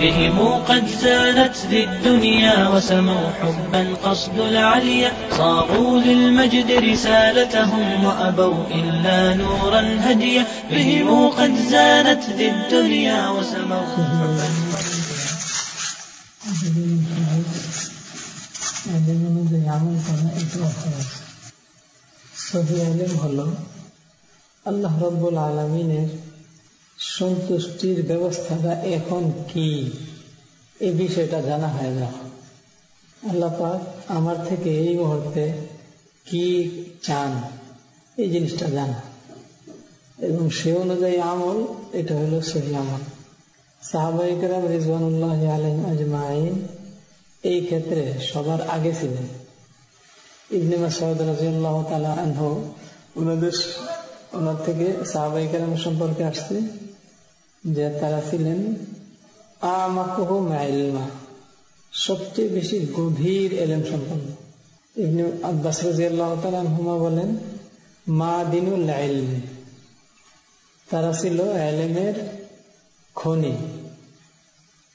بهم قد زانت ذي الدنيا وسموا حبا قصد العليا صاغوا للمجد رسالتهم وأبوا إلا نورا هديا بهم قد زانت ذي الدنيا وسموا حبا আল্লাহ রাব্বুল আলামিনের সন্তুষ্টির ব্যবস্থাটা এখন কি, এই বিষয়টা জানা হয় না। আল্লাহ পাক আমার থেকে এই মুহূর্তে কি চান এই জিনিসটা জানা, এবং সে অনুযায়ী আমল, এটা হলো সহি আমল। সাহাবায়ে কেরাম রিজওয়ানুল্লাহি আলাইহিম আজমাইন এই ক্ষেত্রে সবার আগে ছিলেন। ইবনে মাসউদ রাদিয়াল্লাহু তাআলা আনহু ওনার থেকে সাহাবায়ে কেরাম সম্পর্কে আসছে যে তারা ছিলেন আমাকুহু ইলমা, সবচেয়ে বেশি গভীর ইলম সম্পন্ন। ইবনে আব্বাস রাদিয়াল্লাহু তাআলা আনহুমা বলেন মাদিনুল ইলম, তারা ছিল ইলমের খনি,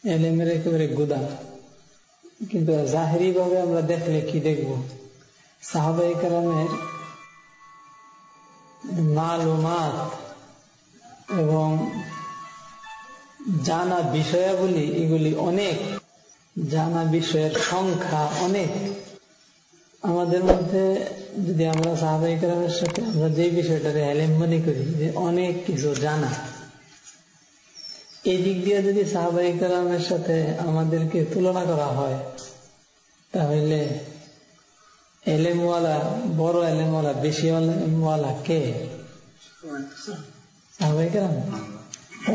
ইলমের একেবারে গুদাম। কিন্তু জাহেরি ভাবে আমরা দেখলে কি দেখব, সাহাবায়ে কেরামের মালুমাত এবং জানা বিষয়াবলী, এগুলি অনেক, জানা বিষয়ের সংখ্যা অনেক। আমাদের মধ্যে যদি আমরা সাহাবায়ে কেরামের সাথে আমরা যে বিষয়টাকে ইলম মনে করি যে অনেক কিছু জানা, এই দিক দিয়ে যদি সাহাবায়ে কেরামের সাথে আমাদেরকে তুলনা করা হয়, তাহলে এলেমওয়ালা, বড় এলেমওয়ালা, বেশি এলেমওয়ালা কে? সাহাবায়ে কেরাম।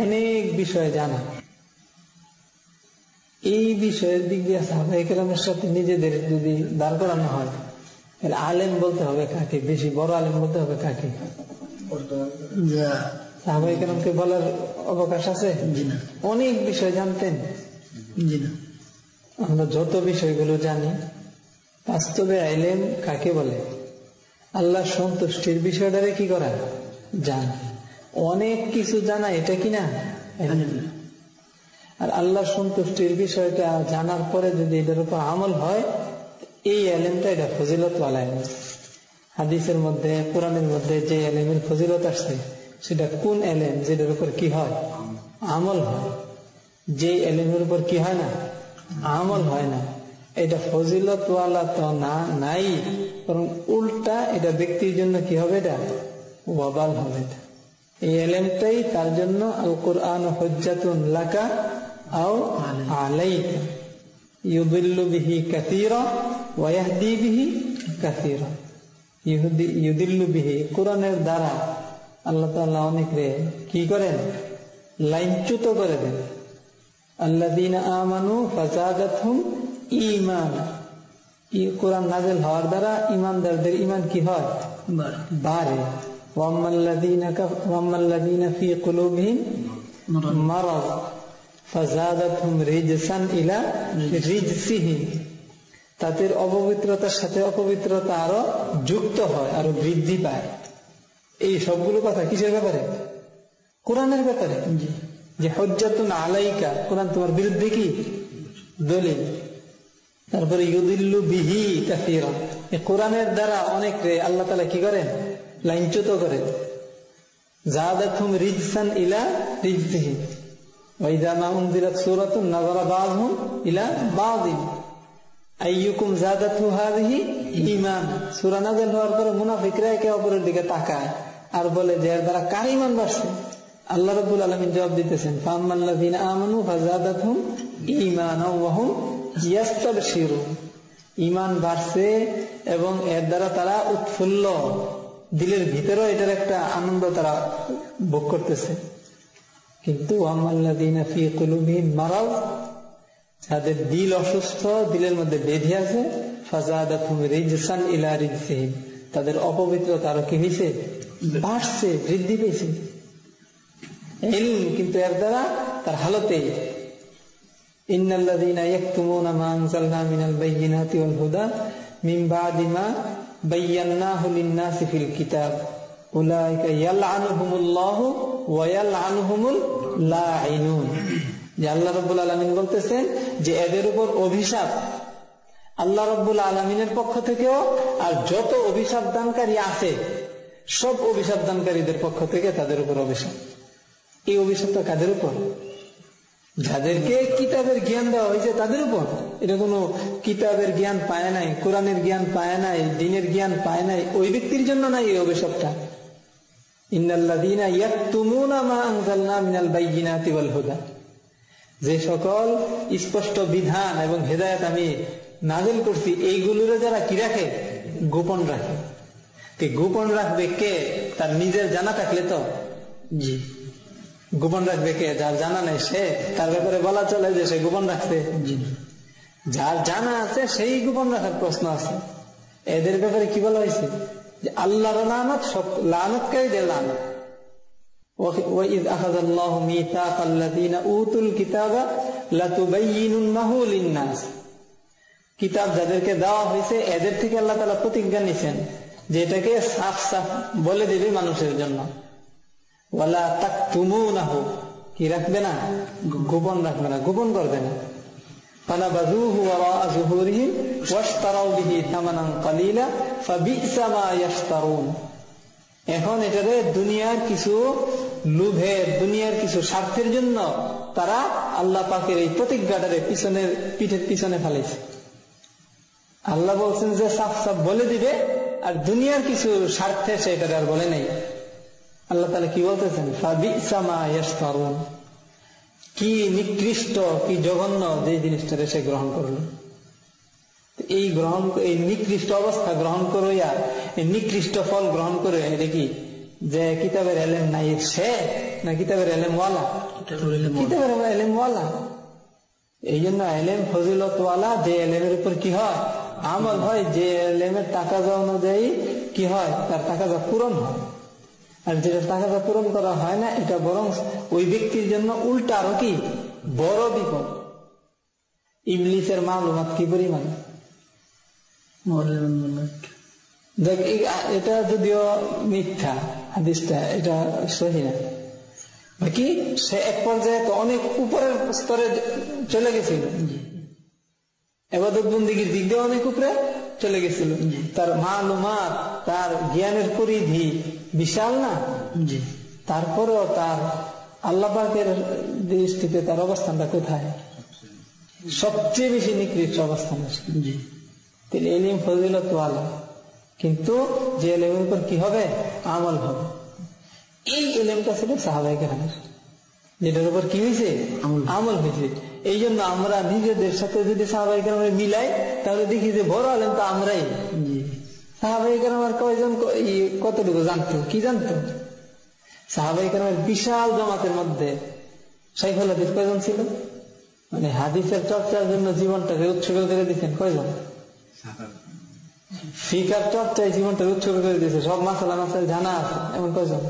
অনেক বিষয় জানা, এই বিষয়ের দিক দিয়ে সাহাবায়ে কেরামের সাথে নিজেদের যদি দাঁড় করানো হয়, তাহলে আলেম বলতে হবে কাকে? বেশি বড় আলেম বলতে হবে কাকে? সাহাবায়ে কেরামকে বলার অবকাশ আছে? অনেক বিষয় জানতেন। আমরা যত বিষয়গুলো জানি, বাস্তবে ইলম কাকে বলে? আল্লাহ সন্তুষ্টির বিষয়টারে কি করা? জানা। অনেক কিছু জানা, এটা কিনা? আর আল্লাহ সন্তুষ্টির বিষয়টা জানার পরে যদি এটার উপর আমল হয়, এই ইলমটা এটা ফজিলত ওয়ালা ইলম। হাদিসের মধ্যে, কোরআনের মধ্যে যে ইলমের ফজিলত আসছে, সেটা কোন ইলম? যেটার উপর কি হয়? আমল হয়। যে ইলমের উপর কি হয় না? আমল হয় না, এটা ফজিলত ওয়ালা তো না, নাই, বরং উল্টা এটা ব্যক্তির জন্য কি হবে? এটা ওয়াবাল হবে। এই ইলমটাই তার জন্য আল কুরআন হুজ্জাতুন লাকা আও আলাইকা ইউদিল্লু বিহি কাসীরা ওয়া ইয়াহদি বিহি কাসীরা। ইউদিল্লু বিহি, কোরআনের দ্বারা আল্লাহ তাআলা অনেকরে কি করেন? লাইনচ্যুত করে দেন। আল্লাযীনা আমানু ফাযাদাতহুম ঈমানা, কোরআন নাযিল হওয়ার দ্বারা ঈমানদারদের ঈমান কি হয়? বাড়ে। ওয়াম্মাল্লাযীনা ফী কুলুবিহিম মারাদ ফাযাদাতহুম রিজসান ইলা রিজসিহিম, তাদের অপবিত্রতার সাথে অপবিত্রতা আরো যুক্ত হয়, আরো বৃদ্ধি পায়। এই সবগুলো কথা কিসের ব্যাপারে? কোরআনের ব্যাপারে। যে হুজ্জাতুন আলাইকা, কোরআন তোমার বিরুদ্ধে কি দলিল। তারপরে ইউদিল্লু বিহি কাসীরা, এই কোরআনের দ্বারা অনেকরে আল্লাহ তাআলা কি করেন? লাইনচ্যুত করেন। যাদাতহুম রিজসান ইলা রিজসিহিম ওয়া ইযা মা উনজিলাত সূরাতুন নাযারা বাযুহুম ইলা বাযিন আইয়ুকুম যাদাতহু হাযিহি ঈমান। সূরা নাযিল হওয়ার পরে মুনাফিকরা একে অপরের দিকে তাকায় আর বলে যে এর দ্বারা কার ঈমান বাড়ছে? আল্লাহ রাব্বুল আলামিন জবাব দিতেছেন ফাআম্মাল্লাযীনা আমানু ফাযাদাতহুম ঈমানাও ওয়া হুম ইয়াস্তাবশিরুন, ঈমান বাড়ছে এবং এর দ্বারা তারা উৎফুল্ল, দিলের ভিতরেও এটার একটা আনন্দ তারা ভোগ করতেছে। কিন্তু ওয়াম্মাল্লাযীনা ফী কুলুবিহিম মারাদ, যাদের দিল অসুস্থ, দিলের মধ্যে ব্যাধি আছে, ফাযাদাতহুম রিজসান ইলা রিজসিহিম, তাদের অপবিত্রতা আরো কি হয়েছে? বাড়ছে, বৃদ্ধি পেয়েছে। ইলম কিন্তু এর দ্বারা তার হালতে ইন্নাল্লাযীনা ইয়াকতুমুনা মা আনজালনা মিনাল বায়্যিনাতি ওয়াল হুদা মিন বা'দি মা বায়্যানাহু লিন-নাসি ফিল কিতাব উলাইকা ইয়ালআনুহুমুল্লাহু ওয়া ইয়ালআনুহুমুল লাঈনুন। যে আল্লাহ রাব্বুল আলামিন বলতেছেন যে এদের উপর অভিশাপ আল্লাহ রাব্বুল আলামিনের পক্ষ থেকেও, আর যত অভিশাপ দানকারী আছে সব অভিশাপ দানকারীদের পক্ষ থেকে তাদের উপর অভিশাপ। এই অভিশাপটা কাদের উপর? যাদেরকে কিতাবের জ্ঞান দেওয়া হয়েছে তাদের উপর। এটা কোনো কিতাবের জ্ঞান পায় নাই, কোরআনের জ্ঞান পায় নাই, দ্বীনের জ্ঞান পায় নাই, ওই ব্যক্তির জন্য নাই এই অভিশাপটা। ইন্নাল্লাযীনা ইয়াকতুমুনা মা আনজালনা মিনাল বাইয়িনাতি ওয়াল হুদা, যে সকল স্পষ্ট বিধান এবং হেদায়েত আমি নাযিল করছি এইগুলোরে যারা কি রাখে? গোপন রাখে। গোপন রাখবে কে? তার নিজের জানা থাকলে তো জি গোপন রাখবে কে? যার জানা নেই সে, তার ব্যাপারে বলা চলে যে সে গোপন রাখছে? যার জানা আছে সেই গোপন রাখার প্রশ্ন আছে। এদের ব্যাপারে কি বলা হয়েছে? যে আল্লাহর লানত, সব লানতকারীদের লানত। وَإِذْ أَخَذَ اللَّهُ مِيثَاقَ الَّذِينَ أُوتُوا الْكِتَابَ لَتُبَيِّنُنَّهُ لِلنَّاسِ, কিতাব যাদেরকে দেওয়া হয়েছে এদের থেকে আল্লাহ তাআলা প্রতিজ্ঞা নিছেন যে এটাকে সাফ সাফ বলে দিবে মানুষের জন্য। ওয়ালা তাকতুমুনাহু, কি রাখবে না? গোপন রাখবে না, গোপন করবে না। ফানাবাযুহু ওয়ারাআ যুহুরিহিম ওয়াশতারাউ বিহি থামানান কালীলা ফাবি'সা মা ইয়াশতারুন। এখন এটারে দুনিয়ার কিছু লোভের, দুনিয়ার কিছু স্বার্থের জন্য তারা আল্লাহ পাকের এই প্রতিজ্ঞাটারে পিঠের পিছনে ফেলেছে। আল্লাহ বলছেন যে সাফ সাফ বলে দিবে, আর দুনিয়ার কিছু স্বার্থে সেটারে আর বলে নাই। আল্লাহ তাআলা কি বলতেছেন? ফাবি'সা মা ইয়াশতারুন, কি নিকৃষ্ট, কি জঘন্য যে জিনিসটারে সে গ্রহণ করলো। এই নিকৃষ্ট অবস্থা গ্রহণ করিয়া, এই নিকৃষ্ট ফল গ্রহণ করে, এটা কি যে কিতাবের এলেম নাই সে, না কিতাবের এলেম ওয়ালা? কিতাবের এলেম ওয়ালা। এই জন্য এলেম ফজিলত ওয়ালা, যে এলেমের উপর কি হয়? আমল হয়। যে এলেমের তাকাজা অনুযায়ী কি হয়? তার তাকাজা পূরণ হয়। আর যেটা তাকাজা পূরণ করা হয় না, এটা বরং ওই ব্যক্তির জন্য উল্টা আরো কি বড় বিপদ। ইবলিসের মালুমাত কি পরিমাণ! এটা যদিও মিথ্যা হাদিসটা, এটা সহি না। বাকি সে এক পর্যায়ে তো অনেক উপরের স্তরে চলে গেছিল, ইবাদত বন্দেগীর দিক দিয়ে অনেক উপরে চলে গেছিল। তার মালুমাত, তার জ্ঞানের পরিধি বিশাল না? তারপরেও তার আল্লাহ পাকের দৃষ্টিতে তার অবস্থানটা কোথায়? সবচেয়ে বেশি নিকৃষ্ট অবস্থান। এলিম ফজিলত ওয়ালা, কিন্তু যে এলিমের উপর কি হবে? আমল হবে। এই এলিমটা ছিল সাহাবায়ে কেরামের, যেটার উপর কি হয়েছে? আমল হয়েছে। এই জন্য আমরা নিজেদের সাথে যদি সাহাবায়ে কেরামের মিলাই, তাহলে দেখি যে বড় আলেম তো আমরাই। সাহাবায়ে কেরামের কয়জন কতটুকু জানতো? কি জানতো? সাহাবায়ে কেরামের বিশাল জমাতের মধ্যে শাইখুল হাদিস কয়জন ছিল? মানে হাদিসের চর্চার জন্য জীবনটাকে উৎসর্গ করে দিচ্ছেন কয়জন? ফিকার চর্চায় জীবনটাকে উৎসর্গ করে দিয়েছে, সব মাসালা মাসাল জানা আছে এমন কয়জন?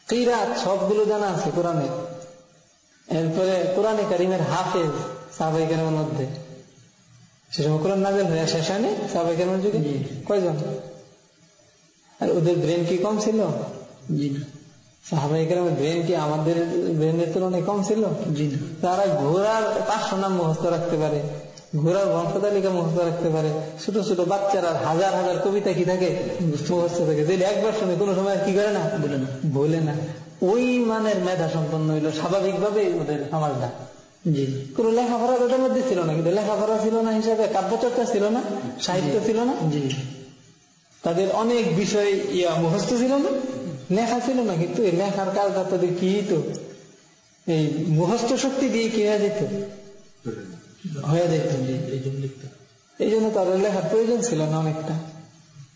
কিরাত সবগুলো জানা আছে কোরআনের। এরপরে কোরআনে কারিমের হাফেজ সাহাবায়ে কেরামের মধ্যে, সে সময় কোরআন নাযিল হয়ে শেষ হয়নি সাহাবায়ে কেরামের যুগে? কয়জন? আর ওদের ব্রেন কি কম ছিল? সাহাবায়ে কেরামের ব্রেন কি আমাদের ব্রেনের তুলনায় কম ছিল? তারা ঘোড়ার 500 নাম মুখস্থ রাখতে পারে, ঘোড়ার বংশ তালিকা মুখস্থ রাখতে পারে, ছোট ছোট বাচ্চারা হাজার হাজার কবিতা কি থাকে মুখস্থ থাকে, যেটা একবার শুনে কোনো সময় কি করে না, ভুলে না। ওই মানের মেধা সম্পন্ন হইল স্বাভাবিকভাবে ওদের সমাজটা। কোন লেখাপড়া তাদের মধ্যে ছিল না, কিন্তু লেখাপড়া ছিল না হিসাবে কাব্য চর্চা ছিল না, সাহিত্য ছিল না, তাদের অনেক বিষয় মুখস্থ ছিল না, লেখা ছিল না। কিন্তু এই লেখার কাজটা তাদের কি হইতো? এই মুখস্থ শক্তি দিয়ে কি হয়ে যেত? হয়ে যেত। এই জন্য তাদের লেখার প্রয়োজন ছিল না অনেকটা।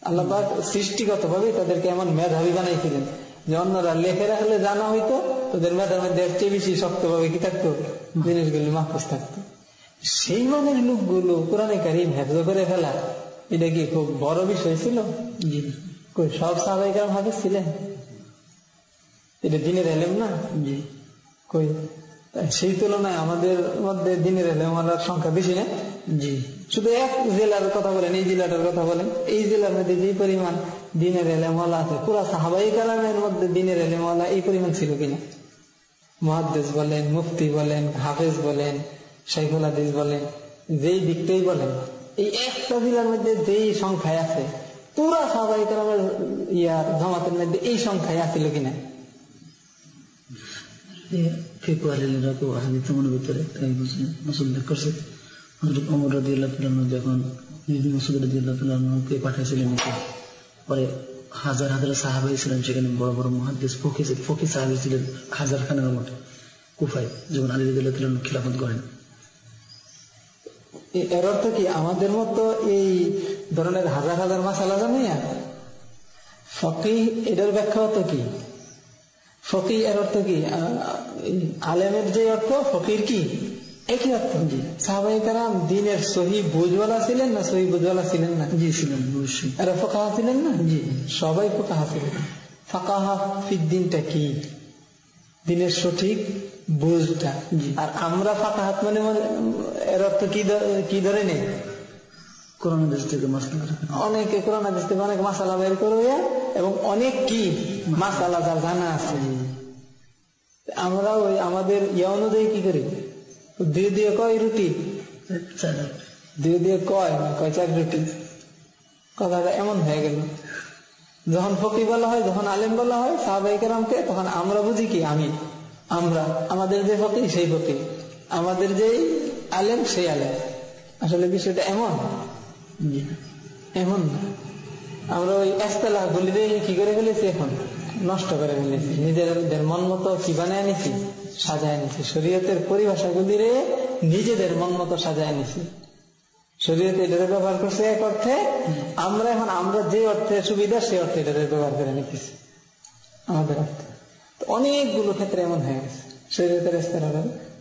আল্লাহ পাক সৃষ্টিগত ভাবে তাদেরকে এমন মেধাবী বানাইছিলেন যে অন্যরা লেখে রাখলে জানা হইতো, তাদের মেধার মধ্যে চেয়ে বেশি শক্তভাবে কি থাকতো? জিনিসগুলি মাহফুজ থাকতো। সেই মানের লোকগুলো কোরআনে কারীম হেফজ করে ফেলা, এটা কি খুব বড় বিষয় ছিল? সব সাহাবায়ে কেরাম হাফেজ ছিলেন? এটা দ্বীনের ইলম না? কই সেই তুলনায় আমাদের মধ্যে দ্বীনের ইলমের সংখ্যা বেশি না? শুধু এক জেলার কথা বলেন, এই জেলাটার কথা বলেন, এই জেলার মধ্যে যে পরিমাণ দ্বীনের ইলম ওয়ালা আছে, পুরা সাহাবায়ে কেরামের মধ্যে দ্বীনের ইলম ওয়ালা এই পরিমাণ ছিল কিনা? মুহাদ্দিস বলেন, মুফতি বলেন, হাফেজ বলেন, শাইখুল হাদিস বলেন, যেই দিকটাই বলেন, এই একটা জেলার মধ্যে যেই সংখ্যায় আছে পুরা সাহাবায়ে কেরামের জামাতের মধ্যে এই সংখ্যায় আছিল কিনা? ফিকহ আহলিরা কেউ হাদিস মনের ভিতরে তাই বুঝে উল্লেখ করছে হযরত ওমর রাদিয়াল্লাহু তাআলা যখন ইবনে মাসউদ রাদিয়াল্লাহু তাআলাকে পাঠাইছিলেন, পরে হাজার হাজার সাহাবাই ছিলেন সেখানে, বড় বড় মুহাদ্দিস ফকিহ সাহাবী ছিলেন হাজার খানের মতো কুফায়, যখন আলী রাদিয়াল্লাহু তাআলা খিলাফত করেন। এর অর্থ কি আমাদের মতো এই ধরনের হাজার হাজার মাসালা জানে ফকিহ? এটার ব্যাখ্যা হতো কি? ফকিহ এর অর্থ কি? আলেমের যে অর্থ ফকির কি একই অর্থ। সাহাবায়ে কেরাম দ্বীনের সহি বুঝওয়ালা ছিলেন না সহি বুঝওয়ালা ছিলেন না? জি ছিলেন, অবশ্যই। এরা ফাকাহা ছিলেন না? জি, সবাই ফাকাহা ছিলেন। ফাকাহা ফিদ দ্বীনটা কি? দ্বীনের সঠিক বুঝটা। আর আমরা ফাকাহাত মানে এর অর্থ কি ধরে নেই? কোরআন হাদিস থেকে মাসলা, অনেকে কোরআন হাদিস থেকে অনেক মাসালা বের করবে এবং অনেক কি মাসালা যার জানা আছে। আমরা ওই আমাদের অনুযায়ী কি করি? দুই দিয়ে কয় রুটি, দুই দিয়ে কয় 4 রুটি, কথাটা এমন হয়ে গেল। যখন ফকিহ বলা হয়, যখন আলেম বলা হয় সাহাবায়ে কেরামকে, তখন আমরা বুঝি কি আমরা আমাদের যে ফকিহ সেই ফকিহ, আমাদের যে আলেম সেই আলেম। আসলে বিষয়টা এমন না। আমরা ওই ইস্তেলাহ গুলি দিয়ে কি করে ফেলেছি, এখন নষ্ট করে ফেলেছি, নিজেদের মন মতো কি বানায় নিছি, সাজায় নিছি। শরীয়তের পরিভাষাগুলি রে নিজেদের মন মতো সাজায় নিছি। শরীয়ত এটারে ব্যবহার করছে এক অর্থে, আমরা যে অর্থে সুবিধা সেই অর্থে এটারে ব্যবহার করে নিতেছি আমাদের অর্থে। অনেকগুলো ক্ষেত্রে এমন হয়ে গেছে, শরীয়তের ইস্তেলাহ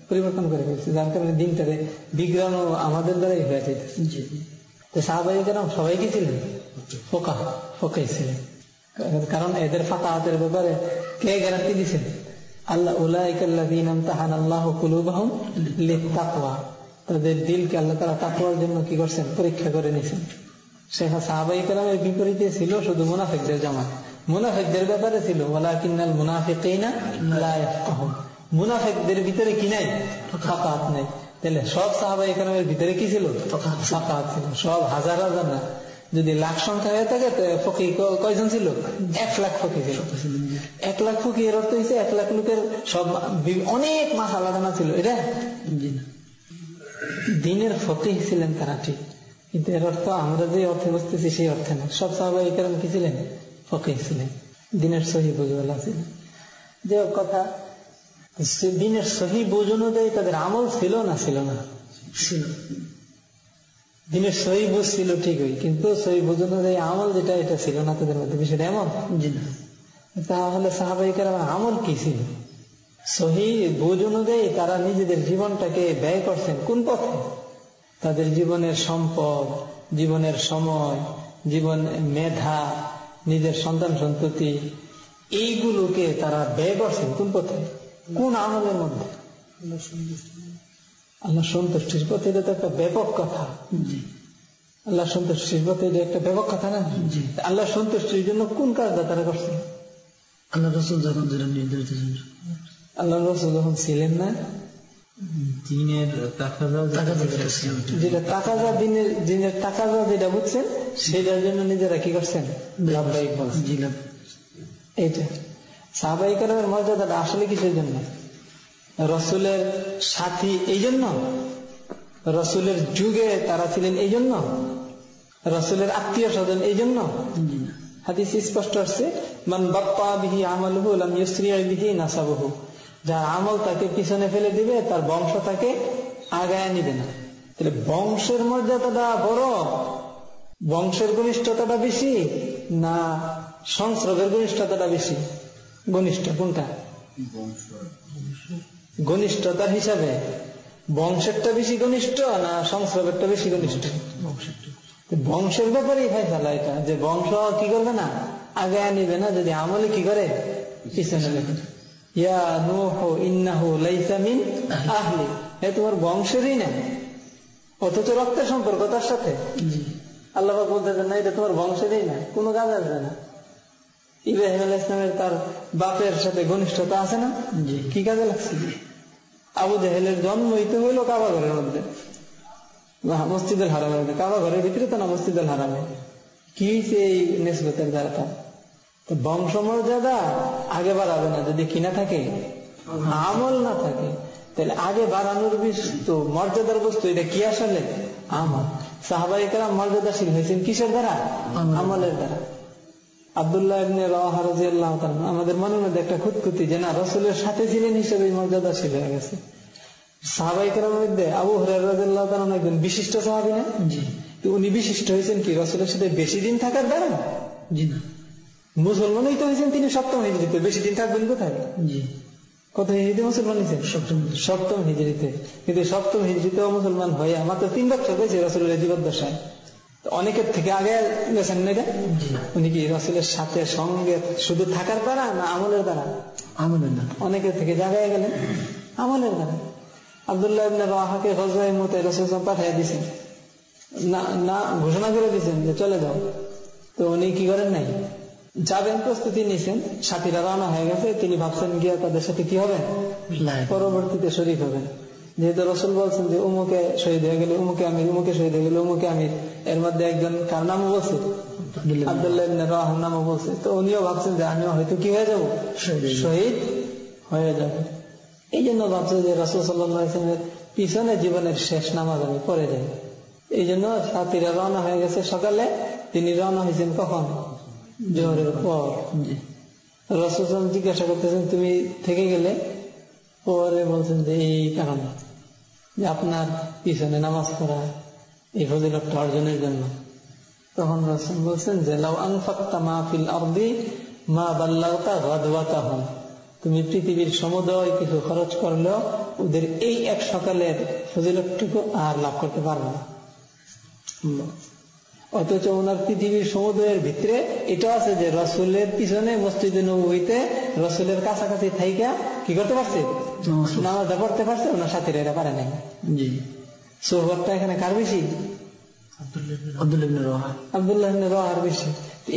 পরিবর্তন করে ফেলছে, যার কারণে দিনটারে বিগ্রামও আমাদের দ্বারাই হয়ে যাইতেছে। তো সাহাবায়ে কেরাম সবাই কি ছিলেন? ফকিহ ছিলেন। কারণ এদের ফাকাহাতের ব্যাপারে কে গ্যারান্টি দিচ্ছেন? আল্লাহ, উলাইকাল্লাযীনা ইমতাহানাল্লাহু কুলুবাহুম লিত্তাকওয়া, তাদের দিলকে আল্লাহ তাআলা তাকওয়ার জন্য কি করছেন? পরীক্ষা করে নিয়েছেন। সাহাবায়ে কেরামের বিপরীতে ছিল শুধু মুনাফিকদের জামাত। মুনাফিকদের ব্যাপারে ছিল ওয়ালাকিন্নাল মুনাফিকিনা লা ইয়াফকাহুন, মুনাফিকদের ভিতরে কি নাই? ফাকাহাত নাই। তাহলে সব সাহাবায়ে কেরামের ভিতরে কি ছিল? ফাকাহাত ছিল। সব হাজার হাজার না, যদি লাখ সংখ্যা হয়ে থাকে ফকিহ কয়জন ছিল? 1 লাখ ফকিহ ছিল। 1 লাখ ফকিহ এর অর্থ হয়েছে 1 লাখ লোকের সব অনেক মাসালা জানা ছিল। এটা দ্বীনের ফকিহ ছিলেন তারা, ঠিক, কিন্তু এর অর্থ আমরা যে অর্থে বুঝতেছি সেই অর্থে না। সব সাহাবায়ে কেরাম কি ছিলেন? ফকিহ ছিলেন, দ্বীনের সহি বুঝওয়ালা ছিলেন। যে কথা, দ্বীনের সহি বুঝ অনুযায়ী তাদের আমল ছিল না? ছিল। দ্বীনের সহি বুঝ ছিল ঠিকই, কিন্তু সহি বুঝ অনুযায়ী আমল যেটা, এটা ছিল না তাদের মধ্যে। বিষয়টা এমন। তাহলে সাহাবায়ে কেরামের আমল কি ছিল? সহি বুঝ অনুযায়ী তারা নিজেদের জীবনটাকে ব্যয় করছেন কোন পথে? তাদের জীবনের সম্পদ, জীবনের সময়, জীবন মেধা, নিজের সন্তান সন্ততি, এইগুলোকে তারা ব্যয় করছেন কোন পথে? কোন আমলের মধ্যে? আল্লাহ সন্তুষ্টির পথে। এটা তো একটা ব্যাপক কথা। আল্লাহ সন্তুষ্টির পথে এটা একটা ব্যাপক কথা না? আল্লাহ সন্তুষ্টির জন্য কোন কাজটা তারা করছেন? আল্লাহ রাসূল যখন যেটা নির্ধারিত, আল্লাহ রাসূল যখন ছিলেন না, দিনের তাকাজা যেটা তাকাজা, দিনের তাকাজা যেটা বুঝছেন, সেটার জন্য নিজেরা কি করছেন? লাভবাহিক বলছেন। এইটা সাহাবায়ে কেরামের মর্যাদাটা আসলে কিসের জন্য? রসুলের সাথী এই জন্য? রসুলের যুগে তারা ছিলেন এই জন্য? রসুলের আত্মীয় স্বজন এই জন্য? হাদিস স্পষ্ট আসছে, মান বাপ্পা বিহি আমালুহু লাম ইউসরি বিহি নাসাবুহু, যার আমল তাকে পিছনে ফেলে দিবে, তার বংশ তাকে আগায় নিবে না। তাহলে বংশের মর্যাদাটা বড়, বংশের ঘনিষ্ঠতাটা বেশি না সংস্রবের ঘনিষ্ঠতাটা বেশি? ঘনিষ্ঠ কোনটা? ঘনিষ্ঠতার হিসাবে বংশেরটা বেশি ঘনিষ্ঠ না সংস্রবেরটা বেশি ঘনিষ্ঠ? বংশের ব্যাপারেই ফায়সালা এটা, যে বংশ কি করবে না? আগায় নিবে না, যদি আমলে কি করে? পিছনে লেখে। ইয়া নূহ ইন্নাহু লাইসা মিন আহলি, তোমার বংশেরই না, অথচ রক্তের সম্পর্ক তার সাথে। আল্লাহ পাক বলতেছেন না এটা তোমার বংশেরই না, কোনো কাজ আসবে না। ইব্রাহিম আলাইহিস সালামের তার বাপের সাথে ঘনিষ্ঠতা আছে না? কি কাজে লাগছে? আবু জাহেলের জন্ম হইতে হইল কাবা ঘরের মধ্যে, মসজিদুল হারামের মধ্যে। কাবা ঘরের ভিতরে তো না, মসজিদুল হারামে। কি হয়েছে এই নিসবতের দ্বারা? তার তো বংশমর্যাদা আগে বাড়াবে না যদি কিনা থাকে, আমল না থাকে। তাহলে আগে বাড়ানোর বস্তু, মর্যাদার বস্তু এটা কি আসলে? আমল। সাহাবায়ে কেরাম মর্যাদাশীল হয়েছেন কিসের দ্বারা? আমলের দ্বারা। আব্দুল্লাহ ইবনে রাওয়াহা রাদিয়াল্লাহু তাআলা, আমাদের মনের মধ্যে একটা খুঁতখুঁতি যে না, রাসূলের সাথে ছিলেন হিসেবে মর্যাদাশীল হয়ে গেছে। সাহাবায়ে কেরামের মধ্যে আবু হুরায়রা রাদিয়াল্লাহু তাআলা একজন বিশিষ্ট সাহাবী না? তো উনি বিশিষ্ট হয়েছেন কি রাসূলের সাথে বেশি দিন থাকার দ্বারা? জি না। মুসলমানই তো হয়েছেন তিনি সপ্তম হিজরিতে, বেশি দিন থাকবেন কোথায়? জি। কত হিজরিতে মুসলমান হয়েছেন? সপ্তম হিজরিতে। কিন্তু সপ্তম হিজরিতেও মুসলমান হয়ে মাত্র 3 বছর হয়েছে রাসূলের জীবদ্দশায়। অনেকের থেকে আগে গেছেন না এটা? উনি কি রাসূলের সাথে সঙ্গে শুধু থাকার দ্বারা না আমলের দ্বারা? আমলের দ্বারা। অনেকের থেকে জায়গায় গেলেন আমলের দ্বারা। আব্দুল্লাহ ইবনে রাওয়াহাকে গজওয়ায়ে মুতে রাসূল পাঠিয়ে দিয়েছেন, না ঘোষণা করে দিয়েছেন যে চলে যাও। তো উনি কি করেন নাই, যাবেন, প্রস্তুতি নিয়েছেন, সাথীরা রওনা হয়ে গেছে। তিনি ভাবছেন গিয়ে তাদের সাথে কি হবে, পরবর্তীতে শরীক হবেন। যেহেতু রাসূল বলছেন যে উমুকে শহীদ হয়ে গেলে উমুকে আমির, উমুকে শহীদ হয়ে গেলে উমুকে আমির, এর মধ্যে একজন কার নামও বলছে, আব্দুল্লাহ ইবনে রাওয়াহার নামও বলছে। তো উনিও ভাবছেন যে আমিও হয়তো কি হয়ে যাব, শহীদ হয়ে যাব। এই জন্য ভাবছে যে রাসূল সাল্লাল্লাহু আলাইহি ওয়াসাল্লামের পিছনে জীবনের শেষ নামাজ আমি পড়ে যাই। এই জন্য সাথীরা রওনা হয়ে গেছে সকালে, তিনি রওনা হয়েছেন কখন, জোহরের পর। রাসূল জিজ্ঞাসা করতেছেন তুমি থেকে গেলে? পরে বলছেন যে এই কারণে, যে আপনার পিছনে নামাজ পড়া এই ফজিলতটা অর্জনের জন্য। তখন রাসূল বলছেন যে লাউ আনফাকতা মা ফিল আরদি মা বাল্লাগতা গাদওয়াতাহুম, তুমি পৃথিবীর সমুদয় কিছু খরচ করলেও ওদের এই এক সকালের ফজিলতটুকু আর লাভ করতে পারবে না। অথচ ওনার পৃথিবীর সমুদ্রের ভিতরে এটা আছে যে রাসূলের পিছনে মসজিদে নববীতে রাসূলের কাছাকাছি থাইকা কি করতে পারছে, নামাজটা পড়তে পারছে। ওনার সাথীরা এটা পারে নাই। জি, সোহবতটা এখানে কার বেশি? আব্দুল্লাহ ইবনে রাওয়াহার বেশি।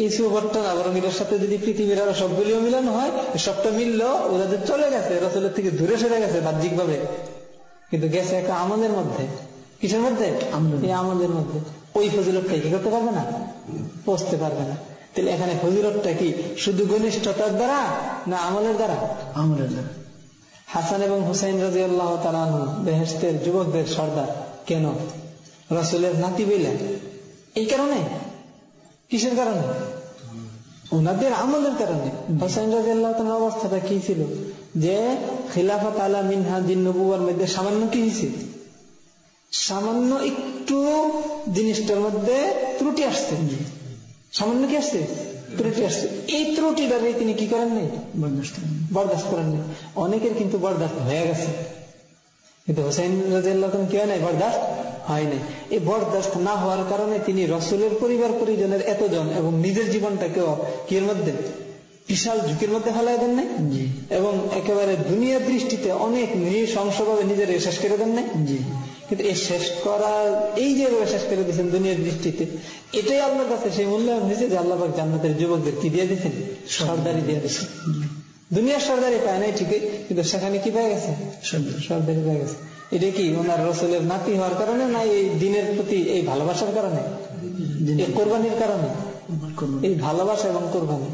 এই সোহবতটা আবার মিলের সাথে যদি পৃথিবীর আরো সবগুলিও মিলানো হয়, সবটা মিললো, ওরা যে চলে গেছে রাসূলের থেকে দূরে সরে গেছে বাহ্যিক ভাবে, কিন্তু গেছে একটা আমলের মধ্যে। কিসের মধ্যে? এই আমলের মধ্যে। ওই ফজিলতটা কি করতে পারবে না, পৌঁছতে পারবে না। তাহলে এখানে ফজিলতটা কি শুধু ঘনিষ্ঠতার দ্বারা না আমলের দ্বারা? আমলের দ্বারা। হাসান এবং হুসাইন রাদিয়াল্লাহু তাআলা আনহু বেহেশতের যুবকদের সর্দার কেন? রাসূলের নাতি বইলেন। এই কারণে। কিসের কারণে? ওনাদের আমলের কারণে। হুসাইন রাদিয়াল্লাহু তাআলার অবস্থাটা কি ছিল, যে খিলাফত আলা মিনহাজিন নবুওয়ার মধ্যে সামান্য কি হয়েছে, সামান্য একটু জিনিসটার মধ্যে ত্রুটি আসছে। সামান্য কি আসছে, ত্রুটি আসছে। এই ত্রুটিটারে তিনি কি করেন নাই, বরদাস্ত করেন নাই। অনেকের কিন্তু বরদাস্ত হয়ে গেছে, কিন্তু হুসাইন রাদিয়াল্লাহু তাআলা কি হয় নাই, বরদাস্ত হয় নাই। এই বরদাস্ত না হওয়ার কারণে তিনি রাসূলের পরিবার পরিজনের এতজন এবং নিজের জীবনটাকেও কি এর মধ্যে বিশাল ঝুঁকির মধ্যে ফেলাই দেন নাই, এবং একেবারে দুনিয়ার দৃষ্টিতে অনেক নৃশংসভাবে নিজের শেষ করে দেন নাই। কিন্তু এই শেষ করার, এই যে শেষ করে দিয়েছেন দুনিয়ার দৃষ্টিতে, এটাই আল্লাহর কাছে সেই মূল্যায়ন হয়েছে যে আল্লাহ পাক জান্নাতের যুবকদের কি দিয়ে দিয়েছেন, সর্দারি দিয়ে দিয়েছেন। দুনিয়ার সর্দারি পায় নাই ঠিকই, কিন্তু সেখানে কি পেয়ে গেছে, সর্দারি পেয়ে গেছে। এটা কি ওনার রাসূলের নাতি হওয়ার কারণে না এই দিনের প্রতি এই ভালোবাসার কারণে, এই কোরবানির কারণে? এই ভালোবাসা এবং কোরবানি,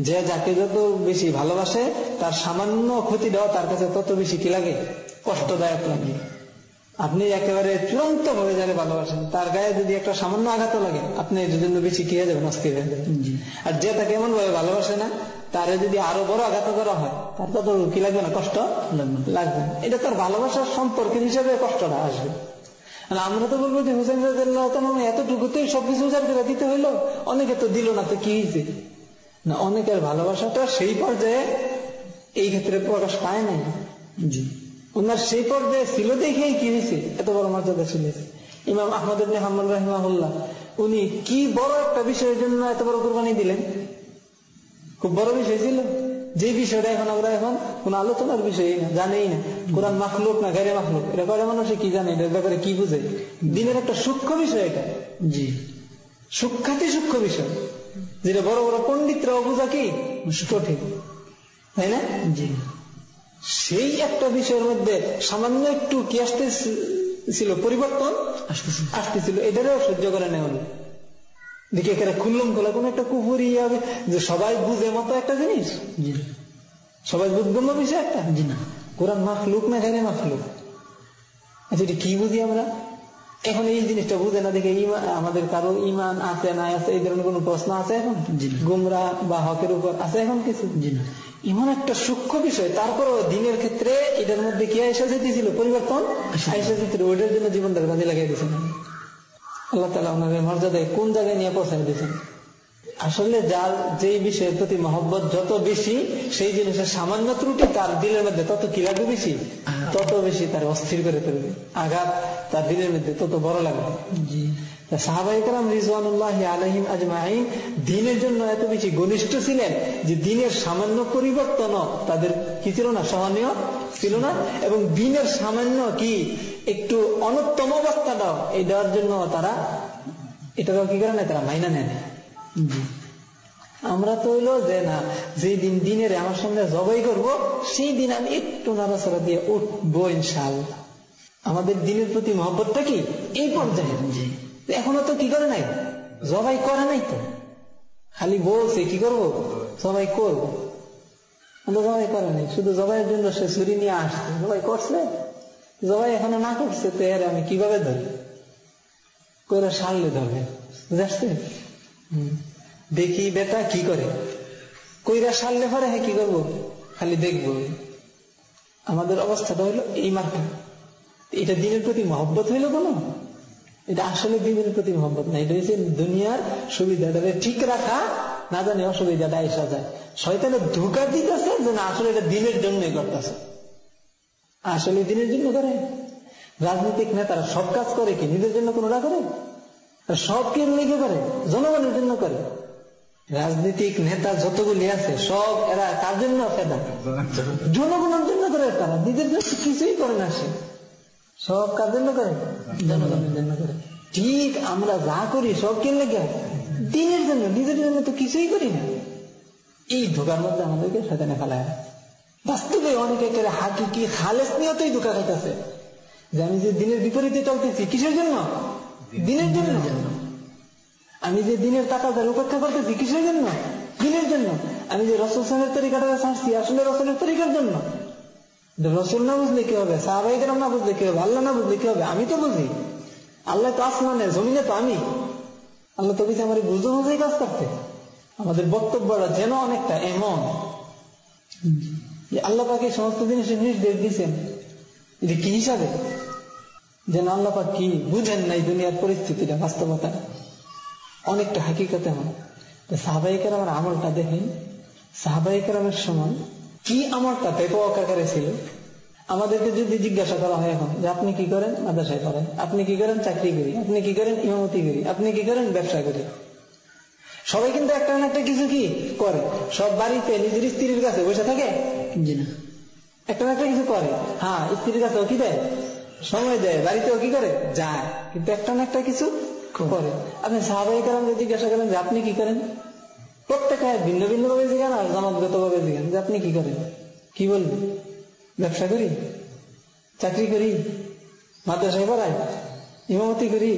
যে যাকে যত বেশি ভালোবাসে তার সামান্য ক্ষতি দেওয়া তার কাছে তত বেশি কি লাগে, কষ্টদায়ক লাগে। আপনি একেবারে চূড়ান্ত ভাবে যারা ভালোবাসেন তার গায়ে যদি একটা সামান্য আঘাত লাগে, আপনি এর জন্য বেশি কি হয়ে যাবেন, অস্থির হয়ে যাবেন। আর যে তাকে এমন ভাবে ভালোবাসে না, তারে যদি আরো বড় আঘাত করা হয় তার তত কি লাগবে না, কষ্ট লাগবে। এটা তার ভালোবাসার সম্পর্কের হিসাবে কষ্টটা আসবে। আমরা তো বলবো যে হুসাইন রাদিয়াল্লাহু তাআলা এতটুকুতেই সবকিছু উজাড় করে দিতে হইলো, অনেকে তো দিল না, তো কি হয়েছে না, অনেকের ভালোবাসাটা সেই পর্যায়ে এই ক্ষেত্রে প্রকাশ পায় নাই। ওনার সেই পর্যায়ে ছিল দেখেই কি হয়েছে, এত বড় মর্যাদা ছিল। ইমাম আহমদ ইবনে হাম্বল রাহিমাহুল্লাহ, উনি কি বড় একটা বিষয়ের জন্য এত বড় কুরবানি দিলেন, খুব বড় বিষয় ছিল, যে বিষয়টা এখন আমরা এখন কোন আলোচনার বিষয় না, জানেই না। কোরআন মাখলুক না গায়রে মাখলুক, এটা করে মানুষে কি জানে, এটার ব্যাপারে কি বুঝে? দিনের একটা সূক্ষ্ম বিষয় এটা, জি, সূক্ষ্মাতি সূক্ষ্ম বিষয়। যেটা বড় বড় পণ্ডিতরাও বোঝা কি কঠিন, তাই না? জি। সেই একটা বিষয়ের মধ্যে সামান্য একটু কি আসতেছিল, পরিবর্তন আসতেছিল, এটারও সহ্য করে নেওয়া হলো। দেখি এখানে খুললাম খোলা কোন একটা কুফুরি হবে যে সবাই বুঝে মতো একটা জিনিস, সবাই বুঝগম্য বিষয় একটা। জি না, কোরআন মাখলুক না জানে মাখলুক। আচ্ছা এটা কি বুঝি আমরা এখন? এই জিনিসটা বুঝে না দেখে আমাদের কারো ইমান আছে না আছে এই ধরনের কোন প্রশ্ন আছে এখন? গুমরা বা হকের উপর আছে এখন কিছু? ইমান একটা সূক্ষ্ম বিষয়, তারপরও দিনের ক্ষেত্রে এটার মধ্যে কি আয়েশা যেতেছিল পরিবর্তন, আয়েশা যেতে ওইটার জন্য জীবনটাকে বাঁধে লাগিয়ে দিয়েছেন আল্লাহ তাআলা। ওনাদের মর্যাদায় কোন জায়গায় নিয়ে পৌঁছায় দিয়েছেন। আসলে যার যেই বিষয়ের প্রতি মহব্বত যত বেশি, সেই জিনিসের সামান্য ত্রুটি তার দিলের মধ্যে তত কি লাগবে বেশি, তত বেশি তার অস্থির করে তুলবে, আঘাত তার দিলের মধ্যে তত বড় লাগবে। সাহাবায়ে কেরাম রিজওয়ানুল্লাহি আলাইহিম আজমাইন দ্বীনের জন্য এত বেশি ঘনিষ্ঠ ছিলেন যে দ্বীনের সামান্য পরিবর্তনও তাদের কি ছিল না, সহনীয় ছিল না। এবং দ্বীনের সামান্য কি একটু অনুত্তম অবস্থাটাও এই দেওয়ার জন্য তারা এটাও কি করে না, তারা মাইনা নেন। আমরা তো হইলো যে না, যেই দিন দিনের আমার সামনে জবাই করব সেই দিন আমি একটু নাড়াচাড়া দিয়ে উঠবো ইনশাআল্লাহ। আমাদের দিনের প্রতি মহব্বতটা কি এই পর্যায়ে। এখনো তো কি করে নাই, জবাই করে নাই, তো খালি বলছে কি করবো, জবাই করবো, জবাই করে নাই। শুধু জবাইয়ের জন্য সে ছুরি নিয়ে আসছে, জবাই করছে, জবাই এখনো না করছে, তো এর আমি কিভাবে ধরি, করে সারলে ধরবে, বুঝতে? দেখি বেটা কি করে, কইরা সারলে পরে হ্যাঁ কি করবো, খালি দেখবো। আমাদের অবস্থাটা হইলো এই মার্কা। এটা দিনের প্রতি মহব্বত হইল কোনো? এটা আসলে দিনের প্রতি মহব্বত না, এটা হচ্ছে দুনিয়ার সুবিধাটা ঠিক রাখা, না জানি অসুবিধাটা এসা যায়। শয়তানের ধোঁকা দিতেছে যে না আসলে এটা দিনের জন্যই করতেছে, আসলে দিনের জন্য করে। রাজনৈতিক নেতারা সব কাজ করে কি নিজের জন্য কোনটা করে? সব কে লেগে করে, জনগণের জন্য করে। রাজনৈতিক নেতা যতগুলি আছে সব এরা কার জন্য ফেদা, জনগণের জন্য করে। তারা নিজের জন্য কিছুই করে না, সে সব কার জন্য করে, জনগণের জন্য করে। ঠিক আমরা যা করি সব কে লেগে, দিনের জন্য, নিজের জন্য তো কিছুই করি না। এই ধোকার মধ্যে আমাদেরকে শয়তানে ফেলায়। বাস্তবে অনেকে হাকিকি খালেস নিয়তেই ধোকা খাইতেছে যে আমি যে দিনের বিপরীতে চলতেছি কিসের জন্য, দিনের জন্য। আমি যে দিনের তাকাদার উপেক্ষা করতেছি কিসের জন্য, দিনের জন্য। আমি যে রসুল সাহেবের তরিকাটা ছাড়ছি আসলে রসুলের তরিকার জন্য। রসুল না বুঝলে কি হবে, সাহাবায়ে কেরাম না বুঝলে কি হবে, আল্লাহ না বুঝলে কি হবে? আমি তো বুঝি, আল্লাহ তো আসমানে জমিনে তো আমি, আল্লাহ তো কিছু আমার বুঝে বুঝেই কাজ করতে। আমাদের বক্তব্যটা যেন অনেকটা এমন যে আল্লাহ পাক এই সমস্ত জিনিসের নির্দেশ দিচ্ছেন, এটা কি হিসাবে যেন আল্লাহ পাক কি বুঝেন নাই দুনিয়ার পরিস্থিতিটা, বাস্তবতা অনেকটা হাকিকতে হয়। সাহাবায়ে কেরামের আমলটা দেখেন, সাহাবায়ে কেরামের সময় কি আমলটা ব্যাপক আকারে ছিল। আমাদেরকে যদি জিজ্ঞাসা করা হয় এখন যে আপনি কি করেন, মাদ্রাসায় করেন, আপনি কি করেন, চাকরি করি, আপনি কি করেন, ইমামতি করি, আপনি কি করেন, ব্যবসা করি। সবাই কিন্তু একটা না একটা কিছু কি করে। সব বাড়িতে নিজের স্ত্রীর কাছে বসে থাকে, একটা না একটা কিছু করে। হ্যাঁ, স্ত্রীর কাছেও কি দেয়, সময় দেয়, বাড়িতেও কি করে, যায়, কিন্তু একটা না একটা কিছু করে। আপনি সাহাবায়ে কেরামকে জিজ্ঞাসা করেন যে আপনি কি করেন, প্রত্যেকে ভিন্ন ভিন্ন ভাবে জিজ্ঞান আর জামাতগত ভাবে জিজ্ঞান যে আপনি কি করেন, কি বলবেন? ব্যবসা করি, চাকরি করি, মাদ্রাসায় পড়াই, ইমামতি করি,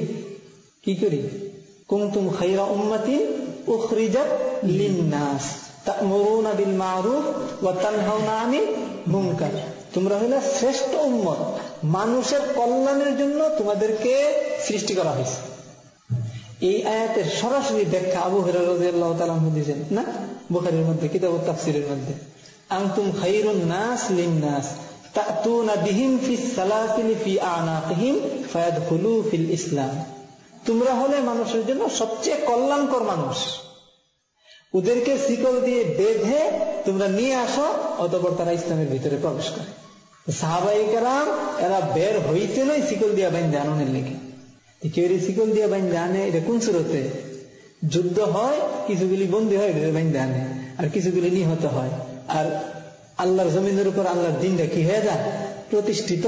কি করি? কুনতুম খায়রা উম্মাতিন উখরিজাত লিন-নাস তা'মুরুনা বিল মা'রুফ ওয়া তানহাউনা আনিল মুনকার। তোমরা হলে শ্রেষ্ঠ উম্মত, মানুষের কল্যাণের জন্য তোমাদেরকে সৃষ্টি করা হয়েছে। এই আয়াতের সরাসরি ব্যাখ্যা আবু হুরায়রা রাদিয়াল্লাহু তাআলা আনহু দিয়েছেন না, বুখারীর মধ্যে, কিতাবুত তাফসীরের মধ্যে। আনতুম খায়রুন নাস লিন-নাস তা'তুনা বিহিম ফিস সালাসিলি ফি আ'নাকিহিম ফায়াদখুলু ফিল ইসলাম। তোমরা হলে মানুষের জন্য সবচেয়ে কল্যাণকর মানুষ, ওদেরকে শিকল দিয়ে বেঁধে তোমরা নিয়ে আসো, অতঃপর তারা ইসলামের ভিতরে প্রবেশ করে। সাহাবায়ে কেরাম এরা বের হইতে নয় শিকল দিয়া বাইন্ধে আননের লেগে। কেউ শিকল দিয়া বাইন্ধে আনে, এটা কোন সুরতে? যুদ্ধ হয়, কিছুগুলি বন্দী হয় বাইন্ধে আনে, আর কিছুগুলি নিহত হয়। আর আল্লাহর জমিনের উপর আল্লাহর দিনটা কি হয়ে যায়, প্রতিষ্ঠিত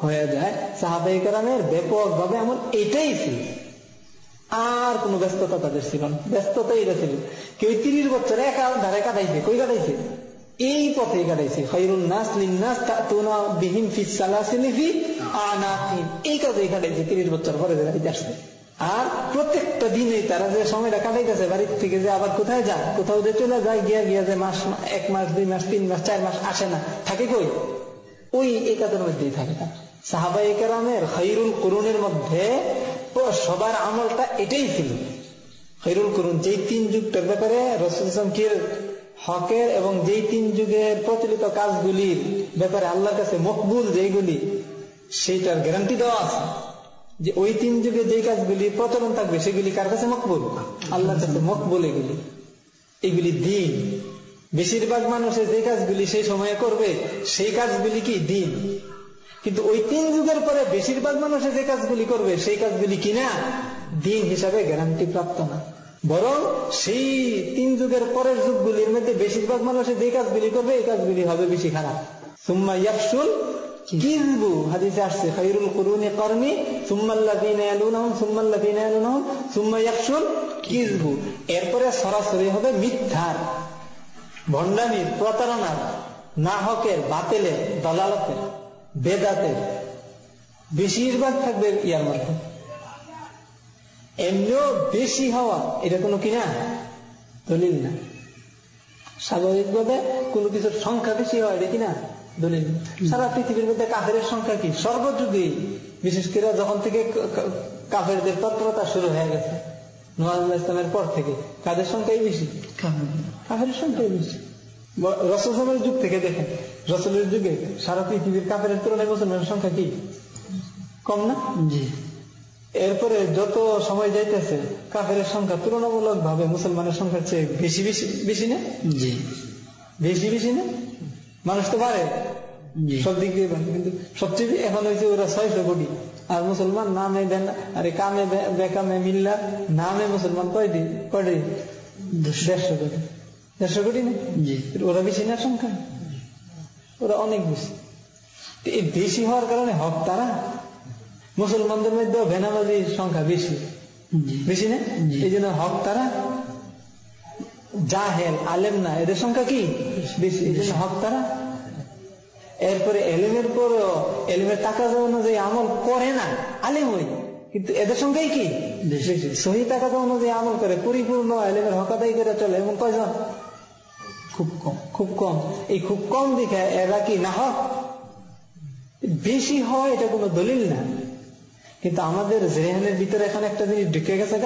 হয়ে যায়। সাহাবায়ে কেরামের ব্যাপক ভাবে আমল এটাই ছিল। আর কোনো ব্যস্ততা তাদের ছিল না, ব্যস্ততা এটা ছিল। কেউ 30 বছর এক ধারে কাটাইছে, কই কাটাইছে? এই পথে কাটাইছে। খায়রুন নাস লিন-নাস তাতুনা বিহিম ফিস সালাসিলি ফি আনাকিম, এই কাজেই কাটাইছে 30 বছর পরে বাড়িতে আসছে। আর প্রত্যেকটা দিনে তারা যে সময়টা কাটাইতেছে বাড়ির থেকে, যে আবার কোথায় যায়, কোথাও যে চলে যায়, গিয়া যে মাস, 1 মাস 2 মাস 3 মাস 4 মাস আসে না, থাকে কই? ওই এই কাজের মধ্যেই থাকে। সাহাবায়ে কেরামের খায়রুল কুরুনের মধ্যে সবার আমলটা এটাই ছিল। খায়রুল কুরুন, যেই 3 যুগটার ব্যাপারে রাসূল সাল্লাল্লাহু হকের এবং যেই 3 যুগের প্রচলিত কাজগুলির ব্যাপারে আল্লাহর কাছে মকবুল যেগুলি, সেইটার গ্যারান্টি দেওয়া আছে যে ওই 3 যুগে যেই কাজগুলি প্রচলন থাকবে সেগুলি কার কাছে মকবুল? আল্লাহর কাছে মকবুল। এগুলি দিন। বেশিরভাগ মানুষের যে কাজগুলি সেই সময়ে করবে সেই কাজগুলি কি দিন, কিন্তু ওই 3 যুগের পরে বেশিরভাগ মানুষের যে কাজগুলি করবে সেই কাজগুলি কিনা দিন হিসাবে গ্যারান্টি প্রাপ্ত না, বরং সেই 3 যুগের পরের যুগগুলির মধ্যে বেশিরভাগ মানুষের যে কাজগুলি করবে এই কাজগুলি হবে বেশি খারাপ। সুম্মা ইয়াফশুল কিযবু, হাদিসে আসছে খায়রুল কুরুনি করনি সুম্মাল্লাযীনা ইয়ালুনহুম সুম্মাল্লাযীনা ইয়ালুনহুম সুম্মা ইয়াফশুল কিযবু। এরপরে সরাসরি হবে মিথ্যার, ভণ্ডামির, প্রতারণার, নাহকের, বাতিলের, দালালতের, বেদাতের বেশিরভাগ থাকবে ইয়ার মধ্যে। এমনিও বেশি হওয়া এটা কোনো কিনা দলিল না। স্বাভাবিকভাবে কোনো কিছুর সংখ্যা বেশি হয় এটা কিনা দলিল। সারা পৃথিবীর মধ্যে কাফেরের সংখ্যা কি সর্বযুগে, বিশেষ করে যখন থেকে কাফেরদের তৎপরতা শুরু হয়ে গেছে নূহ আলাইহিস সালামের পর থেকে, কাদের সংখ্যাই বেশি? কাফেরের সংখ্যাই বেশি। রাসূলের যুগ থেকে দেখেন, রাসূলের যুগে সারা পৃথিবীর কাফেরের তুলনায় মুসলমানের সংখ্যা কি কম না? এরপরে যত সময় যাইতেছে কাফেরের সংখ্যা তুলনামূলক ভাবে মুসলমানের সংখ্যার চেয়ে বেশি বেশি না? বেশি না? মানুষ তো বাড়ে সব দিক দিয়ে, কিন্তু সবচেয়ে এখন হয়েছে ওরা 600 কোটি, আর মুসলমান নামে আরে কামে বেকামে মিল্লা নামে মুসলমান কয়টি? 150 কোটি। 150 কোটি না? ওরা বেশি না সংখ্যা? ওরা অনেক বেশি। এই বেশি হওয়ার কারণে হক তারা, মুসলমানদের মধ্যে বেনামাজির সংখ্যা বেশি না? এই জন্য হক তারা, জাহেল আলেম না এদের সংখ্যা কি বেশি, এই জন্য হক তারা। এরপরে এলিমের পরেও এলিমের টাকা অনুযায়ী আমল করে না, আলেম হই, কিন্তু এদের সংখ্যাই কি বেশি। সহি টাকা অনুযায়ী আমল করে পরিপূর্ণ এলিমের হক আদায় করে চলে এমন কয়জন? খুব কম। এই খুব কম দেখে এরা কি না হক? বেশি হয় এটা কোনো দলিল না, কিন্তু আমাদের জেহেনের ভিতরে এখন একটা জিনিস ঢুকে গেছে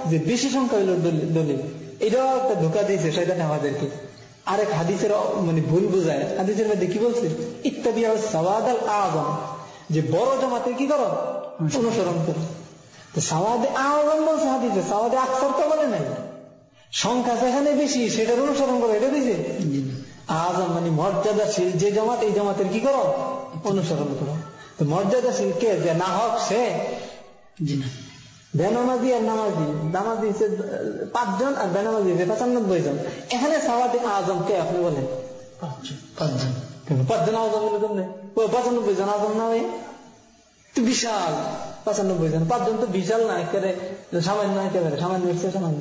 যে বেশি সংখ্যা হইল দলিল। এটাও একটা ধোঁকা দিয়েছে শয়তান আমাদেরকে। আরেক হাদিসের মানে ভুল বোঝায়, হাদিসের মধ্যে কি বলছে? ইত্তাবিউ সাওয়াদাল আযম, যে বড় জামাতের কি করো? অনুসরণ করো। তো সাওয়াদে আযম বলছে হাদিসে, সাওয়াদে আকসার তো বলে নাই। সংখ্যা যেখানে বেশি সেটার অনুসরণ করো, এটা দিয়েছে আযম মানে মর্যাদাশীল যে জামাত, এই জামাতের কি করো? অনুসরণ করো। তো মর্যাদাশীল কে? যে না হক সে বেনামাজি আর নামাজি 5 জন আর বেনামাজি 95 জন। এখানে সাওয়াদে আযম কে আপনি বলেন? 5 জন। 5 জন আযম হলো কেমনে? 95 জন আযম না হয় তো বিশাল। 95 জন, 5 জন তো বিশাল না, একেবারে সামান্য, একেবারে সামান্য সামান্য।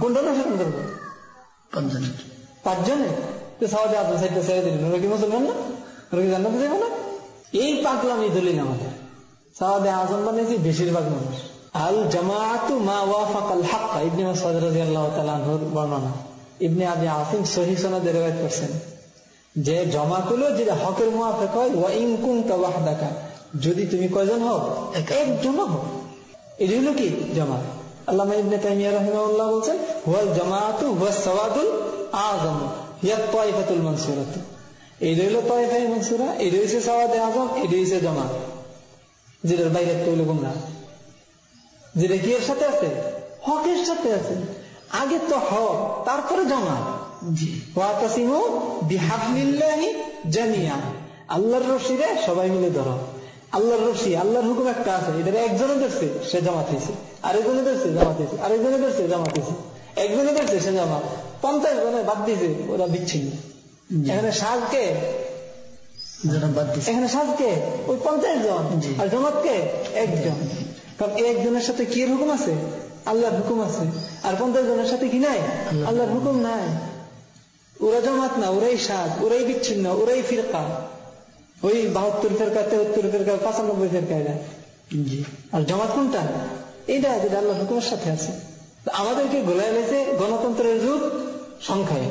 কোনটা অনুসরণ করবো? 5 জনে তো সাওয়াদে আযম সাইডটা ছেড়ে দিলেন, ওরা কি মুসলমান না? ওরা কি জান্নাতে যাবে না? এই পাগলামি দলিল আমাদের। সাওয়াদে আযম বানিয়েছি বেশিরভাগ মানুষ। আল জামাআতু মা ওয়াফাকাল হক, ইবনে মাসউদ রাদিয়াল্লাহু তাআলা আনহুর বর্ণনা। ইবনে আবি আসিম সহিহ সনদে riwayat করেছেন যে জামাত হলো যেটা হকের মুওয়াফিক হয়, ওয়া ইন কুনতা ওয়াহদাকা, যদি তুমি কয়জন হও? একজন হও। এই হলো কি জামাত। আল্লামা ইবনে তাইমিয়া রাহিমাহুল্লাহ বলেন ওয়াল জামাআতু হুয়াস সাওয়াদুল আযম হিয়া তায়ফাতুল মানসুরাহ। এই হলো তায়ফায়ে মানসুরা, এই হইছে সাওয়াদে আযম, এই হইছে জামাত। যেটার বাইরে তৈল গুমরা, যেটা কি এর সাথে আছে? হকের সাথে আছে। আগে তো হক, তারপরে জামাত। ওয়াতাসিমু বিহাবলিল্লাহি জামিআ, আল্লাহর রশিরে সবাই মিলে ধরো। আল্লাহর রশি, আল্লাহর হুকুম একটা আছে, এটারে একজনে ধরছে সে জামাত হয়েছে, আরেকজনে ধরছে জামাত হয়েছে, আরেকজনে ধরছে জামাত হয়েছে, একজনে ধরছে সে জামাত। 50 জনে বাদ দিয়েছে, ওরা বিচ্ছিন্ন। এখানে সাজকে এখানে সাজকে ওই 50 জন, আর জামাতকে একজন। কারণ একজনের সাথে কি হুকুম আছে? আল্লাহর হুকুম আছে। আর 50 জনের সাথে কি নাই? আল্লাহর হুকুম নাই। ওরা জামাত না, ওরাই সাদ, ওরাই বিচ্ছিন্ন, ওরাই ফিরকা। ওই 72 ফেরকা, 73 ফেরকা, 95 ফেরকা এরা। আর জামাত কোনটা? এইটা যেটা আল্লাহর হুকুমের সাথে আছে। আমাদেরকে গোলায় লেছে গণতন্ত্রের যুগ সংখ্যায়।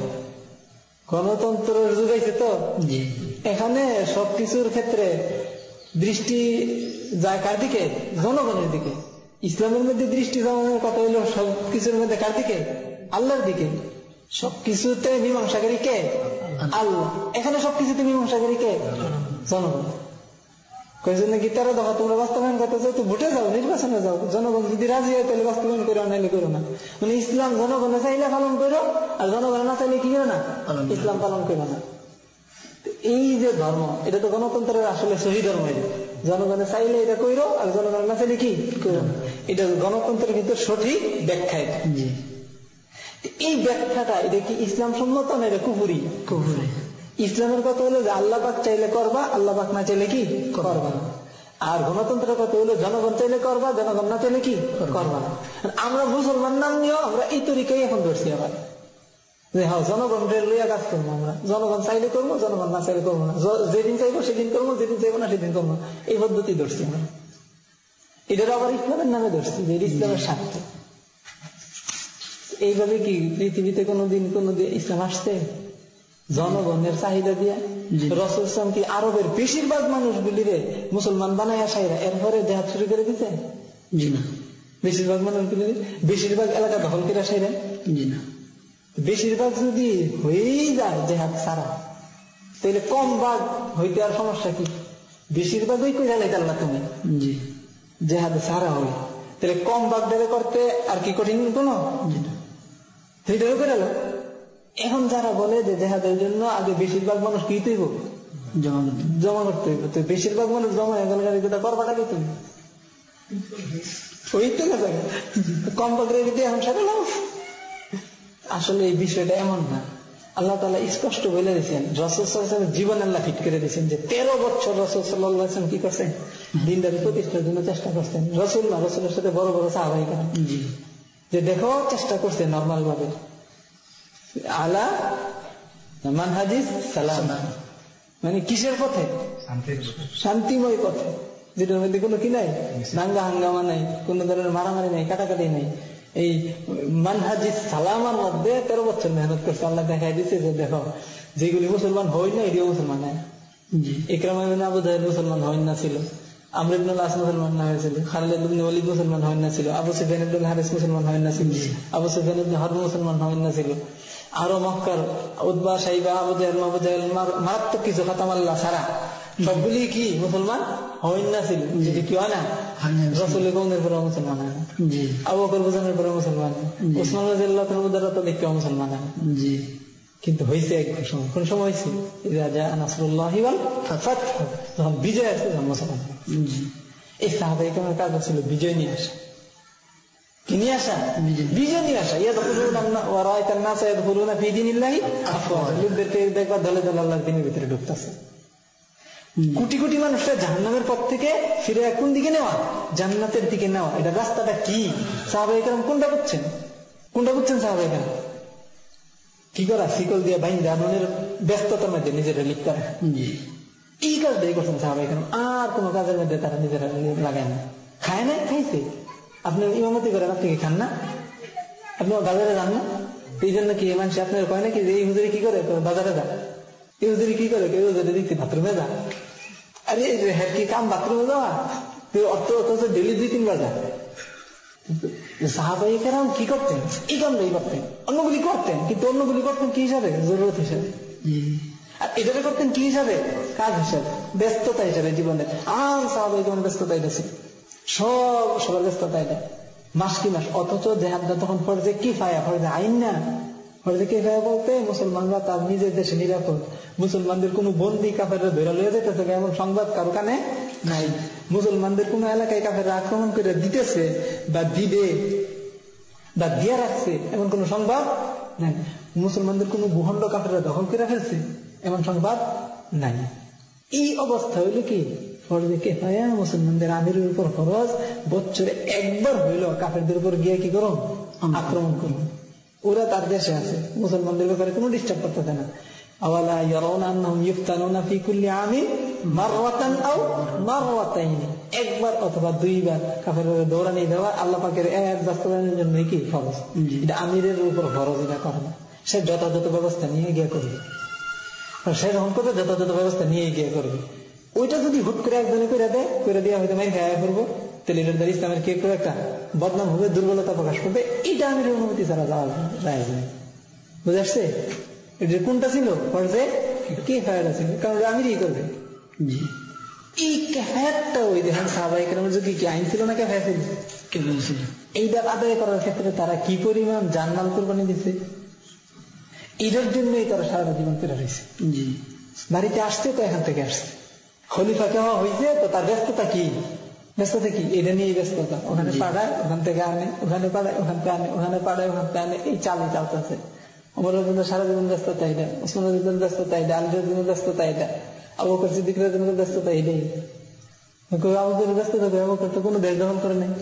গণতন্ত্রের যুগ আছে তো, এখানে সবকিছুর ক্ষেত্রে দৃষ্টি যায় কার দিকে? জনগণের দিকে। ইসলামের মধ্যে দৃষ্টি জনগণের কথা হইল সবকিছুর মধ্যে কার দিকে? আল্লাহর দিকে। সবকিছুতে মীমাংসাকারী কে? আল্লাহ। এখানে সবকিছুতে মীমাংসাকারী কে? জনগণ। কয়েকজন নাকি 13 দফা তোমরা বাস্তবায়ন করতে চাও তো ভোটে যাও, নির্বাচনে যাও। জনগণ যদি রাজি হয় তাহলে বাস্তবায়ন করো, নাইলে করো না। মানে ইসলাম জনগণে চাইলে পালন করো, আর জনগণে না চাইলে কি করো না? ইসলাম পালন করো না। এই যে ধর্ম, এটা তো গণতন্ত্রের আসলে সহি ধর্ম। জনগণে চাইলে এটা করো, আর জনগণে না চাইলে কি করো না। এটা গণতন্ত্রের কিন্তু সঠিক ব্যাখ্যা। এই ব্যাখ্যাটা এটা কি ইসলাম সম্মত না? এটা কুফুরি। কুফুরি। ইসলামের কথা হলো যে আল্লাহ পাক চাইলে করবা, আল্লাহ পাক না চাইলে কি করবা না। আর গণতন্ত্রের কথা হলো জনগণ চাইলে করবা, জনগণ না চাইলে কি করবা না। আমরা মুসলমান নাম নিয়েও আমরা এই তরিকাই এখন ধরছি আবার, যে হ্যাঁ জনগণের লইয়া কাজ করবো। আমরা জনগণ চাইলে করবো, জনগণ না চাইলে করবো না। যেদিন চাইবো সেদিন করবো, যেদিন চাইবো না সেদিন করবো। এই পদ্ধতি ধরছি আমরা। এটার আবার ইসলামের নামে ধরছি যে ইসলামের স্বার্থ। এইভাবে কি পৃথিবীতে কোনোদিন ইসলাম আসছে? জনগণের চাহিদা দিয়া। রাসূল সাল্লাল্লাহু আলাইহি ওয়াসাল্লাম কি আরবের বেশিরভাগ মানুষগুলিরে মুসলমান বানায় আসাইরা এরপরে জিহাদ শুরু করে দিতে? জি না। বেশিরভাগ মানুষগুলি, বেশিরভাগ এলাকা দখল করে আসাইরা? জি না। বেশিরভাগ যদি হয়েই যায় জিহাদ ছাড়া, তাহলে কম ভাগ হইতে আর সমস্যা কি? বেশিরভাগই কইরা লাইতে আল্লাহ তুমি জি জিহাদ ছাড়া হয়, তাহলে কম ভাগ ধরে করতে আর কি কঠিন কোন? জি না। সেইটাও করে এলো। এখন যারা বলে যে জেহাদের জন্য আগে বেশিরভাগ মানুষ কি তৈব? জমা করতে হইব। তো বেশিরভাগ মানুষ জমা হয়ে গেলে করবাটা কি তুমি? ওই তো কম ভাগের এখন সারালাম। আসলে এই বিষয়টা এমন না। আল্লাহ তাআলা স্পষ্ট বলে দিয়েছেন, রাসূল সাল্লাল্লাহু আলাইহি ওয়াসাল্লাম জীবন আল্লাহ ফিট করে দিয়েছেন যে 13 বছর রাসূল সাল্লাল্লাহু আলাইহি ওয়াসাল্লাম কি করছেন? দ্বীনদারি প্রতিষ্ঠার জন্য চেষ্টা করছেন। রাসূল না, রাসূলের সাথে বড় বড় সাহাবায়ে কেরাম যে দেখো চেষ্টা করছে নরমাল ভাবে আলা মানহাজিস সালাম, মানে কিসের পথে? শান্তিময় পথে, যেটার মধ্যে কোনো কি নাই, দাঙ্গা হাঙ্গামা নাই, কোন ধরনের মারামারি নাই, কাটাকাটি নাই। এই মানহাজিস সালামার মধ্যে 13 বছর মেহনত করছে। আল্লাহ দেখাই দিচ্ছে যে দেখো যেগুলি মুসলমান হয় না এটিও মুসলমান হয়। ইকরামা ইবনে আবু জাহল মুসলমান হয় না ছিল, আমর ইবনে আল আস মুসলমান না হয়েছিল, খালিদ ইবনে ওয়ালিদ মুসলমান হয় না ছিল, আবু সুফিয়ান ইবনে হারিস মুসলমান হয় না ছিল, আবু সুফিয়ান ইবনে হারব মুসলমান হয় না ছিল। আরো মক্কার উতবা, সাইবা, আবু জাহল মারাত্মক কিছু খাতাম আল্লাহ ছাড়া সবগুলি কি মুসলমান হয় না ছিল। যদি কি হয় না, রাসূলের কওমের পরে মুসলমান হয় না, আবু বকর বুঝানোর পরে মুসলমান, ওসমান রাদিয়াল্লাহু তাআলা উদারতা দেখে মুসলমান হয়। কিন্তু হয়েছে এক সময়, কোন সময় হয়েছে? রাজা নাসরুল্লাহি ওয়াল ফাতহ, যখন বিজয় আসছে তখন মুসলমান। এই সাহাবায়ে কেরামের কাজ ছিল বিজয় নিয়ে আসা। কি নিয়ে আসা? বিজয় নিয়ে আসা। ইয়াদখুলুনা ওয়া রাআইতান নাসা ইয়াদখুলুনা ফি দীনিল্লাহি আফওয়াজা, লোকদেরকে দেখবা দলে দলে আল্লাহর দ্বীনের ভিতরে ঢুকতেছে। কোটি কোটি মানুষরা জাহান্নামের পথ থেকে ফিরে কোন দিকে নেওয়া? জান্নাতের দিকে নেওয়া। এটা রাস্তাটা কি? সাহাবায়ে কেরাম কোনটা বুঝছেন? কোনটা বুঝছেন সাহাবায়ে কেরাম? কি করা? শিকল দিয়ে বাইন্দা মনের ব্যস্ততার মধ্যে নিজেরা লিপ্ত রাখা। এই কাজটাই করছেন সাহাবায়ে কেরাম। আর কোন কাজের মধ্যে তারা নিজেরা লাগায় না। খায় না? খাইছে। আপনি ইমামতি করেন, আপনি কি খান না? আপনি বাজারে যান না? এই জন্য কি মানুষ আপনার কয় না কি এই হুজুরি কি করে? বাজারে যা। এই হুজুরি কি করে? কেউ হুজুরি দেখতে বাথরুমে যা। আরে হ্যাঁ কি কাম বাথরুমে যাওয়া? অর্থ ডেলি 2-3 বার যা। সাহাবায়ে কেরাম কি করতেন? এই কামটাই করতেন। অন্যগুলি করতেন, কিন্তু অন্যগুলি করতেন কি হিসাবে? জরুরত হিসাবে। আর এটাকে করতেন কি হিসাবে? কাজ হিসাবে, ব্যস্ততা হিসাবে জীবনে। সাহাবায়ে কেরাম ব্যস্ততা এটা ছিল, সবার ব্যস্ততা এটা, মাস কি মাস। অথচ জেহাদটা তখন ফরজে কিফায়া, ফরজে আইন না। ফরজে কিফায়া বলতে মুসলমানরা তার নিজের দেশে নিরাপদ, মুসলমানদের কোন বন্দী কাফেররা ধরে লইয়া যেতেছে এমন সংবাদ কারো কানে নাই। মুসলমানদের কোন এলাকায় কাফেররা আক্রমণ করে দিতেছে বা দিবে বা দিয়ে রাখছে এমন কোন সংবাদ নাই। মুসলমানদের কোন ভূখণ্ড কাফেররা দখল করে ফেলছে এমন সংবাদ নাই। এই অবস্থা হইল কি ফরজে কিফায়া মুসলমানদের আমিরের উপর ফরজ বছরে একবার হইল কাফেরদের উপর গিয়ে কি করুন, আক্রমণ করুন। ওরা তার দেশে আছে, মুসলমানদের ব্যাপারে কোনো ডিস্টার্ব করতেছে না। আওয়ালা ইয়ারাউনা আন্নাহুম ইফতানুনা ফি কুল্লি আমিন মাররাতান আও মাররাতাইন, একবার অথবা দুইবার কাফেরদের দৌড়ানি দেওয়া আল্লাহ পাকের আয়াত বাস্তবায়নের জন্য কি ফরজ। এটা আমিরের উপর ফরজ, এটা করে না, সে যথাযথ ব্যবস্থা নিয়ে গিয়ে করবে। সে যখন করবে যথাযথ ব্যবস্থা নিয়ে গিয়ে করবে। ওইটা যদি হুট করে একজনে করে দেয়, করে দিয়ে হয়তো মাইর খাওয়া করবো, তাহলে এটা ইসলামের কে করে একটা বদনাম হবে, দুর্বলতা প্রকাশ করবে। এইটা আমিরের অনুমতি ছাড়া যাওয়া যায় না। বুঝে আসছে? এটা কোনটা ছিল? ফরজে কিফায়া ছিল, কারণ আমিরই করবে। এই কিফায়াতটা ওই দেখেন সাহাবায়ে কেরামের যুগে কি আইন ছিল না কিফায়া ছিল? এইটা আদায় করার ক্ষেত্রে তারা কি পরিমাণ জানমাল কুরবানি দিচ্ছে, এটার জন্যই তারা সারা জীবন পেরে রয়েছে। বাড়িতে আসছে তো এখান থেকে আসছে, খলিফা কেমন হয়েছে তো তার ব্যস্ততা কি, ব্যস্ততা কি এটা নিয়ে ব্যস্ততা। ওখানে পাড়ায়, ওখান থেকে আনে, ওখানে পাড়ায়, ওখান থেকে আনে, ওখানে পাড়ায়, ওখান থেকে আনে, এই চালই চালতেছে। ওমর রাদিয়াল্লাহু সারা জীবন ব্যস্ততা এটা, ওসমান রাদিয়াল্লাহু ব্যস্ততা এটা, আলী রাদিয়াল্লাহু ব্যস্ততা এটা, আবু বকর সিদ্দিক রাদিয়াল্লাহু ব্যস্ততা এটাই। আবু বকর ব্যস্ততা, আবু বকর তো কোনো দেশ দখল করে নাই।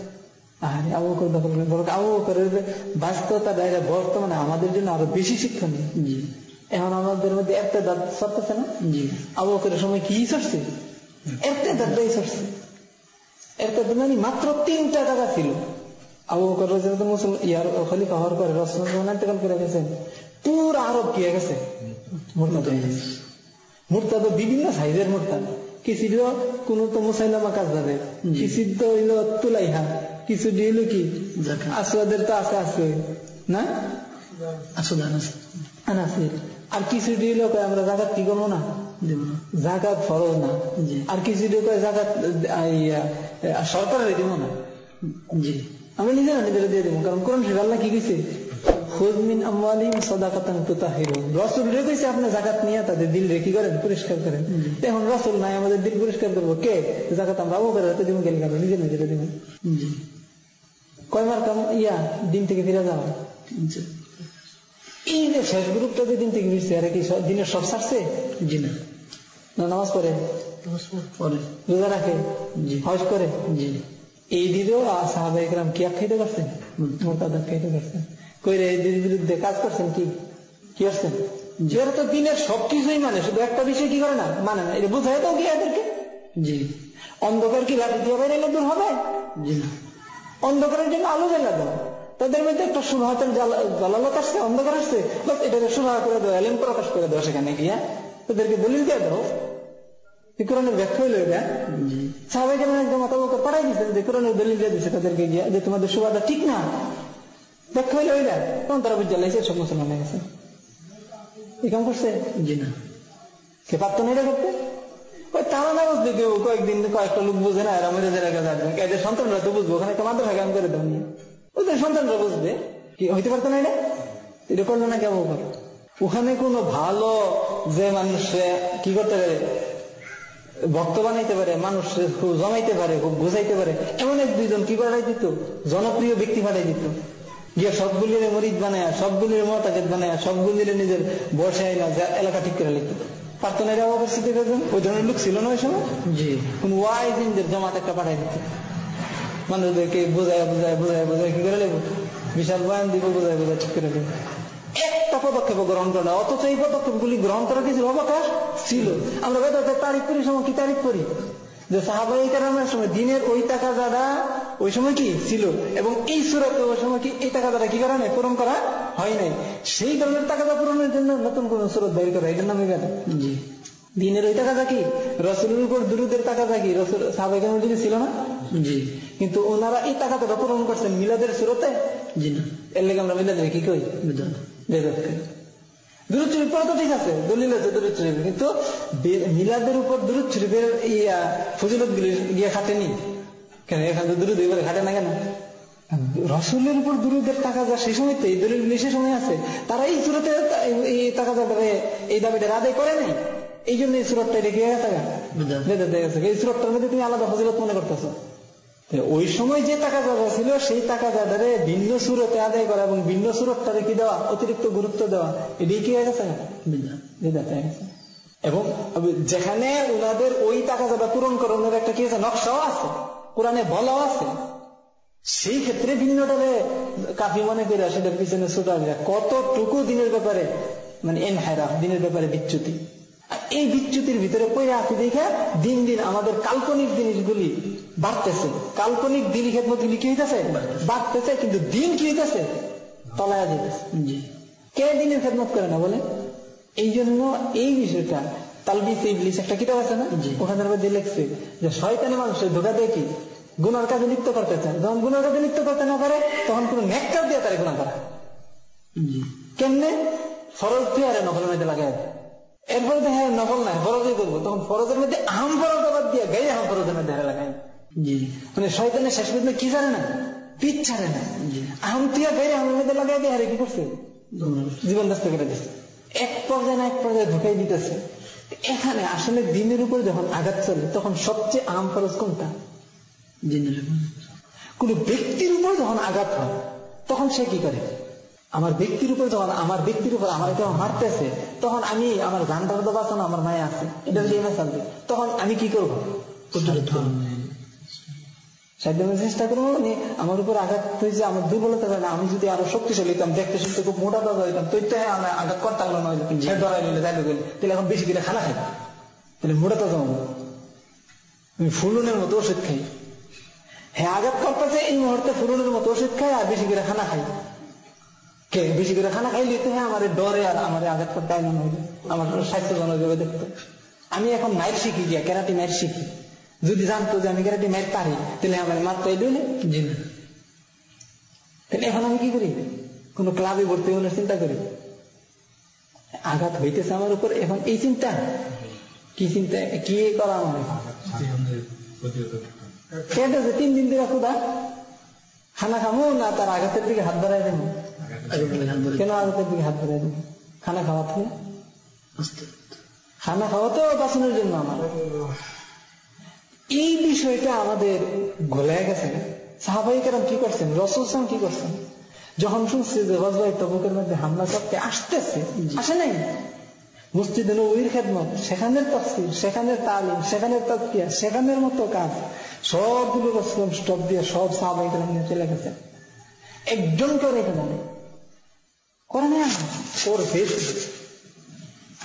আরে আবু বকর দখল করে, বরং আবু বকরের ব্যস্ততা বর্তমানে আমাদের জন্য আরো বেশি শিক্ষণীয়। এখন আমাদের মধ্যে একটা দাঁত সরতেছে না, আবু বকরের সময় কি সরছে, একটা দাঁতটাই সরছে। একটা মানে মাত্র 3টা টাকা ছিল। আবু বকর ইয়ার খলিফা হওয়ার পরে রাসূলুল্লাহ ইন্তেকাল করে গেছেন, পুরো আরব কি হয়ে গেছে, মুরতাদ, বিভিন্ন সাইজের মুরতাদ। কিছু কোন তো মুসাইলামা কাযযাবের, কিছু তো হইল তুলাইহা, কিছু হইল কি আসওয়াদের তো আছে আছে না, আনাসির, আর কিছু দিল আমরা জাকাত কি করবো না, জাকাত ফরজ না, আর কিছু দিল জাকাত সরকারের দিব না, আমরা নিজেরা নিজেরা দিয়ে দেবো। কারণ কোরআন শরীফে আল্লাহ কি কইছে, খুয মিন আমওয়ালিহিম সাদাকাতান তুতাহিরুহুম, রাসূল রে কইছে আপনি জাকাত নিয়ে তাদের দিল রে কি করেন, পরিষ্কার করেন। এখন রাসূল নাই, আমাদের দিল পরিষ্কার করবো কে? জাকাত আমরা আবু বকরের হাতে দিব, কেন করবো, নিজে নিজেরা দিব। কয়বার কাম দিন থেকে ফিরে যাওয়া, এই যে শেষ গ্রুপটা দিন থেকে ফিরছে, আর কি দিনের সব ছাড়ছে? জি না। নামাজ পড়ে, রোজা রাখে, হজ করে, এই দিনেও সাহাবায়ে কেরাম কি আখ্যায়িত করছেন, মুরতাদ আখ্যায়িত করছেন, কইরে এদের বিরুদ্ধে কাজ করছেন, কি কি করছেন? যারা তো দিনের সবকিছুই মানে, শুধু একটা বিষয় কি করে না, মানে না। এটা বুঝায় তো কি এদেরকে? জি। অন্ধকার কি লাঠি দিয়ে বাইরে দূর হবে? জি না। অন্ধকারের জন্য আলো জ্বালা দেওয়া, তাদের মধ্যে একটা সুভাতের জালালত আসছে, অন্ধকার আসছে, এটাকে সুভা করে দেওয়া, এলেম প্রকাশ করে দেওয়া, সেখানে গিয়া তাদেরকে দলিল দিয়ে দাও। কোরআনের ব্যাখ্যা হইলো এটা, সাহাবায়ে কেরাম একদম আবু বকর পাঠাই দিচ্ছে, যে কোরআনের দলিল দিয়ে দিচ্ছে তাদেরকে গিয়া, যে তোমাদের সুভাটা ঠিক না, ব্যাখ্যা হইলো এটা। তখন তারা বুঝে লাইছে সব মুসলমান হয়ে গেছে। এই কাম করছে? জি না। কে পারত না এটা করতে? ওই তারা না বুঝবে, কেউ কয়েকদিন কয়েকটা লোক বুঝে না, এরা মেরে যাবে, এদের সন্তানরা তো বুঝবো, ওখানে একটা মাদ্রাসা কাম করে দেওয়া নিয়ে ওদের সন্তানরা বুঝবে। কি হইতে পারতো না এটা? এটা করলো না কেমন করে? ওখানে কোনো ভালো যে মানুষ কি করতে পারে, ভক্ত বানাইতে পারে, মানুষ খুব জমাইতে পারে, খুব বুঝাইতে পারে, এমন 1-2 কি পাঠাই দিত, জনপ্রিয় ব্যক্তি পাঠাই দিত, গিয়ে সবগুলির মরিদ বানায়, সবগুলির মোতাকেদ বানায়, সবগুলির নিজের বসায় না, এলাকা ঠিক করে লিখত। পারতো না এটা অবস্থিত? ওই ধরনের লোক ছিল না ওই সময়। জি। কোন ওয়াইজিনদের জমাত একটা পাঠাই দিত, মানুষদেরকে বোঝায় বোঝায় বোঝায় বোঝায় কি করে নেব, বিশাল বয়ান দিব, বোঝায় বোঝায় ঠিক করে নেব। একটা পদক্ষেপ গ্রহণ করে না, অথচ এই পদক্ষেপগুলি গ্রহণ করার কিছু অবকাশ ছিল। আমরা বেদাতের তারিফ করি, সময় কি তারিফ করি, যে সাহাবায়ে কেরামের সময় দিনের ওই তাকাজাটা ওই সময় কি ছিল, এবং এই সূরাতে ওই সময় কি এই তাকাজাটা কি করা নাই, পূরণ করা হয় নাই। সেই ধরনের তাকাজা পূরণের জন্য নতুন কোন সূরত বের করা, এটার নামে বেদাত। জি। দিনের ওই তাকাজা কি, রাসূলের উপর দুরূদের তাকাজা কি রাসূল সাহাবায়ে কেরামের যুগে ছিল না? জি। কিন্তু ওনারা এই তাকাজাটা পূরণ করছেন মিলাদের সূরতে। জি না। এর লেগে আমরা মিলাদের কি কই, বেদাত করি। দুরূদ শরীফ পড়া তো ঠিক আছে, দলিল আছে দুরূদ শরীফ, কিন্তু মিলাদের উপর দুরূদ শরীফের ফজিলত গুলি গিয়ে খাটেনি কেন? এখানে তো দুরূদ এবারে খাটে না কেন? রাসূলের উপর দুরূদের তাকাজা সেই সময় তো এই দলিলগুলি সে সময় আছে, তারা এই সূরতে এই তাকাজাটারে এই দাবিটা আদায় করে নাই, এই জন্য এই সূরতটা রেখে গেছে, বেদাত হয়ে গেছে। এই সূরতটার মধ্যে তুমি আলাদা ফজিলত মনে করতেছো। ওই সময় যে তাকাজা ছিল সেই তাকাজাটারে ভিন্ন সূরতে আদায় করা এবং ভিন্ন সূরতটারে কি দেওয়া, অতিরিক্ত গুরুত্ব দেওয়া, এটাই কি হয়ে গেছে, বেদাত হয়ে গেছে। এবং যেখানে ওনাদের ওই টাকা যারা পূরণ করে ওনার একটা কি আছে, নকশাও আছে, কোরআনে বলাও আছে, সেই ক্ষেত্রে ভিন্নটারে কাফি মনে করে সেটার পিছনে ছোটা কতটুকু দিনের ব্যাপারে মানে এনহায়রা, দিনের ব্যাপারে বিচ্যুতি। এই বিচ্যুতির ভিতরে পড়ে আসি দেখা দিন দিন আমাদের কাল্পনিক জিনিসগুলি বাড়তেছে, কাল্পনিক দিন খেদমতগুলি কি হইতেছে, বাড়তেছে, কিন্তু দিন কি হইতেছে, তলায় যেতেছে। কে দিনের খেদমত করে না বলে? এই জন্য এই বিষয়টা তালবিস ইবলিস একটা কিতাব আছে না, ওখানের মধ্যে লিখছে যে শয়তানি মানুষের ধোঁকা দিয়ে কি গুনার কাজে লিপ্ত করতে চায়, যখন গুনার কাজে লিপ্ত করতে না পারে তখন কোন নেক কাজ দিয়ে তারা গুনাহ করে। কেমনে? ফরজ দিয়ে আরে নফলের মধ্যে লাগাই, এরপরে দেখে নফল নাই ফরজই করবো, তখন ফরজের মধ্যে আহম ফরজ বাদ দিয়ে গায়ে আহম ফরজের মধ্যে হারে লাগাই। মানে শয়তানের শেষ পর্যন্ত কি জানে না, পিঠ ছাড়ে না, আহম তিয়া গায়ে আহমের মধ্যে লাগাই দিয়ে হারে কি করছে, জীবন ব্যস্ত করে দিচ্ছে, এক পর্যায়ে না এক পর্যায়ে ঢুকাই দিতেছে। এখানে আসলে দিনের উপর যখন আঘাত চলে তখন সবচেয়ে আহম ফরজ কোনটা? কোন ব্যক্তির উপর যখন আঘাত হয় তখন সে কি করে? আমার ব্যক্তির উপর যখন আমার ব্যক্তির উপর আমার কেউ মারতেছে তখন আমি আমার গানটার তো বাঁচানো আমার মায়ে আছে, এটা দিয়ে চলবে, তখন আমি কি করবো? চেষ্টা করবো আমার উপর আঘাত হয়েছে, আমার দুর্বলতা হয় না, আমি যদি আরো শক্তিশালী হইতাম, দেখতে শুনতে খুব মোটা দাদা হইতাম, তো আমরা আঘাত করতাম না, ধরাই নিলে যাইলে গেলে, তাহলে এখন বেশি করে খানা খাই, তাহলে মোটা দাদা হবো, আমি ফুলনের মতো ওষুধ খাই। হ্যাঁ, আঘাত করতেছে এই মুহূর্তে ফুলনের মতো ওষুধ খাই আর বেশি করে খানা খাই। কে বেশি করে খানা খাইলে তো হ্যাঁ আমার ডরে আর আমার আঘাত করতে আইন হইলে আমার স্বাস্থ্যজনক ভাবে দেখতো। আমি এখন মায়ের শিখি গিয়া ক্যারাটি মায়ের শিখি, যদি জানতো যে আমি ক্যারাটি মায়ের পারি তাহলে আমার মারতে দিলে জি না, তাহলে এখন আমি কি করি? কোন ক্লাবে ভর্তি হলে চিন্তা করি, আঘাত হইতেছে আমার উপর, এখন এই চিন্তা কি চিন্তা কি করা আমার খেটেছে 3 দিন ধরে ক্ষুধা, খানা খামো না তার আঘাতের দিকে হাত বাড়াই দেবো? কেন আঘাতের দিকে হাত বাড়াই দেবো? খানা খাওয়া থেকে খানা খাওয়া তো বাঁচানোর জন্য আমার। এই বিষয়টা আমাদের গলায় গেছে। সাহাবাই কেরাম কি করছেন, রাসূল সাল্লাল্লাহু আলাইহি ওয়াসাল্লাম কি করছেন, যখন শুনছে যে গজওয়ায়ে তাবুকের মধ্যে হামলা করতে আসতেছে, আসে নাই মসজিদে নববীর খেদমত, সেখানের তাফসীর, সেখানের তালিম, সেখানের তাজকিয়া, সেখানের মতো কাজ সবগুলো রাসূল স্টপ দিয়ে সব সাহাবায়ে কেরাম নিয়ে চলে গেছে। একজন কেউ রেখে যাবে করে না, ওর বেশ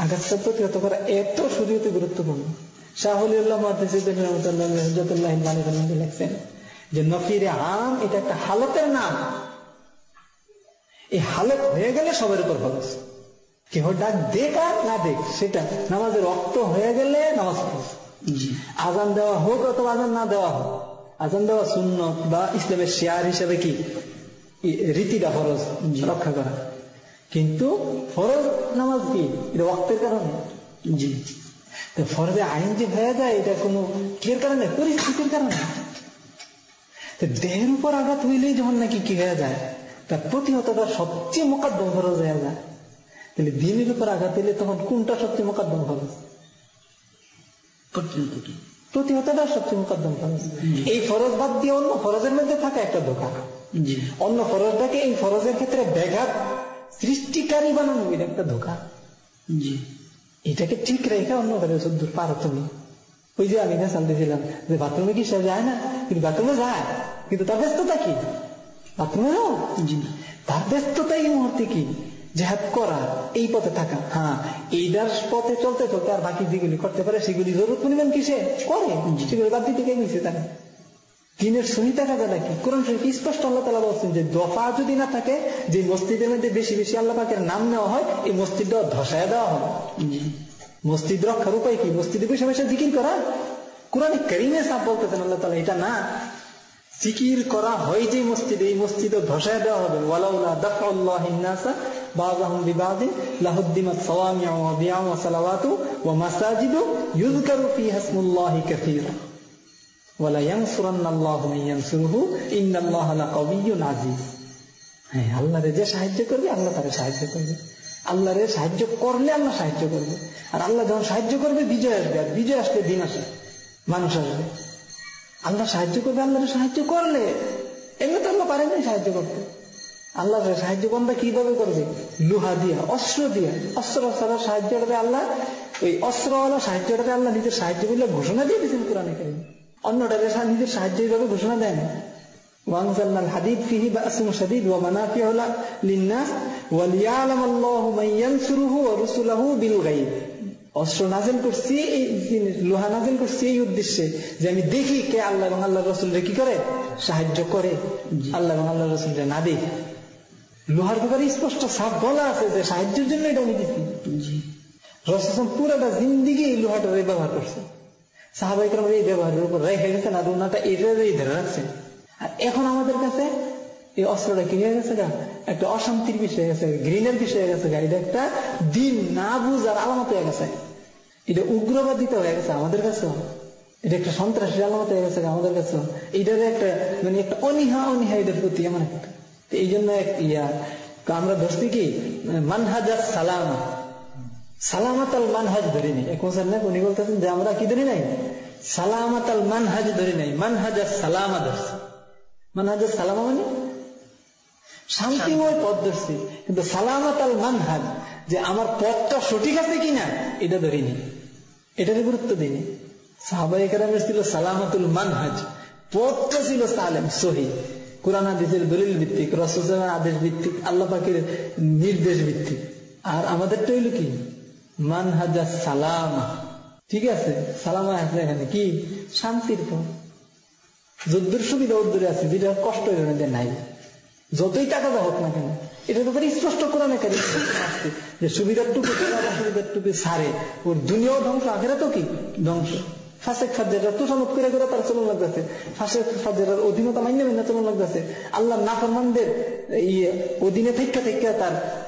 আঘাতটা প্রতিহত করা এত শরীয়তে গুরুত্বপূর্ণ। শাহ ওলিউল্লাহ মুহাদ্দিস রহমাতুল্লাহ হুজ্জাতুল্লাহ আলাইহি লিখছেন যে নফিরে আম এটা একটা হালতের নাম, এই হালত হয়ে গেলে সবার উপর ফরজ, কেউ ডাক দেখ আর না দেখ সেটা নামাজের রক্ত হয়ে গেলে নামাজ ফরজ। আজান দেওয়া হোক অথবা আজান না দেওয়া হোক, আজান দেওয়া সুন্নত বা ইসলামের শিয়ার হিসেবে কি রীতিটা ফরজ রক্ষা করা, কিন্তু ফরজ নামাজ কি এটা ওয়াক্তের কারণে। জি, তো ফরজে আইন যে হয়ে যায় এটা কোনো কির কারণে, পরিস্থিতির কারণে। তো দেহের উপর আঘাত হইলেই যখন নাকি কি হয়ে যায়, তার প্রতিহতটা সবচেয়ে মোকাদ্দম ফরজ হয়ে যায়। তাহলে দিনের উপর আঘাত দিলে তখন কোনটা সবচেয়ে মোকাদ্দম ফরজ? প্রতিহতটা সবচেয়ে মোকাদ্দম ফরজ। এই ফরজ বাদ দিয়ে অন্য ফরজের মধ্যে থাকা একটা ধোঁকা, অন্য ফরজটাকে এই ফরজের ক্ষেত্রে ব্যাঘাত সৃষ্টিকারী বানানো এটা একটা ধোঁকা। এটাকে ঠিক রেখে অন্য দূর পারো তুমি। ওই যে আমি না চালতেছিলাম যে বাথরুমে কি সে যায় না, কিন্তু বাথরুমে যায়, কিন্তু তার ব্যস্ততা কি? বাথরুমে যাও, তার ব্যস্ততা এই মুহূর্তে কি? জিহাদ করা, এই পথে থাকা। হ্যাঁ, এইটার পথে চলতে চলতে আর বাকি যেগুলি করতে পারে সেগুলি জরুরত পরিমাণ কিসে করে, সেগুলি বাদ দিতে কে নিচ্ছে তারা? দিনের সহি থাকা যায় নাকি? কোরআন শরীফে স্পষ্ট আল্লাহ তাআলা বলছেন যে দফা যদি না থাকে, যে মসজিদের মধ্যে বেশি বেশি আল্লাহ পাকের নাম নেওয়া হয়, এই মসজিদটা ধসায় দেওয়া হয়। মসজিদ রক্ষার উপায় কি? মসজিদে বসে বসে জিকির করা? কোরআনে কারীমে সাফ বলতেছেন আল্লাহ তাআলা এটা না, জিকির করা হয় যে মসজিদে, এই মসজিদও ধসায় দেওয়া হবে। ওয়ালাউলা দাফাউল্লাহিন নাসা বাযুহুম বিবাযিন লাহুদ্দিমাত সাওয়ামিউ ওয়া বিআউ ওয়া সালাওয়াতু ওয়া মাসাজিদু ইউযকারু ফীহা ইসমুল্লাহি কাসীরা ওয়ালা ইয়ানসুরান্নাল্লাহু মান ইয়ানসুরুহু ইন্নাল্লাহা লাকাবিয়্যুন আযীজ। হ্যাঁ, আল্লাহরে যে সাহায্য করবে আল্লাহ তারে সাহায্য করবে, আল্লাহরে সাহায্য করলে আল্লাহ সাহায্য করবে। আর আল্লাহ যখন সাহায্য করবে বিজয় আসবে, আর বিজয় আসলে দিন আসে, মানুষ আসবে। আল্লাহ সাহায্য করবে আল্লাহরে সাহায্য করলে, এমনি তো আল্লাহ পারেন না সাহায্য করতে। আল্লাহর সাহায্য বান্দা কিভাবে করবে? লোহা দিয়া, অস্ত্র দিয়া। অস্ত্র ছাড়া সাহায্যটাকে আল্লাহ, ওই অস্ত্রওয়ালা সাহায্যটাকে আল্লাহ নিজের সাহায্য বলে ঘোষণা দিয়ে দিয়েছেন কোরআনে কারীমে। অন্যটাকে নিজের সাহায্য এইভাবে ঘোষণা দেন, ওয়ানজালনাল হাদিদ ফিহি বা'সুন শাদীদ ওয়া মানাফিউ লিন-নাস ওয়া লিয়া'লামাল্লাহু মান ইয়ানসুরুহু ওয়া রাসূলুহু বিল গায়ব। অস্ত্র নাযিল করছি, এই লোহা নাযিল করছি এই উদ্দেশ্যে যে আমি দেখি কে আল্লাহ এবং আল্লাহর রাসূলকে কি করে, সাহায্য করে, আল্লাহ এবং আল্লাহর রাসূলকে না দেখি। লোহার ব্যাপারে স্পষ্ট সাফ বলা আছে যে সাহায্যের জন্য এটা আমি দিচ্ছি। রাসূল পুরোটা জিন্দেগি এই লোহাটা ব্যবহার করছে, সাহাবায়ে কেরাম এই ব্যবহারের উপর রেখে গেছেন, আর ওনাটা এটাই ধরে রাখছেন। আর এখন আমাদের কাছে এই অস্ত্রটা কি হয়ে গেছে গা, একটা অশান্তির বিষয় হয়ে গেছে, ঘৃণের বিষয় হয়ে গেছে গা, এটা একটা দিন না বুঝার আলামত হয়ে গেছে, এটা উগ্রবাদিত হয়ে গেছে আমাদের কাছে, এটা একটা সন্ত্রাসের আলামত হয়ে গেছে আমাদের কাছে, এটার একটা মানে একটা অনীহা এটার প্রতি এমন একটা। এই জন্য আমরা ধরছি কি মানহাজ সালামা, সালামাত আল মানহাজ ধরি নাই। এক মোসান না উনি বলতেছেন যে আমরা কি ধরি নাই, সালামাত আল মানহাজ ধরি নাই, মানহাজ সালামা ধরছি। মানহাজ সালামা মানে শান্তিময় পথ ধরছি, কিন্তু সালামাত আল মানহাজ যে আমার পথটা সঠিক আছে কিনা এটা ধরিনি, এটার গুরুত্ব দিইনি। সাহাবায়ে কেরামের ছিল সালামাতুল মানহাজ, পথটা ছিল সালেম সহিহ, কুরআন হাদিসের দলিল ভিত্তিক, রাসূলের আদেশ ভিত্তিক, আল্লাহ পাকের নির্দেশ ভিত্তিক। আর আমাদেরটা হইল কি মানহাজাস সালামা, ঠিক আছে, সালামা আছে এখানে কি শান্তির পথ, যদ্দুর সুবিধা উদ্দূরে আছে, যেটা কষ্ট হয়ে নাই, যতই টাকা হোক না কেন, এটা তো স্পষ্ট কোরআনে কারীমে আসছে যে সুবিধার টুকু অসুবিধার টুকু ছাড়ে, ওর দুনিয়াও ধ্বংস, আখিরাতও কি ধ্বংস। ফাসেক ফাজ্জাররা তুষামত করে তার চলন লাগতেছে, ফাসেক ফাজ্জাররার অধীনতা মান্য চলন লাগতেছে, আল্লাহ নাফরমানদের অধীনে থেকে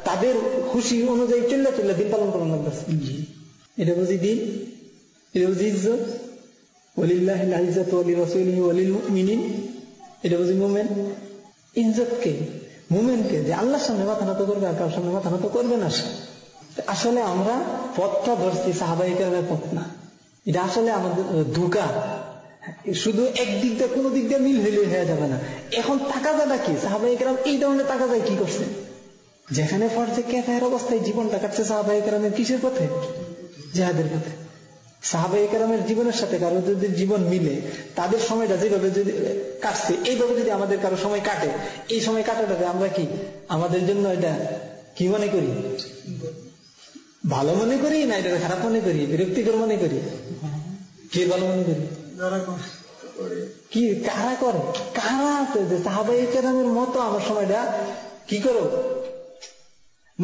তাদের খুশি অনুযায়ী চললে দিন পালন করানো লাগতেছে। এটা বুঝি দিন, এটা বুঝি ইজ্জত, ওয়ালিল্লাহিল ইজ্জাতু ওয়া লিরাসূলিহি ওয়া লিল মুমিনিন, এটা বুঝি মুমিন। ইজ্জত কে? মুমিনকে, যে আল্লাহর সামনে মাথা নত করবে আর কারোর সামনে মাথা নত করবে না। আসলে আমরা পথটা ধরছি সাহাবায়ে কেরামের পথ না, এটা আসলে আমাদের ধোঁকা। শুধু একদিক দিয়ে কোনো দিক দিয়ে মিল হইলে হয়ে যাবে না। এখন টাকা যাটা কি, সাহাবায়ে কেরাম এই ধরনের টাকা যায় কি করছে, যেখানে ফরজে কিফায়ার অবস্থায় জীবনটা কাটছে সাহাবায়ে কেরামের কিসের পথে, জিহাদের পথে। সাহাবায়ে কেরামের জীবনের সাথে কারো যদি জীবন মিলে, তাদের সময়টা যেভাবে যদি কাটছে এইভাবে যদি আমাদের কারো সময় কাটে, এই সময় কাটাটাকে আমরা কি আমাদের জন্য এটা কি মনে করি, ভালো মনে করি না এটা খারাপ মনে করি, বিরক্তিকর মনে করি? কে ভালো মনে করি? কি কারা করে, কারা আছে যে সাহাবায়ে কেরামের মতো আমার সময়টা কি করো,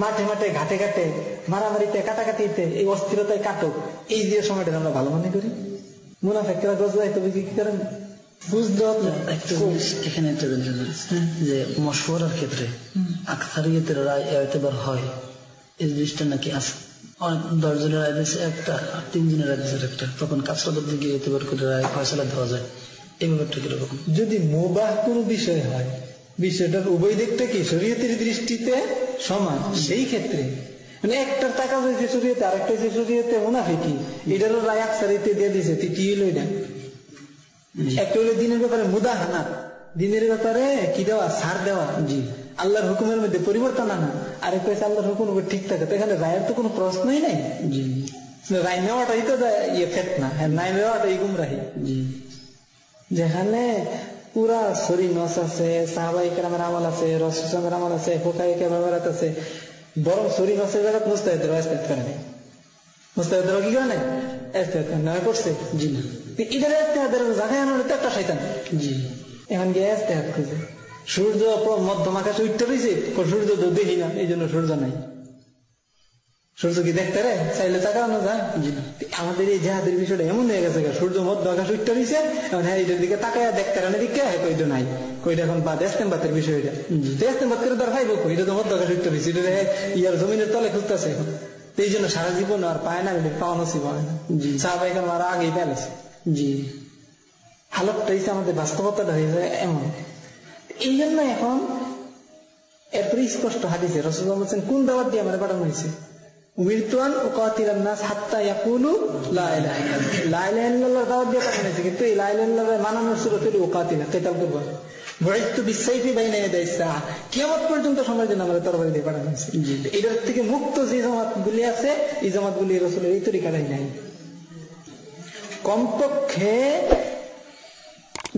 মাঠে মাঠে ঘাটে ঘাটে মারামারিতে কাটাকাটিতে এই অস্থিরতায় কাটো, এই যে সময়টা আমরা ভালো মনে করি। মুনাফিকরা গজলায় তবে কি করেন বুঝতে হবে। এখানে একটা যে মশওয়ারার ক্ষেত্রে আকসারিয়তের রায় এতবার হয়, এই জিনিসটা নাকি আছে। অনেক 10 জনের রায় দিয়েছে একটা, 3 জনের রায় দিয়েছে একটা, তখন কাছরাদের দিকে এতবার করে রায় ফয়সালা দেওয়া যায়। এই ব্যাপারটা কিরকম? যদি মুবাহ কোন বিষয় হয়, বিষয়টার উভয় দিকটা কি শরীয়তের দৃষ্টিতে সমান, সেই ক্ষেত্রে মানে একটার টাকা হয়েছে শরীয়তে, আরেকটা হয়েছে শরীয়তে মুনাফিকি, এটারও রায় আকসারিতে দিয়ে দিয়েছে। কি হইল এটা? একটা হইলো দিনের ব্যাপারে মুদাহানা, দিনের ব্যাপারে কি দেওয়া, ছাড় দেওয়া, জি আল্লাহর হুকুমের মধ্যে পরিবর্তন আনা। আরেকটা হচ্ছে আল্লাহর হুকুম ঠিক থাকে, তো এখানে রায়ের তো কোনো প্রশ্নই নাই। জি রায় নেওয়াটাই তো ফেতনা, নাই নেওয়াটাই গুমরাহি। জি যেখানে পুরা শরীর নস আছে, সাহাবায়ে কেরামের আমল আছে, রাসূলের আমল আছে, ফুকায়ে কেরামের আছে, বরং শরীর নসের জায়গা মুস্তাহিদের ইস্তেহাদ করে নাই, মুস্তাহিদরা কি করে নাই, ইস্তেহাদ করে নাই করছে। জি না, এটার ইস্তেহাদের জায়গায় আনার তো একটা শয়তান। জি এখন গিয়ে ইস্তেহাদ খুঁজে, সূর্য মধ্যম আকাশে উঠতে রয়েছে, সূর্য তো দেখি না, এই জন্য সূর্য নাই। সূর্য কি দেখতে রে চাইলে তাকানো যায়? আমাদের এই জিহাদের বিষয়টা এমন হয়ে গেছে, সূর্য মধ্য আকাশ উঠতে রয়েছে, এখন হ্যাঁ এটার দিকে তাকায় দেখতে রানে দিকে হ্যাঁ কইটা নাই, কইটা এখন বাদ ইস্তেমবাতের বিষয়টা, ইস্তেমবাত করে তার ভাইব কই, এটা তো মধ্য আকাশ উঠতে রয়েছে, এটা ইয়ার জমিনের তলে খুঁজতেছে এখন। এই জন্য সারা জীবন আর পায় না, পাওয়া নসিব হয় না। সাহাবায়ে কেরাম আর আগেই পেলেছে। জি হালতটা হয়েছে আমাদের, বাস্তবতাটা হয়ে যায় এমন। এই জন্য এখন এরপরে স্পষ্ট হাদিসে রাসূলুল্লাহ বলেছেন, কোন দাওয়াত দিয়ে আমার পাঠানো হয়েছে, উমিরতুন উকাতিলান নাস হাত্তা ইয়াকুলু লা ইলাহা ইল্লাল্লাহ, লা ইলাহা ইল্লাল্লাহ দাওয়াত দিয়ে পাঠানো হয়েছে। কিন্তু এই লা ইলাহা ইল্লাল্লাহ মানানোর সুরত হলো উকাতিলা, কিতাব করব। বুইসতু বিসাইফি বাইনা ইয়াদাইস সাআ, কিয়ামত পর্যন্ত সময়ের জন্য আমাদের তরবারি দিয়ে পাঠানো হয়েছে। এটার থেকে মুক্ত যে জামাতগুলি আছে, এই জামাতগুলি রাসূলের এই তরিকাটাই নাই। কমপক্ষে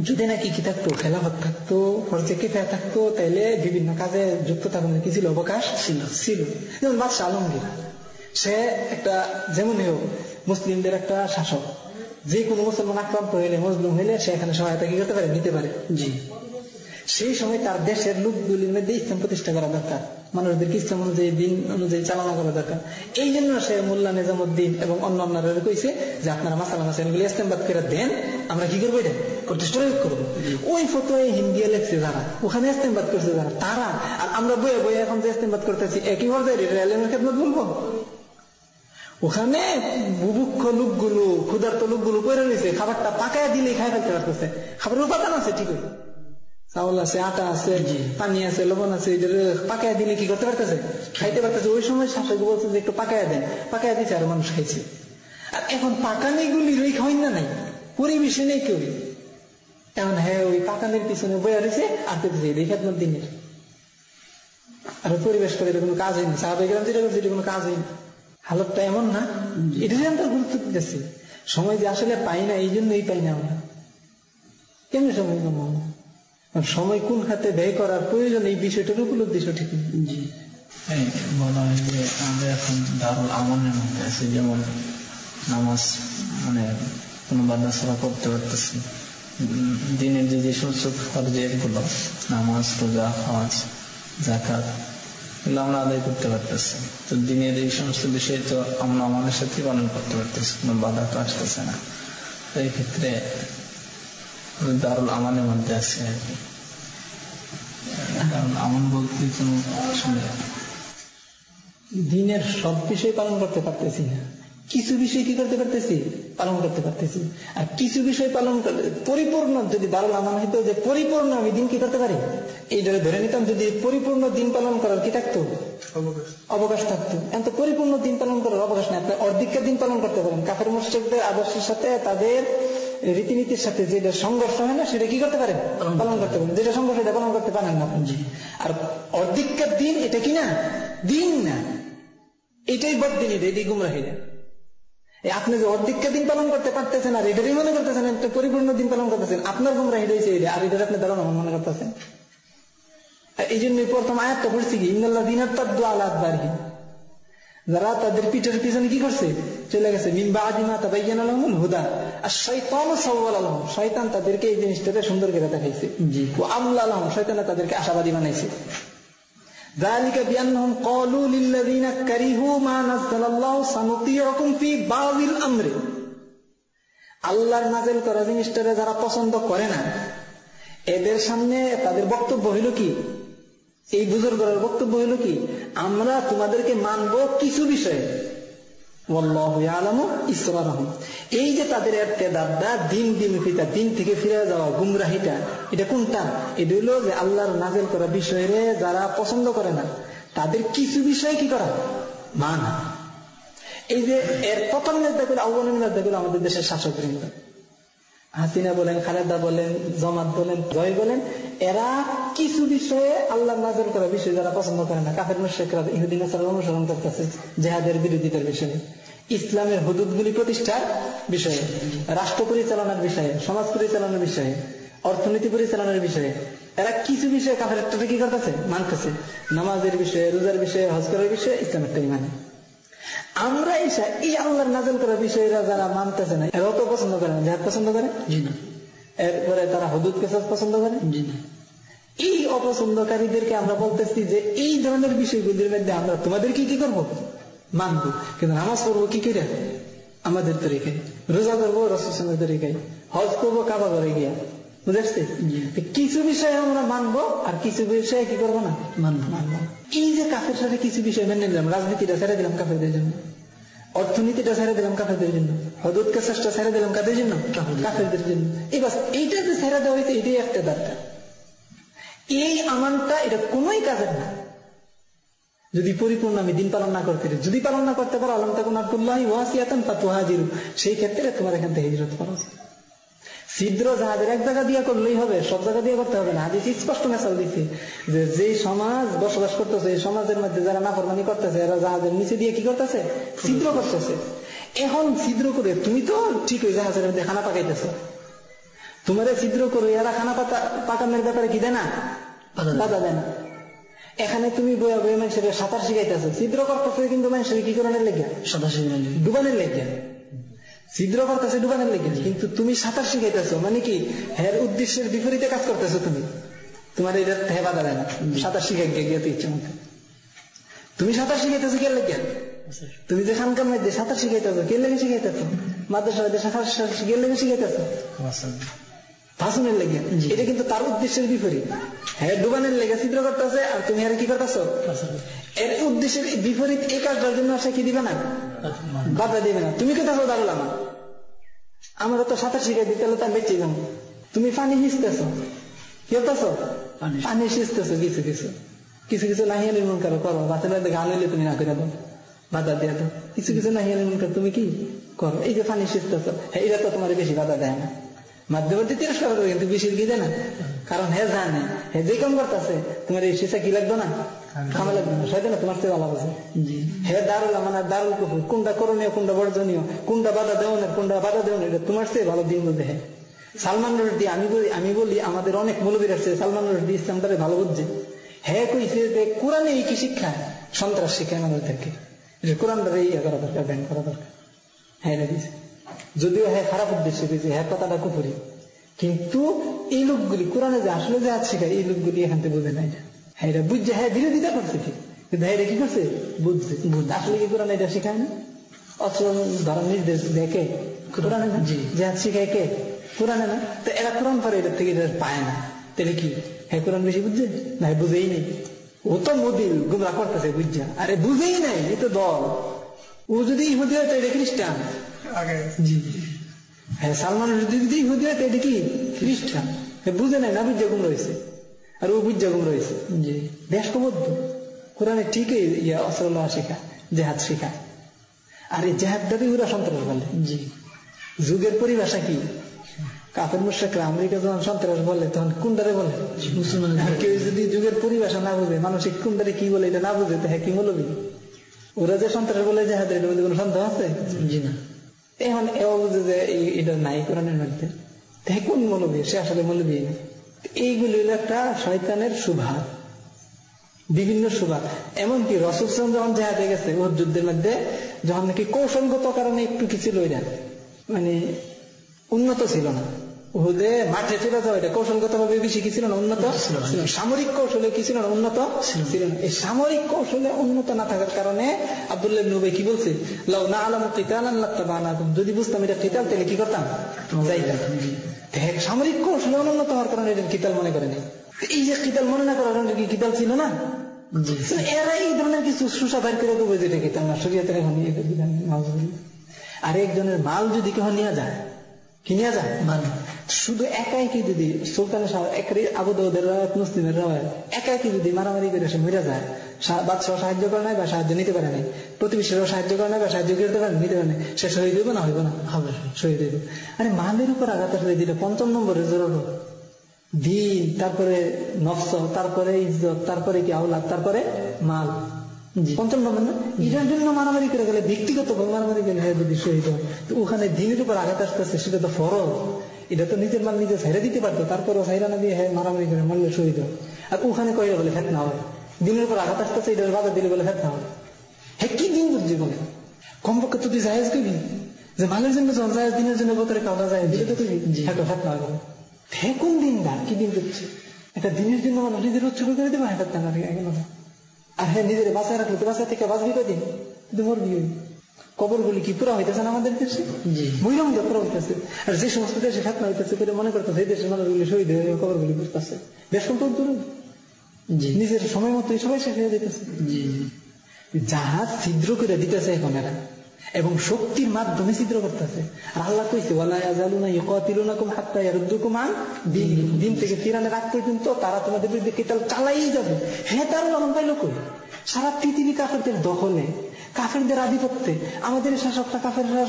যদি নাকি কি থাকতো, খেলাফত থাকতো, ফরজে কিফায়া থাকতো, তাইলে বিভিন্ন কাজে যুক্ত থাকার কি ছিল, অবকাশ ছিল। যেমন বাদশাহ আলমগীর, সে একটা যেমন হোক মুসলিমদের একটা শাসক, যে কোনো মুসলমান আক্রান্ত হইলে, মজলুম হইলে সে এখানে সহায়তা কি করতে পারে, নিতে পারে। জি, সেই সময় তার দেশের লোকগুলির মধ্যে ইসলাম প্রতিষ্ঠা করা দরকার, মানুষদেরকে ইসলাম অনুযায়ী, দিন অনুযায়ী চালনা করা দরকার। এই জন্য সে মোল্লা নিজামুদ্দিন এবং অন্যান্যরা কইছে যে আপনারা মাসালা মাসাইলগুলি ইসলামবাদ করে দেন, আমরা কি করবো, এটা প্রতিষ্ঠা করবো। ওই ফতোয়া হিন্দিয়া লেখছে যারা, ওখানে ইসলামবাদ করছে যারা, তারা আর আমরা বইয়ে বইয়ে এখন যে ইসলামবাদ করতেছি একই পর্যায়ে রেলের খেদমত বলবো। ওখানে বুভুক্ষ লোকগুলো, ক্ষুধার্ত লোকগুলো পড়ে রয়েছে, খাবারটা পাকায় দিলেই খাই ফেলতে পারতেছে। খাবারের উপাদান আছে ঠিকই, চাউল আছে, আটা আছে, পানি আছে, লবণ আছে, পাকায় দিলে কি করতে পারতেছে, খাইতে পারতেছে। ওই সময় শাসক বলছে যে একটু পাকায় দেন, পাকায় দিচ্ছে আর মানুষ খাইছে। আর এখন পাকানিগুলি রই খাওয়াই না, নাই পরিবেশে নেই কেউ। এখন হ্যাঁ ওই পাকানির পিছনে বইয়া রয়েছে আর পেতেছে এই খেদমত দিনের, আর পরিবেশ করে এটা কোনো কাজ হয়নি। সাহাবায়ে কেরাম যেটা করছে এটা কোনো কাজ হয়নি। হালতটা এমন না, এটা যে আমরা গুরুত্ব দিতেছি। সময় যে আসলে পাই না, এই জন্যই পাই না আমরা। কেমন সময় কম, সময় কোন খাতে ব্যয় করার প্রয়োজন, এই বিষয়টার উপলব্ধি সঠিক। জি, বলা হয় যে আমরা এখন দারুল আমানের মধ্যে আছি, যেমন নামাজ মানে কোনো বাধা ছাড়া করতে পারতেছি। দিনের যে সমস্ত ফরজগুলো, নামাজ, রোজা, হজ, যাকাত, এগুলো আমরা আদায় করতে পারতেছি। তো দিনের এই সমস্ত বিষয় তো আমরা আমাদের সাথে পালন করতে পারতেছি, কোনো বাধা তো আসতেছে না। তো এই ক্ষেত্রে দারুল আমানের মধ্যে আছে আর কি। দারুল আমান বলতে কোনো দিনের সব বিষয় পালন করতে পারতেছি না, কিছু বিষয় কি করতে পারতেছি, পালন করতে পারতেছি। আর কিছু বিষয় পালন করলে পরিপূর্ণ, যদি দারুল আমান হইতো যে পরিপূর্ণ আমি দিন কি করতে পারি, এই ধরে নিতাম, যদি পরিপূর্ণ দিন পালন করার কি থাকতো, অবকাশ থাকতো। এত পরিপূর্ণ দিন পালন করার অবকাশ নেই। আপনি অর্ধেকের দিন পালন করতে পারেন, কাফের মুশরিকদের আদর্শের সাথে, তাদের রীতিনীতির সাথে যেটা সংঘর্ষ হয় না, সেটা কি করতে পারেন, পালন করতে পারেন। যেটা সংঘর্ষ এটা পালন করতে পারেন না আপনি। আর অর্ধেকের দিন এটা কি না, দিন না, এটাই বড়দিন, এটাই গুমরাহিরা। আপনি যে অর্ধেকের দিন পালন করতে পারতেছেন আর এটারই মনে করতেছেন একটা পরিপূর্ণ দিন পালন করতেছেন, আপনার গুমরাহিরা হয়েছে এটা, আর এটার আপনি দারুণ মনে করতেছেন। এই জন্যই প্রথম আয়াতটা পড়ছি কি, ইন্নাল্লাযীনা তাদ্দু আলা আদবারিহিম, যারা তাদের পিঠের পিছনে কি করছে, চলে গেছে, মিন বা'দি মা তাবায়্যানা লাহুমুল হুদা আশ-শাইতানু সাওয়ালা লাহুম, শয়তান তাদেরকে এই জিনিসটাকে সুন্দর করে দেখাইছে। ওয়া আমলা লাহুম, শয়তান তাদেরকে আশাবাদী বানাইছে। যালিকা বিআন্নাহুম ক্বালু লিল্লাযীনা কারিহু মা নাযালাল্লাহু সানুতিউকুম ফি বাযিল আমরি, আল্লাহর নাযিল করা জিনিসটাকে যারা পছন্দ করে না, এদের সামনে তাদের বক্তব্য হইল কি, এই বুজুর্গের বক্তব্য হইল কি, আমরা তোমাদেরকে মানব কিছু বিষয়ে, ওয়াল্লাহু ইয়ালামু ইসরারহুম। এই যে তাদের ইরতিদাদটা, দিন বিমুখিতা, দিন থেকে ফিরে যাওয়া, গুমরাহিটা, এটা কোনটা, এটা হলো যে আল্লাহর নাযিল করা বিষয়ে যারা পছন্দ করে না, তাদের কিছু বিষয় কি করা, মানা। এই যে এর প্রথম নেতাগুলো, আহ্বানের নেতাগুলো আমাদের দেশের শাসকবৃন্দ, হাসিনা বলেন, খালেদা বলেন, জামাত বলেন, জয় বলেন, এরা কিছু বিষয়ে আল্লাহ নাযিল করা বিষয় যারা পছন্দ করে না, কাফের মুশরিকরা ইহুদি নাসারার অনুসরণ করতেছে, জিহাদের বিরোধিতার বিষয়ে, ইসলামের হুদুদগুলি প্রতিষ্ঠার বিষয়ে, রাষ্ট্র পরিচালনার বিষয়ে, সমাজ পরিচালনার বিষয়ে, অর্থনীতি পরিচালনার বিষয়ে, এরা কিছু বিষয়ে কাফের একটা কি করতেছে, মানতেছে। নামাজের বিষয়ে, রোজার বিষয়ে, হজ করার বিষয়ে ইসলামেরটাই মানে। আমরা এই আল্লাহর নাযিল করা বিষয়রা যারা মানতেছে না, এরাও তো পছন্দ করে না, জিহাদ পছন্দ করে, জি না। এরপরে তারা হুদুদ কিসাস পছন্দ করে, জি না। এই অপছন্দকারীদেরকে আমরা বলতেছি যে এই ধরনের বিষয়গুলির মধ্যে আমরা তোমাদেরকে কি করবো, মানবো, কিন্তু নামাজ পড়বো কি করে, আমাদের তরিকায়, রোজা করবো রাসূলের তরিকায়, হজ করবো কাবা ঘরে গিয়া, বুঝাচ্ছি। কিছু বিষয়ে আমরা মানবো আর কিছু বিষয়ে কি করবো না, মানবো। এই যে কাফের সাথে কিছু বিষয় মেনে নিলাম, রাজনীতিটা ছেড়ে দিলাম কাফেরদের জন্য, অর্থনীতিটা ছেড়ে দিলাম কাফেরদের জন্য, হদুদ কেসাসটা ছেড়ে দিলাম কাদের জন্য, কাফেরদের জন্য। এই বাস, এইটা যে ছেড়ে দেওয়া হয়েছে, এটাই একটা দরকার। এই আমানটা এটা কোনোই কাজের না যদি পরিপূর্ণ আমি দিন পালন না করতে, যদি পালন না করতে পারো, আলম তাকুন আব্দুল্লাহি ওয়াসিয়াতান ফাতুহাজিরু, সেই ক্ষেত্রে তোমার এখান থেকে হিজরত করা উচিত। ছিদ্র জাহাজের এক জায়গা দিয়ে করলেই হবে, সব জায়গা দিয়ে করতে হবে না। হাদিস স্পষ্ট মেসাল দিচ্ছে যে যেই সমাজ বসবাস করতেছে এই সমাজের মধ্যে যারা নাফরমানি করতেছে এরা জাহাজের নিচে দিয়ে কি করতেছে, ছিদ্র করতেছে। এখন ছিদ্র করে তুমি তো ঠিক ওই জাহাজের মধ্যে খানা পাকাইতেছো, তোমার ছিদ্র করে এরা খানা পাকানোর ব্যাপারে কি দেয় না, বাধা দেয় না। এখানে তুমি বইয়া বইয়া মানুষের সাঁতার শিখাইতেছো, ছিদ্র করতেছে কিন্তু মানুষের কি করানোর লেগে, ডুবানের লেগে, ছিদ্র করতেছে ডুবানের লেগে। কিন্তু তুমি সাঁতার শিখাইতেছো মানে কি এর উদ্দেশ্যের বিপরীতে কাজ করতেছো তুমি, তোমার এটা বাধা দেয় না। সাঁতার শিখাই গিয়ে ইচ্ছে মতো তুমি সাঁতার শিখাইতেছো কে লেগে, তুমি যে খানকার মধ্যে সাঁতার শিখাইতেছো কে লেগে শিখাইতেছো, মাদ্রাসার সাঁতার কে লেগে শিখাইতেছো, ভাষণের লেগে। এটা কিন্তু তার উদ্দেশ্যের বিপরীত। হ্যাঁ ডুবানের লেগে ছিদ্র করতেছে আর তুমি আর কি করতেছো, এর উদ্দেশ্যের বিপরীত এই কাজটার জন্য সে কি দিবে না, বাধা দিবে না। তুমি কোথাও দাঁড়াল আমার তো সাঁতার শিখাই দিতে হলে তার বেঁচে যাবো, তুমি পানি হিসতেছো, কি করতেছো, পানি সিঁচতেছো, কিছু কিছু কিছু কিছু নাহিয়া নির্মূল করো, বাচ্চার মধ্যে গান হইলে তুমি না করে দাও, বাধা দিয়ে দাও। কিছু কিছু নাহিয়া নির্মূল করো, তুমি কি করো, এই যে পানি সিঁচতেছো এটা তো তোমার বেশি বাধা দেয় না, মাধ্যমে তিরস্কার করে, কিন্তু বেশি কি দেয় না, কারণ হে জানে হে যে কাম করতেছে তোমার এই শিশা কি লাগবে না, খামা লাগবে না, সেটা না তোমার চেয়ে ভালো আছে। হে দারুল মানে দারুল কুফর, কোনটা করণীয় কোনটা বর্জনীয়, কোনটা বাধা দেওয়ানের কোনটা বাধা দেওয়ানের, এটা তোমার চেয়ে ভালো দিন বলতে। হ্যাঁ সালমান রশদি আমি বলি আমাদের অনেক মৌলবীর আছে সালমান রশদি ইসলামটারে ভালো বুঝছে। হ্যাঁ কইছে যে কোরআনে এই কি শিক্ষা, সন্ত্রাস শিক্ষায় আমাদেরকে, কোরআনটারে ইয়া করা দরকার, ব্যান করা দরকার। হ্যাঁ দিছে, যদিও হ্যাঁ খারাপ উদ্দেশ্য দিয়েছে, হ্যাঁ কথাটা কুফরি, কিন্তু এই লোকগুলি কোরআনে যে আসলে যে হাত শিখায় এই লোকগুলি এখান থেকে বোঝে না। হ্যাঁ এটা বুঝছে, হ্যাঁ বিরোধিতা করছে ঠিক, কিন্তু হ্যাঁ এটা কি করছে বুঝছে, আসলে কি কোরআন এটা শিখায় না। অথচ ধরার নির্দেশ দেখে কোরআনে না, যে হাত শিখায় কে, কোরআনে না। তো এরা কোরআন পরে এটার থেকে এটা পায় না, তাহলে কি হ্যাঁ কোরআন বেশি বুঝছে না, বুঝেই নেই। ও তো মোদিল গুমরা করতেছে বুঝছা, আরে বুঝেই নাই, এ তো দল। ও যদি ইহুদি হয় তো এটা খ্রিস্টান, জি হ্যাঁ সালমান যদি ইহুদি হয় তো এটা কি খ্রিস্টান, বুঝে নাই না, বুঝা গুম রয়েছে, আর ও বুঝা গুম রয়েছে। জি দেশবদ্ধ কোরআনে ঠিকই ইয়া অসল্লাহ শিখা, জেহাদ শিখা, আর এই জেহাদটাকে ওরা সন্ত্রাস বলে। জি যুগের পরিভাষা কি, কাফের মুশরিকরা আমেরিকা যখন সন্ত্রাস বলে তখন কোনটারে বলে মুসলমান। কেউ যদি যুগের পরিভাষা না বুঝে, মানসিক কোনটারে কি বলে এটা না বুঝে, তো হ্যাঁ কি বলবি, ওরা যে সন্ত্রাস বলে জেহাদ, এটা মধ্যে কোনো সন্দেহ আছে? জি না। এখন এও বুঝে যে এটা নাই কোরআনের মধ্যে, তাই কোন মৌলবী, সে আসলে মৌলবী না। এইগুলি হলো একটা শয়তানের সুভাব, বিভিন্ন সুভাব। এমনকি রাসূল সাল্লাল্লাহু আলাইহি ওয়াসাল্লাম যখন জেহাদে গেছে ওর যুদ্ধের মধ্যে, যখন নাকি কৌশলগত কারণে একটু কিছু লইরা মানে উন্নত ছিল না, ওদের মাঠে চলে যাওয়া এটা কৌশলগত ভাবে বেশি কি ছিল না, উন্নত ছিল, সামরিক কৌশলে কি ছিল না, উন্নত ছিল না। এই সামরিক কৌশলে উন্নত না থাকার কারণে আব্দুল্লাহ ইবনে উবাই কি বলছে, লাউ না'লামু কিতালান লাত্তাবানাকুম, যদি বুঝতাম এটা কিতাল তাহলে কি করতাম, যাইতাম। সামরিক কৌশলে উন্নত হওয়ার কারণে এটা কিতাল মনে করে নাই। এই যে কিতাল মনে না করার কারণে কি কিতাল ছিল না, এরা এই ধরনের কিছু সুসা বাইর করে দেবো যেটা কিতাল না, শরীয়তের এখন বিধান। আর একজনের মাল যদি কেউ নিয়ে যায়, কি নিয়ে যায় মাল, শুধু একাই কি যদি সুলতানের আবু দাউদের রাওয়ায়াত, মুসলিমের রাওয়ায়াত, একাই কি যদি মারামারি করে সে মরে যায়, বাদশাহ সাহায্য করে নাই বা সাহায্য নিতে পারে নাই, প্রতিবেশীরাও সাহায্য করে নাই বা সাহায্য করতে পারে নিতে পারে নাই, সে শহীদ হইব না, হইব না, হবে শহীদ হইব। আরে মালের উপর আঘাত আসলে দিলে ৫ম নম্বরে জরুরি দিন, তারপরে নফস, তারপরে ইজ্জত, তারপরে কি আওলাদ, তারপরে মাল, ৫ম নম্বর না। এটার জন্য মারামারি করে গেলে, ব্যক্তিগত মারামারি গেলে হ্যাঁ যদি শহীদ হয়, তো ওখানে দিনের উপর আঘাত আসতেছে, সেটা তো ফরজ। এটা তো নিজের মাল নিজে ছাইরা দিতে পারতো, তারপরেও ছাইরা না দিয়ে হ্যাঁ মারামারি করে মারলে শহীদ হয়। আর ওখানে কইলে বলে ফেতনা হয়, দিনের উপর আঘাত আসতেছে এটার বাধা দিলে বলে ফেতনা হয়। হ্যাঁ কি দিন বুঝছি বলে, কমপক্ষে তুই জায়েজ করবি, যে মালের জন্য যখন জায়েজ, দিনের জন্য বতরে কাউটা যায় দিলে তো তুই হ্যাঁ ফেতনা হবে। হ্যাঁ কোন দিন দার কি দিন করছে, এটা দিনের জন্য মানুষ নিজের উৎসর্গ করে দেবে, হ্যাঁ ফেতনা গেল না। আর হ্যাঁ নিজের বাঁচায় রাখলে তো বাঁচা থেকে বাঁচবি কদিন, কিন্তু মরবি। কবরগুলি কি পুরা হইতেছে না আমাদের দেশে, মহিলাম পুরা হইতেছে। আর যে সমস্ত দেশে ফেতনা হইতেছে করে মনে করতেছে এই দেশের মানুষগুলি শহীদ হয়ে কবরগুলি বুঝতেছে, দেশ সম্পদ দূর নিজের সময় মতো সবাই শেষ হয়ে যেতেছে। জাহাজ ছিদ্র করে দিতেছে এখন এরা, এবং শক্তির মাধ্যমে ছিদ্র করতেছে। আর আল্লাহ কইছে ওয়ালা ইয়াজালুনা ইউকাতিলুনাকুম হাত্তা ইয়ারুদ্দুকুম আন দীনিকুম, দিন থেকে ফিরানোর আগ পর্যন্ত তারা তোমাদের বিরুদ্ধে কিতাল চালাই যাবে। হ্যাঁ তার লালন পাইল কই, সারা পৃথিবী কাফেরদের দখলে, কাফেরদের আধিপত্যে, আমাদের শাসকরা কাফেররা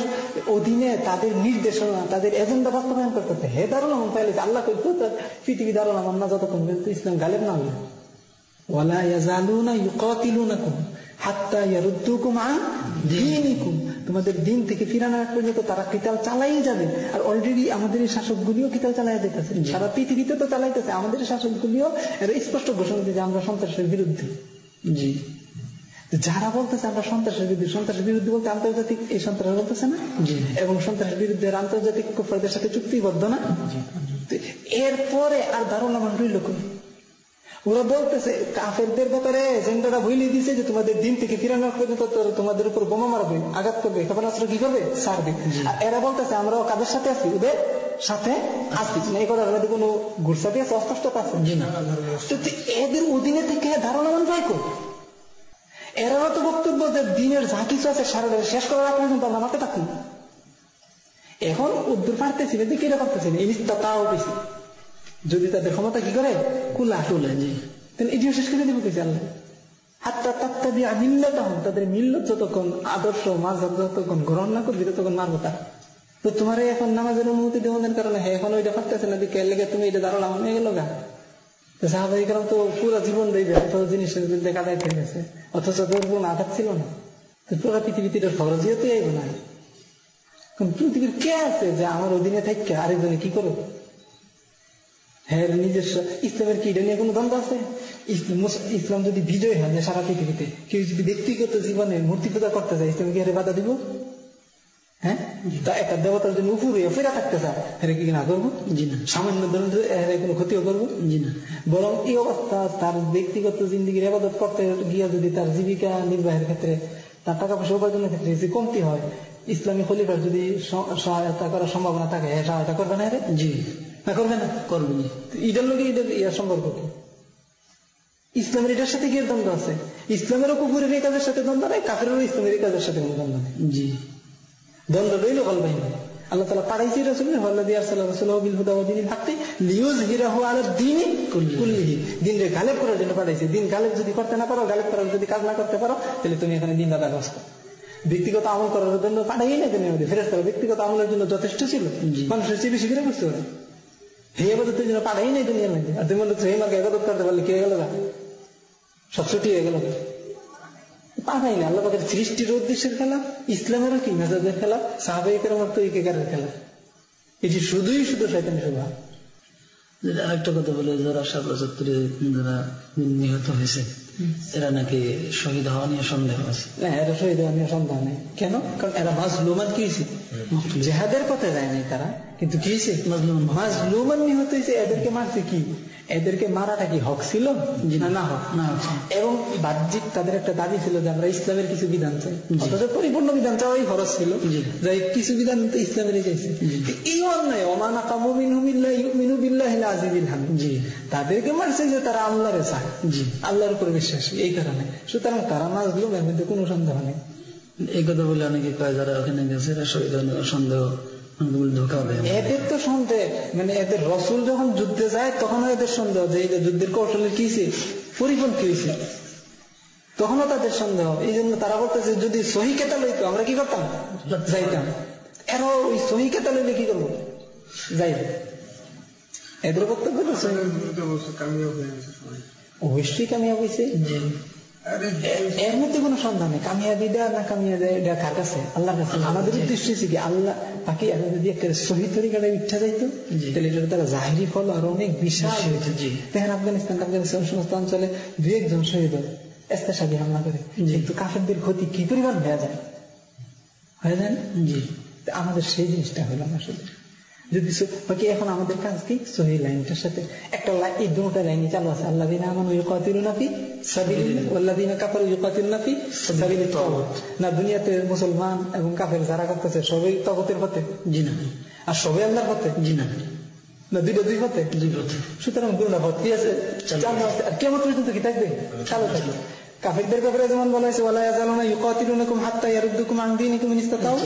অধীনে, তাদের নির্দেশনা, তাদের এজেন্ডা বাস্তবায়ন করতে। হে দারুল আমন পাইলে আল্লাহ কইতো তার পৃথিবী দারুল আমন না যতক্ষণ পর্যন্ত ইসলাম গালেব না হলো। ওয়ালা ইয়াজালুনা ইউকাতিলুনাকুম হাত্তা ইয়ারুদ্দুকুম আন দীনিকুম, তোমাদের দিন থেকে ফিরানোর পর্যন্ত তারা কিতাল চালাই যাবে। আর অলরেডি আমাদের এই শাসকগুলিও কিতাল চালাই দিতেছে, সারা পৃথিবীতে তো চালাইতেছে। আমাদের শাসকগুলিও এর স্পষ্ট ঘোষণা দিচ্ছে আমরা সন্ত্রাসের বিরুদ্ধে। জি, যারা বলতেছে আমরা সন্ত্রাসের বিরুদ্ধে, সন্ত্রাসের বিরুদ্ধে বলতে আন্তর্জাতিক এই সন্ত্রাস বলতেছে না, এবং সন্ত্রাসের বিরুদ্ধে আন্তর্জাতিক কুফারদের সাথে চুক্তিবদ্ধ না। এরপরে আর দারুল আমান রইল কই? ওরা বলতেছে কাফেরদের ব্যাপারে এজেন্ডাটা ভুলে দিছে যে তোমাদের দিন থেকে ফিরানোর পর্যন্ত তোমাদের উপর বোমা মারবে, আঘাত করবে, ক্ষেপণাস্ত্র কি করবে, ছাড়বে। আর এরা বলতেছে আমরাও কাদের সাথে আছি, ওদের সাথে আসছি না। এই কথা কোনো ঘুরসাটি আছে, অস্পষ্টতা আছে। এদের অধীনে থেকে ধারণা মান পাই কর। এরাও তো বক্তব্য যে দিনের যা কিছু আছে সারা শেষ করার আগে কিন্তু আমরা মাঠে থাকি। এখন উদ্দূর পারতেছি না, দেখে এটা পারতেছি না, এই তাও বেশি। যদি তাদের ক্ষমতা কি করে কুলা টুলে, তাহলে এটিও শেষ করে দেবো কিছু আল্লাহ। হাত্তা তাত্তা দিয়ে মিল্লত হন, তাদের মিল্লত যতক্ষণ আদর্শ মাঝহাব যতক্ষণ গ্রহণ না করবি ততক্ষণ মারবো তার। তো তোমার এখন নামাজের অনুমতি দেওয়ার কারণে হ্যাঁ এখন ওইটা পারতেছে না, দিকে লেগে তুমি এটা দাঁড়াল আমার হয়ে গেল গা। সাহাবাই কারণ তো পুরো জীবন দিয়ে এত জিনিসের বিরুদ্ধে কাদাই থেকে গেছে, অথচ তোর কোন আঘাত ছিল না। পুরো পৃথিবীতে ফরজিয়তে আইব না। পৃথিবীর কে আছে যে আমার অধীনে থাকছে আরেকজনে কি করো? হ্যাঁ, নিজস্ব ইসলামের কি এটা নিয়ে কোনো দ্বন্দ্ব আছে? ইসলাম যদি বিজয় হয় যে সারা পৃথিবীতে, কেউ যদি ব্যক্তিগত জীবনে মূর্তি পূজা করতে চায়, ইসলাম কি হারে বাধা দিব? হ্যাঁ, তা একটা দেবতার জন্য উপরে ফেরা থাকতে চায়, হ্যাঁ কি না করবো? জি না। সামান্য ধরনের কোনো ক্ষতিও করবো? জি না। বরং এই অবস্থা তার ব্যক্তিগত জিন্দিগির ইবাদত করতে গিয়া যদি তার জীবিকা নির্বাহের ক্ষেত্রে, তার টাকা পয়সা উপার্জনের ক্ষেত্রে যে কমতি হয়, ইসলামী খলিফার যদি সহায়তা করার সম্ভাবনা থাকে, হ্যাঁ সহায়তা করবে না? জি না, করবে না, করবে না। এটার লোক ইয়ার সম্পর্ক কি? ইসলামের এটার সাথে কি দ্বন্দ্ব আছে? ইসলামেরও কুকুরের এই কাজের সাথে দ্বন্দ্ব নেই, কাফেরও ইসলামের এই কাজের সাথে কোনো দ্বন্দ্ব নেই। জি, দ্বন্দ্ব রইল কল বাহিনী। আল্লাহ তাআলা পাঠাইছে রাসূল, ওয়াল্লাযী আরসালা রাসূলাহু বিল হুদা ওয়া দীনিল হাক্কি লিইয়ুযহিরাহু আলা দ্বীনি কুল্লিহি, দ্বীনকে গালেব করার জন্য পাঠাইছে। দ্বীন গালেব যদি করতে না পারো, গালেব করার যদি কাজ না করতে পারো, তাহলে তুমি এখানে দ্বীন দাদা কষ্ট। ব্যক্তিগত আমল করার জন্য পাঠাই না তুমি আমাদের ফেরেশতারা, ব্যক্তিগত আমলের জন্য যথেষ্ট ছিল, মানুষের চেয়ে বেশি করে বুঝতে পারে। হে ইবাদতের জন্য পাঠাই নাই দুনিয়ার মধ্যে, আর তুমি বলছো হে মাকে ইবাদত করতে পারলে কি হয়ে গেল? সব ছুটি হয়ে গেল। পাঠাই না। আল্লাহ পাকের সৃষ্টির উদ্দেশ্যের খেলা, ইসলামেরও কি মেজাজের খেলা, সাহাবায়ে কেরামের তরিকার খেলা। এটি শুধুই শুধু শয়তানি স্বভাব। আরেকটা কথা বলে, যারা ৭৭ যারা নিহত হয়েছে, এরা নাকি শহীদ হওয়া নিয়ে সন্দেহ আছে। না, এরা শহীদ হওয়া নিয়ে সন্দেহ নেই। কেন? কারণ এরা মাজলুমান কি হয়েছে, জেহাদের পথে যায় নাই তারা, কিন্তু কি হয়েছে মাজলুমান নিহত হয়েছে। এদেরকে মারছে কি? এদেরকে মারাটা কি হক ছিল না হক না? এবং বাহ্যিক তাদের একটা দাবি ছিল যে আমরা ইসলামের কিছু বিধান চাই, অথচ পরিপূর্ণ বিধান চাওয়াই খরচ ছিল, যে কিছু বিধান তো ইসলামের চাইছে। এই অন্যায় ওমানা কামু মিনহুম ইল্লা ইউমিনু বিল্লাহিল আজিজিল হামিদ, তাদেরকে মারছে যে তারা আল্লাহরে চায়, আল্লাহর উপর বিশ্বাসী, এই কারণে। সুতরাং তারা মাজলুম, এর মধ্যে কোনো সন্দেহ নেই। এই কথা বলে অনেকে কয় যারা ওখানে গেছে এরা শহীদ সন্দেহ, এদের তো সন্দেহ, মানে এদের রসুল যখন যুদ্ধে যায় তখনও এদের সন্দেহ যে এই যুদ্ধের কৌশলের কি হয়েছে, পরিপন্থী হয়েছে, তখনও তাদের সন্দেহ। এই জন্য তারা বলতেছে যদি সহি কেতা লইতো আমরা কি করতাম, যাইতাম। এরাও ওই সহি কেতা লইলে কি করবো, যাই। এদের বক্তব্য অবশ্যই কামিয়াব হয়েছে, এর মধ্যে কোনো সন্ধান নেই। কামিয়াবি দেওয়া না কামিয়াবি এটা কার কাছে? আল্লাহর কাছে। আমাদের উদ্দেশ্য হচ্ছে কি আল্লাহ তাকে যদি একটা সহি তরিকাটা ইচ্ছা যাইতো, তাহলে এটা তারা জাহিরি ফল আর অনেক বিশাল। দেখেন আফগানিস্তান সমস্ত অঞ্চলে 2-1 জন শহীদ এস্তেশাদি হামলা করে, কিন্তু কাফেরদের ক্ষতি কি পরিমাণ হয়ে যায় জি। আমাদের সেই জিনিসটা হলো না শুধু যদি বাকি। এখন আমাদের কাজ কি সহি লাইনটার সাথে একটা লাইন, এই দুটো লাইনই চালু আছে। আল্লাযীনা আমানু ইউকাতিলুনা ফি সাবিলিল্লাহ ওয়াল্লাযীনা কাফারু ইউকাতিলুনা ফি সাবিলিত তাগুত। না, দুনিয়াতে মুসলমান এবং কাফের যারা করতেছে সবাই তাগুতের পথে, জি না। আর সবাই আল্লাহর পথে, জি না। না, দুই পথে। সুতরাং দুটো পথ কি আছে, চালু আছে। আর কিয়ামত পর্যন্ত কি থাকবে, চালু থাকবে। কাফেরদের ব্যাপারে যেমন বলা হয়েছে ওয়ালা ইয়াজালুনা ইউকাতিলুনাকুম হাত্তা ইয়ারুদ্দুকুম আন দীনিকুম ইন ইসতাতাউ,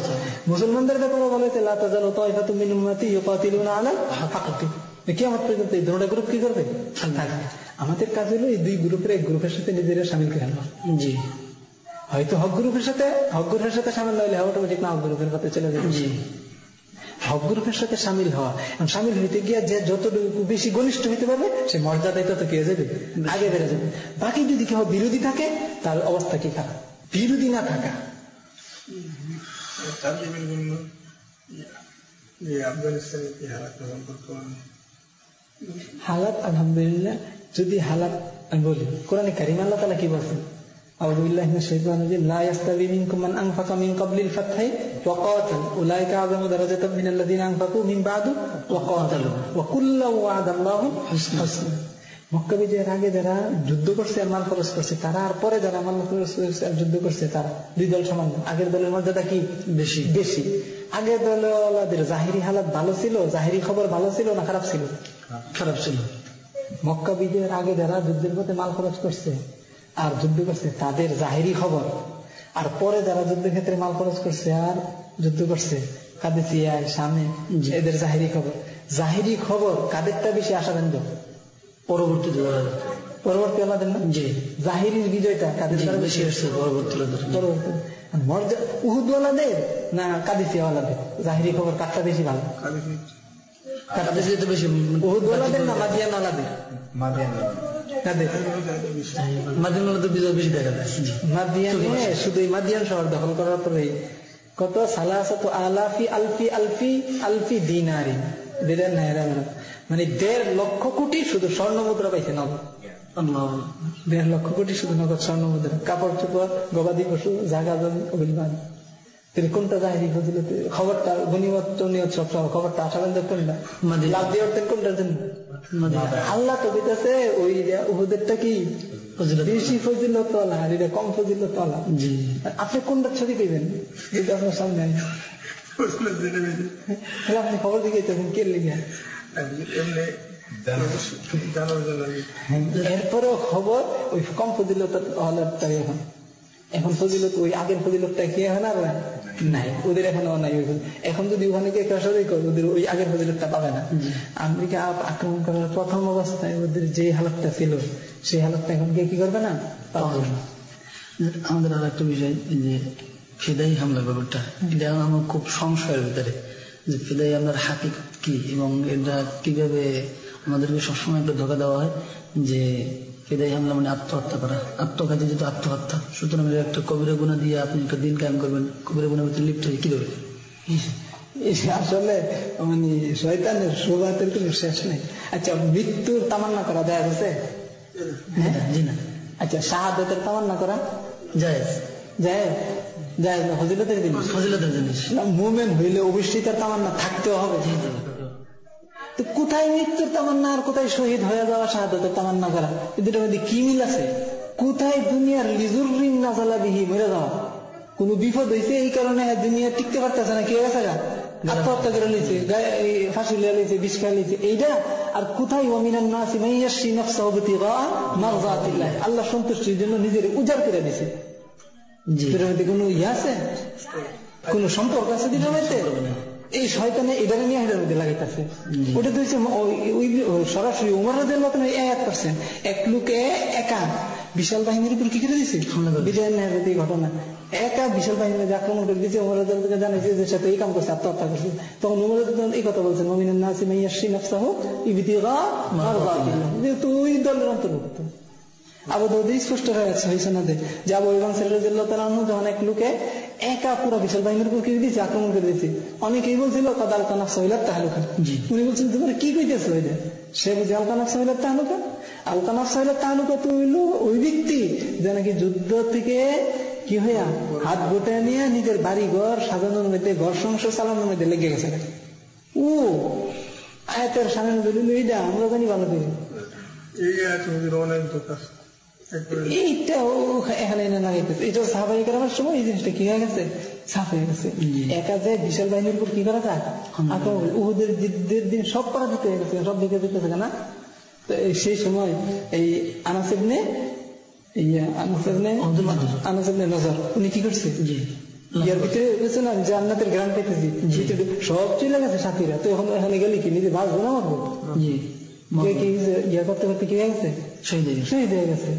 মুসলমানদের ব্যাপারে বলা হয়েছে লা তাজালু তাইফাতুম মিন উম্মতি ইউকাতিলুনা আলা হাক্কি। কিয়ামত পর্যন্ত এই দুটো গ্রুপ কি করবে, থাকবে। আমাদের কাজ হলো এই দুই গ্রুপের এক গ্রুপের সাথে নিজেরা সামিল করে আনলাম। জি, হয়তো হক গ্রুপের সাথে সামিল হইলে অটোমেটিক না হক গ্রুপের সাথে চলে যাবে। জি, হক গ্রুপের সাথে সামিল হওয়া, সামিল হইতে গিয়ে যে যতটুকু বেশি ঘনিষ্ঠ হইতে পারবে সে মর্যাদায় তত কি হয়ে যাবে, আগে বেড়ে যাবে। বাকি যদি কেউ বিরোধী থাকে তার অবস্থা কি খারাপ। বিরোধী না থাকা, হালাত আলহামদুলিল্লাহ যদি হালাত আমি বলি, কোরআনে কারিম আল্লাহ তাআলা কি বলছেন, আউযু বিল্লাহি মিনাশ শাইতানির রাজিম, লা ইয়াস্তাবি মিনকুম মান আনফাকা মিন ক্বাবলিল ফাতহি ওয়া ক্বাতাল উলাইকা আযমু দারাজাতাম মিনাল্লাযিনা আনফাকু মিন বাদু ওয়া ক্বাতালু ওয়া কুল্লান ওয়া'দাল্লাহু হুসনা। মক্কা বিজয়ের আগে যারা যুদ্ধ করছে আর মাল খরচ করছে তারা, আর পরে যারা মাল খরচ করছে আর যুদ্ধ করছে তারা, দুই দল সমান। আগের দলের মর্যাদা কি বেশি বেশি। আগের দলের জাহিরি হালাত ভালো ছিল, জাহিরি খবর ভালো ছিল না খারাপ ছিল? খারাপ ছিল। মক্কা বিজয়ের আগে যারা যুদ্ধের পথে মাল খরচ করছে আর যুদ্ধ করছে তাদের জাহিরি খবর, আর পরে যারা যুদ্ধের ক্ষেত্রে মাল খরচ করছে আর যুদ্ধ করছে কাদেসিয়ায় সামনে, এদের জাহিরি খবর। জাহিরি খবর কাদেরটা বেশি আশাব্যঞ্জক? পরবর্তী আলাদের না, যে জাহিরির বিজয়টা কাদের বেশি হচ্ছে? পরবর্তী উহুদওয়ালাদের না কাদেসিয়াওয়ালাদের? জাহিরি খবর কারটা বেশি ভালো? উহুদওয়ালাদের না মাদিয়ানওয়ালাদের? মাদিয়ানে শুধু মাদিয়ান শহর দখল করার পরে কত সালাসাতু আলাফি আলফি আলফি আলফি দিনারি, মানে 1.5 লক্ষ কোটি শুধু স্বর্ণ মুদ্রা পাইছে নগদ। 1.5 লক্ষ কোটি শুধু নগদ স্বর্ণ মুদ্রা, কাপড় চোপড়, গবাদি পশু, জায়গা জমি, অভিমান। কোনটা জাহিরি ফজিলত? খবরটা গনিমত টনিয়ত সব খবরটা আশাব্যঞ্জক কোনটা? লাভ দিয়ে উঠতেন কোনটার জন্য? আল্লাহ তো দিতেছে ওই উহুদেরটা কি বেশি ফজিলত তোলা আর এটা কম ফজিলত তোলা। আপনি কোনটা ছবি দিবেন যদি আপনার সামনে আপনি খবর দিকে কে লিখে? এরপরেও খবর ওই কম ফজিলত হলারটাই এখন ফজিলত ওই আগের ফজিলতটা কি এখন আর নাই, ওদের এখনো নাই। এখন যদি ওখানে গিয়ে সরাসরি করে ওদের ওই আগের ফজিলতটা পাবে না। আমেরিকা আক্রমণ করার প্রথম অবস্থায় ওদের যে হালতটা ছিল সেই হালতটা এখন গিয়ে কি করবে না, পাবে না। আমাদের আর একটা বিষয় যে ফিদাই হামলার ব্যাপারটা, এটা আমার খুব সংশয়ের ভিতরে যে ফিদাই হামলার হাকিকত কি এবং এটা কিভাবে আমাদেরকে সবসময় একটা ধোকা দেওয়া হয় যে ফিদাই হামলা মানে আত্মহত্যা করা, আত্মঘাতী যেহেতু আত্মহত্যা, সুতরাং একটা কবিরা গুনাহ দিয়ে আপনি একটা দিন কায়েম করবেন, কবিরা গুনাহের ভিতরে লিপ্ত হয়ে কিভাবে? আসলে মানে শয়তানের সুবাতের কোনো শেষ নেই। আচ্ছা, মৃত্যুর তামান্না করা যায় আছে? জি না। আচ্ছা, শাহাদাতের তামান্না করা জায়েজ? জায়েজ না, ফজিলতের জিনিস। ফজিলতের জিনিস। মুমিন হইলে অবশ্যই তার তামান্না থাকতেও হবে। তো কোথায় মৃত্যুর তামান্না আর কোথায় শহীদ হয়ে যাওয়া শাহাদাতের তামান্না করা, এদের মধ্যে কি মিল আছে? কোথায় দুনিয়ার লিজুরিন নাজালা বিহি মরে যাওয়া, কোন বিপদ হয়েছে এই কারণে দুনিয়া টিকতে পারতেছে না, কি হয়ে গেছে আত্মহত্যা করে নিয়েছে, ফাঁসি লিয়ে নিয়েছে, বিষ খাই নিয়েছে, এইটা। আর কোথায় ওয়ামিনান নাসি মান ইয়াশরি নাফসাহু বিতিগা মারযাতিল্লাহ, আল্লাহ সন্তুষ্টির জন্য নিজের উজাড় করে দিয়েছে। এর মধ্যে কোনো ইয়ে আছে, কোন সম্পর্ক আছে দিনের মধ্যে? এই শয়তানে এটারে নিয়ে এটার মধ্যে লাগাইতেছে। ওটা তো হচ্ছে সরাসরি উমর রাদিয়াল্লাহু তাআলা আয়াত করছেন, এক লোকে একা বিশাল বাহিনীর উপর কি করে দিয়েছে, বিজয়ের ন্যায় ঘটনা। একা বিশাল বাহিনী আক্রমণ করে দিয়েছে, উমর রাদিয়াল্লাহু তাআলা জানাইছে যে সাথে এই কাম করছে, আত্মহত্যা করছে। তখন উমর রাদিয়াল্লাহু এই কথা বলছেন, মুমিনুন নাসি মান ইয়াশরি নাফসাহু ইবতিগা মারযাতিল্লাহ, যেহেতু ওই দলের অন্তর্ভুক্ত। আবু দাউদে স্পষ্ট হয়ে গেছে হাদিসে যে আবু হুরায়রা রাদিয়াল্লাহু তাআলা আনহু যখন এক লোকে একা পুরো বিশাল বাহিনীর উপর কি দিয়েছে, আক্রমণ করে দিয়েছে। অনেকেই বলছিল কাদ আলকা নাফসাহু ইলা তাহলুকা, উনি বলছেন তোমরা কি কইতেছো? এটা সে বুঝে আলকা নাফসাহু ইলা তাহলুকা। আলকা নাফসাহু ইলা তাহলুকা তো হইল ওই ব্যক্তি যে নাকি যুদ্ধ থেকে কি হইয়া হাত গোটা নিয়ে নিজের বাড়ি ঘর সাজানোর মধ্যে, ঘর সংসার চালানোর মধ্যে লেগে গেছে। ও আয়াতের সামনে দলিল এইটা আমরা জানি ভালো করে, এইটা এখানে এনে লাগাইতেছে। এটা সাহাবাই কেরামের সময় এই জিনিসটা কি হয়ে গেছে, সাফ হয়ে গেছে। একা যায় বিশাল বাহিনীর উপর কি করা যায়, আক্রমণ। উহুদের যুদ্ধের দিন সব পরাজিত হয়ে গেছে, সব দিকে দিতেছে না। তো সেই সময় এই আনাস ইবনে নজর উনি কি করছে, ইয়ার ভিতরে গেছে না জান্নাতের গ্রাম পেতেছি, সব চলে গেছে সাথীরা। তো এখন এখানে গেলে কি নিজে বাঁচবো না মারবো? ইয়া করতে করতে কি হয়ে গেছে, শহীদ হয়ে গেছে।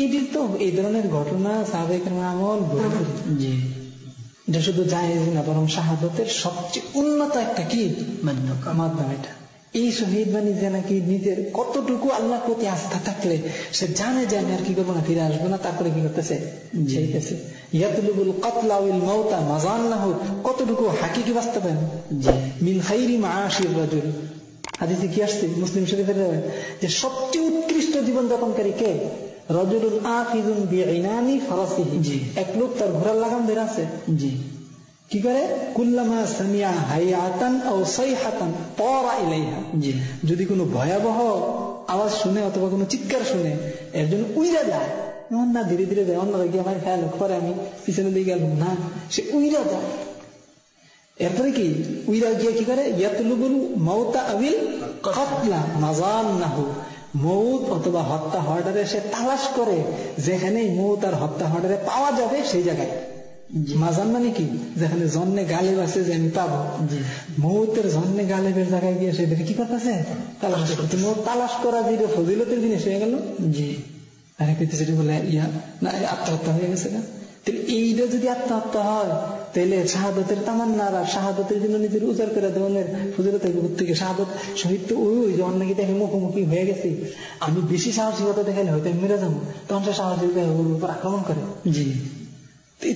এটির তো এই ধরনের ঘটনা সাহাবায়ে কেরামের আমল ভরপুর। এটা শুধু জায়েজ না, বরং শাহাদাতের সবচেয়ে উন্নত একটা কি মাধ্যম এটা। এই শহীদ বাণী যে নাকি নিজের কতটুকু আল্লাহর প্রতি আস্থা থাকলে সে জানে যে আমি আর কি করবো না, ফিরে আসবো না, তারপরে কি করতেছে, সেইতেছে ইয়াতলুবুল কাতলা ওয়াল মাউতা মাযান্নাহু, কতটুকু হাকিকি বাস্তবায়ন মিন খাইরি মাআশির রাজুল। হাদিসে কি আসছে মুসলিম শরীফের, যে সবচেয়ে উৎকৃষ্ট জীবন যাপনকারী কে, রাজুলুন আখিযুন বিইনানি ফারাসিহি, এক লোক তার ঘোড়ার লাগাম ধরে আছে, কি করে, কুল্লামা সামিয়া হাইয়াতান আও সাইহাতান তারা ইলাইহা, যদি কোনো ভয়াবহ আওয়াজ শুনে অথবা কোনো চিৎকার শুনে এর জন্য উইরা যায়, এমন না ধীরে ধীরে যায়, অন্যরা গিয়ে আমার খেয়াল করে আমি পিছনে দিয়ে গেলাম না, সে উইরা যায়। এরপরে কি উইরা গিয়ে কি করে, ইয়াতলুবুল মাউতা আবিল কাতলা মাযান্নাহু, মৌত অথবা হত্যা হওয়াটারে সে তালাশ করে, যেখানে মৌত আর হত্যা হওয়াটারে পাওয়া যাবে সেই জায়গায়। মাজান মানে কি, যেখানে জন্মে গালেব আছে যে আমি পাবো, মৌতের জন্মে গালেবের জায়গায় গিয়ে সে কি করতেছে, তালাশ করতে। মৌত তালাশ করা যে ফজিলতের জিনিস হয়ে গেল, আরে সেটি বলে ইয়া না আত্মহত্যা হয়ে গেছে না। এইটা যদি আত্মহত্যা হয় তাহলে শাহাদতের তামান্নারা, শাহাদতের জন্য নিজের উজাড় করে দেওয়ানের ফজিলত থেকে শাহাদত শহীদ তো ওই যে অনেকে দেখে মুখোমুখি হয়ে গেছি, আমি বেশি সাহসিকতা দেখাইলে হয়তো আমি মেরে যাবো, তখন সে সাহসিকতা ওর উপর আক্রমণ করে,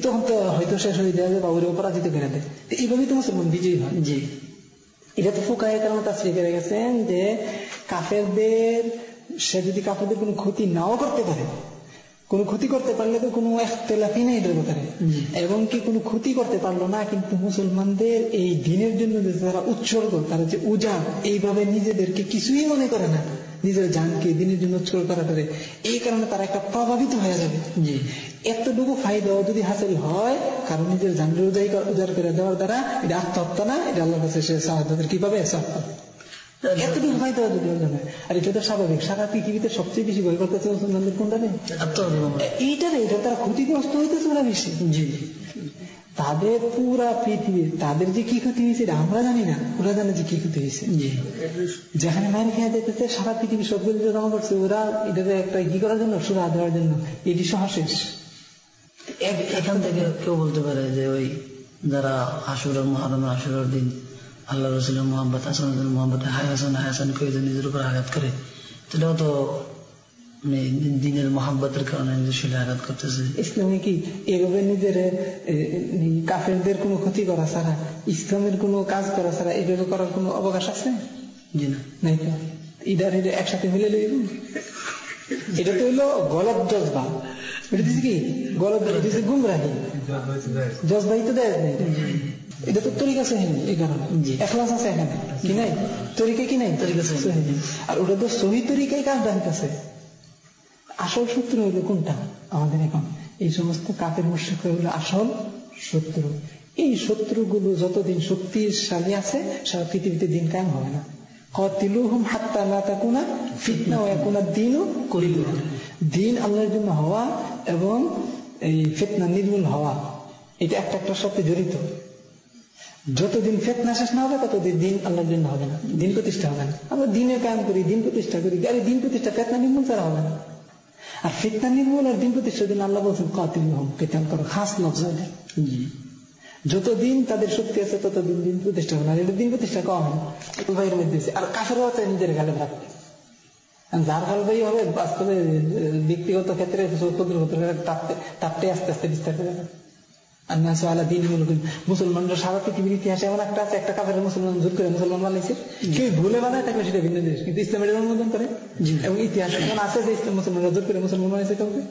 তখন তো হয়তো শেষ হয়ে যায় বা ওর পরাজিত করে দেয়। এইভাবেই তো মুসলমান বিজয়ী হয়। এটা তো ফুকাহে কারণে তাফসীর করে গেছেন যে কাফেরদের, সে যদি কাফেরদের কোনো ক্ষতি নাও করতে পারে, কোনো ক্ষতি করতে পারলে তো কোনো ইখতিলাফই নেই এটার ব্যাপারে, এবং কি কোনো ক্ষতি করতে পারলো না, কিন্তু মুসলমানদের এই দিনের জন্য যে তারা উৎসর্গ, তারা যে উজাড়, এইভাবে নিজেদেরকে কিছুই মনে করে না, নিজের জানকে দিনের জন্য উৎসর্গ করাটারে, এই কারণে তারা একটা প্রভাবিত হয়ে যাবে। এতটুকু ফায়দা যদি হাসিল হয়, কারণ নিজের জানকে উজাড় করে দেওয়ার দ্বারা, এটা আত্মহত্যা না, এটা আল্লাহর কাছে সে শাহাদাতের কি পাবে, এতটুকু ফায়দা যদি অর্জন হয়। আর এটা তো স্বাভাবিক, সারা পৃথিবীতে সবচেয়ে বেশি ভয় করতেছে মুসলমানদের কোনটা নেই, এইটারে, এটা তারা ক্ষতিগ্রস্ত হইতেছে ওরা বেশি। তাদের পুরা পৃথিবীর তাদের যে কি ক্ষতি হয়েছে আমরা জানি না, ওরা জানে যে কি ক্ষতি হয়েছে। যেখানে মাইন খেয়ে যেতেছে সারা পৃথিবী সবগুলো জমা করছে, ওরা এটাতে একটা কি করার জন্য, সুরা দেওয়ার জন্য, এটি সহ শেষ। এখান থেকে কেউ বলতে পারে যে ওই যারা আশুরার মুহররম আশুরার দিন আল্লাহ রাসূলের মুহাব্বত, হাসানের মুহাব্বত, হাসান হাসান করে নিজের উপর আঘাত করে, তাহলেও তো দিনের মহাব্বতের কারণে নিজের শরীরে আঘাত করতেছে। ইসলামে কি এভাবে নিজের কাফেরদের কোনো ক্ষতি করা ছাড়া, ইসলামের কোনো কাজ করা ছাড়া এইভাবে করার কোনো অবকাশ আছে? জি না, নাই তো। ইদার একসাথে মিলে লইব, এটা তো হইলো গলত জজবা, এটা দিচ্ছে কি গলত, দিচ্ছে গুমরাহি, জজবাই তো দেয় নাই, এটা তো তরিকা সহিহ, এই কারণে এখলাস আছে এখানে কি নাই, তরিকা কি নাই, তরিকা সহিহ। আর ওটা তো সহি তরিকাই কাজ দাঁড়িয়েছে। আসল শত্রু হইল কোনটা আমাদের এখন, এই সমস্ত কাফের মুশরিক হইল আসল শত্রু। এই শত্রুগুলো যতদিন শক্তিশালী আছে সারা পৃথিবীতে দিন কায়েম হবে না। কাতিলুহুম হাত্তা লা তাকুনা ফিতনা ওয়া ইয়াকুনা দ্বীনু কুল্লুহু, দিন আল্লাহর জন্য হওয়া এবং এই ফিতনা নির্মূল হওয়া, এটা একটা একটার সাথে জড়িত। যতদিন ফিতনা শেষ না হবে ততদিন দিন আল্লাহর জন্য হবে না, দিন প্রতিষ্ঠা হবে না। আমরা দিনের কায়েম করি, দিন প্রতিষ্ঠা করি, আরে দিন প্রতিষ্ঠা ফিতনা নির্মূল ছাড়া হবে না। আর ফিতনা নির্মূল আর দিন প্রতিষ্ঠার জন্য আল্লাহ বলছেন কাতিলুহুম, কিতাল করো, খাস লফজ। যতদিন তাদের শক্তি আছে ততদিন দিন প্রতিষ্ঠা হবে না, এটা দিন প্রতিষ্ঠা কম হয় ভাইয়ের মধ্যে। আর কাফেরও আছে নিজের গালে রাখতে, যার গাল ভাই হবে বাস্তবে ব্যক্তিগত ক্ষেত্রে তাপটে আস্তে আস্তে বিস্তার করে যাবে। মুসলমানরা সারা পৃথিবীর ইতিহাসে এমন একটা আছে, একটা কাফের মুসলমান জোর করে মুসলমান বানাইছে, কেউ ভুলে বানায় থাকলে সেটা ভিন্ন জিনিস, কিন্তু ইসলামের অনুমোদন করে। এবং ইতিহাসে এমন আছে যে ইসলাম মুসলমানরা জোর করে মুসলমান বানাইছে কাউকে,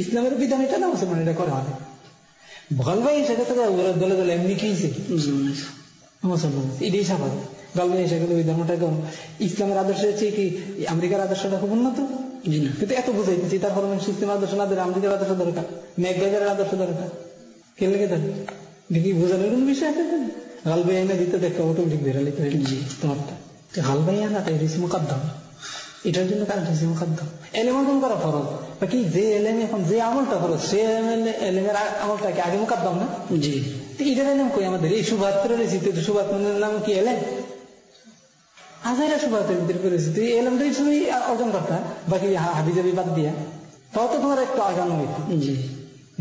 ইসলামের বিধান এটা না, মুসলমান এটা করে হবে। ভল ভাই হিসেবে তো ওরা দলে দলে এমনি খেয়েছে মুসলমান, এটাই স্বাভাবিক। গল ভাই হিসেবে ওই ধর্মটা গরম। ইসলামের আদর্শ হচ্ছে কি আমেরিকার আদর্শটা খুব উন্নত, কিন্তু এত বুঝাইতেছি তার ফলে সিস্টেম আদর্শ না ধরে আমেরিকার আদর্শ দরকার, মেঘবাজারের আদর্শ দরকার, কে লেগে ধরে দেখি বোঝানোর কোন বিষয় আছে। গাল ভাই এনে দিতে দেখো অটোমেটিক বেরালি তোমারটা গাল ভাই আনা, তাই রিস মুকাদ্দম, এটার জন্য কারণ হচ্ছে মুকাদ্দম। এলেম অর্জন করা ফরজ, বাকি যে এলেম এখন যে আমলটা ফরজ, সে এলেমের আমলটাকে আগে মুকাদ্দম না। জি, এটার এলেম কই আমাদের এই সুভাত্রের সুভাত্রের নাম কি এলেম? হাজারা সুবাতের ভিতরে করেছি, তুই এলমটাই সবই অর্জন করতা, বাকি হাবি জাবি বাদ দিয়া, তাও তো তোমার একটু আগানো হইতো।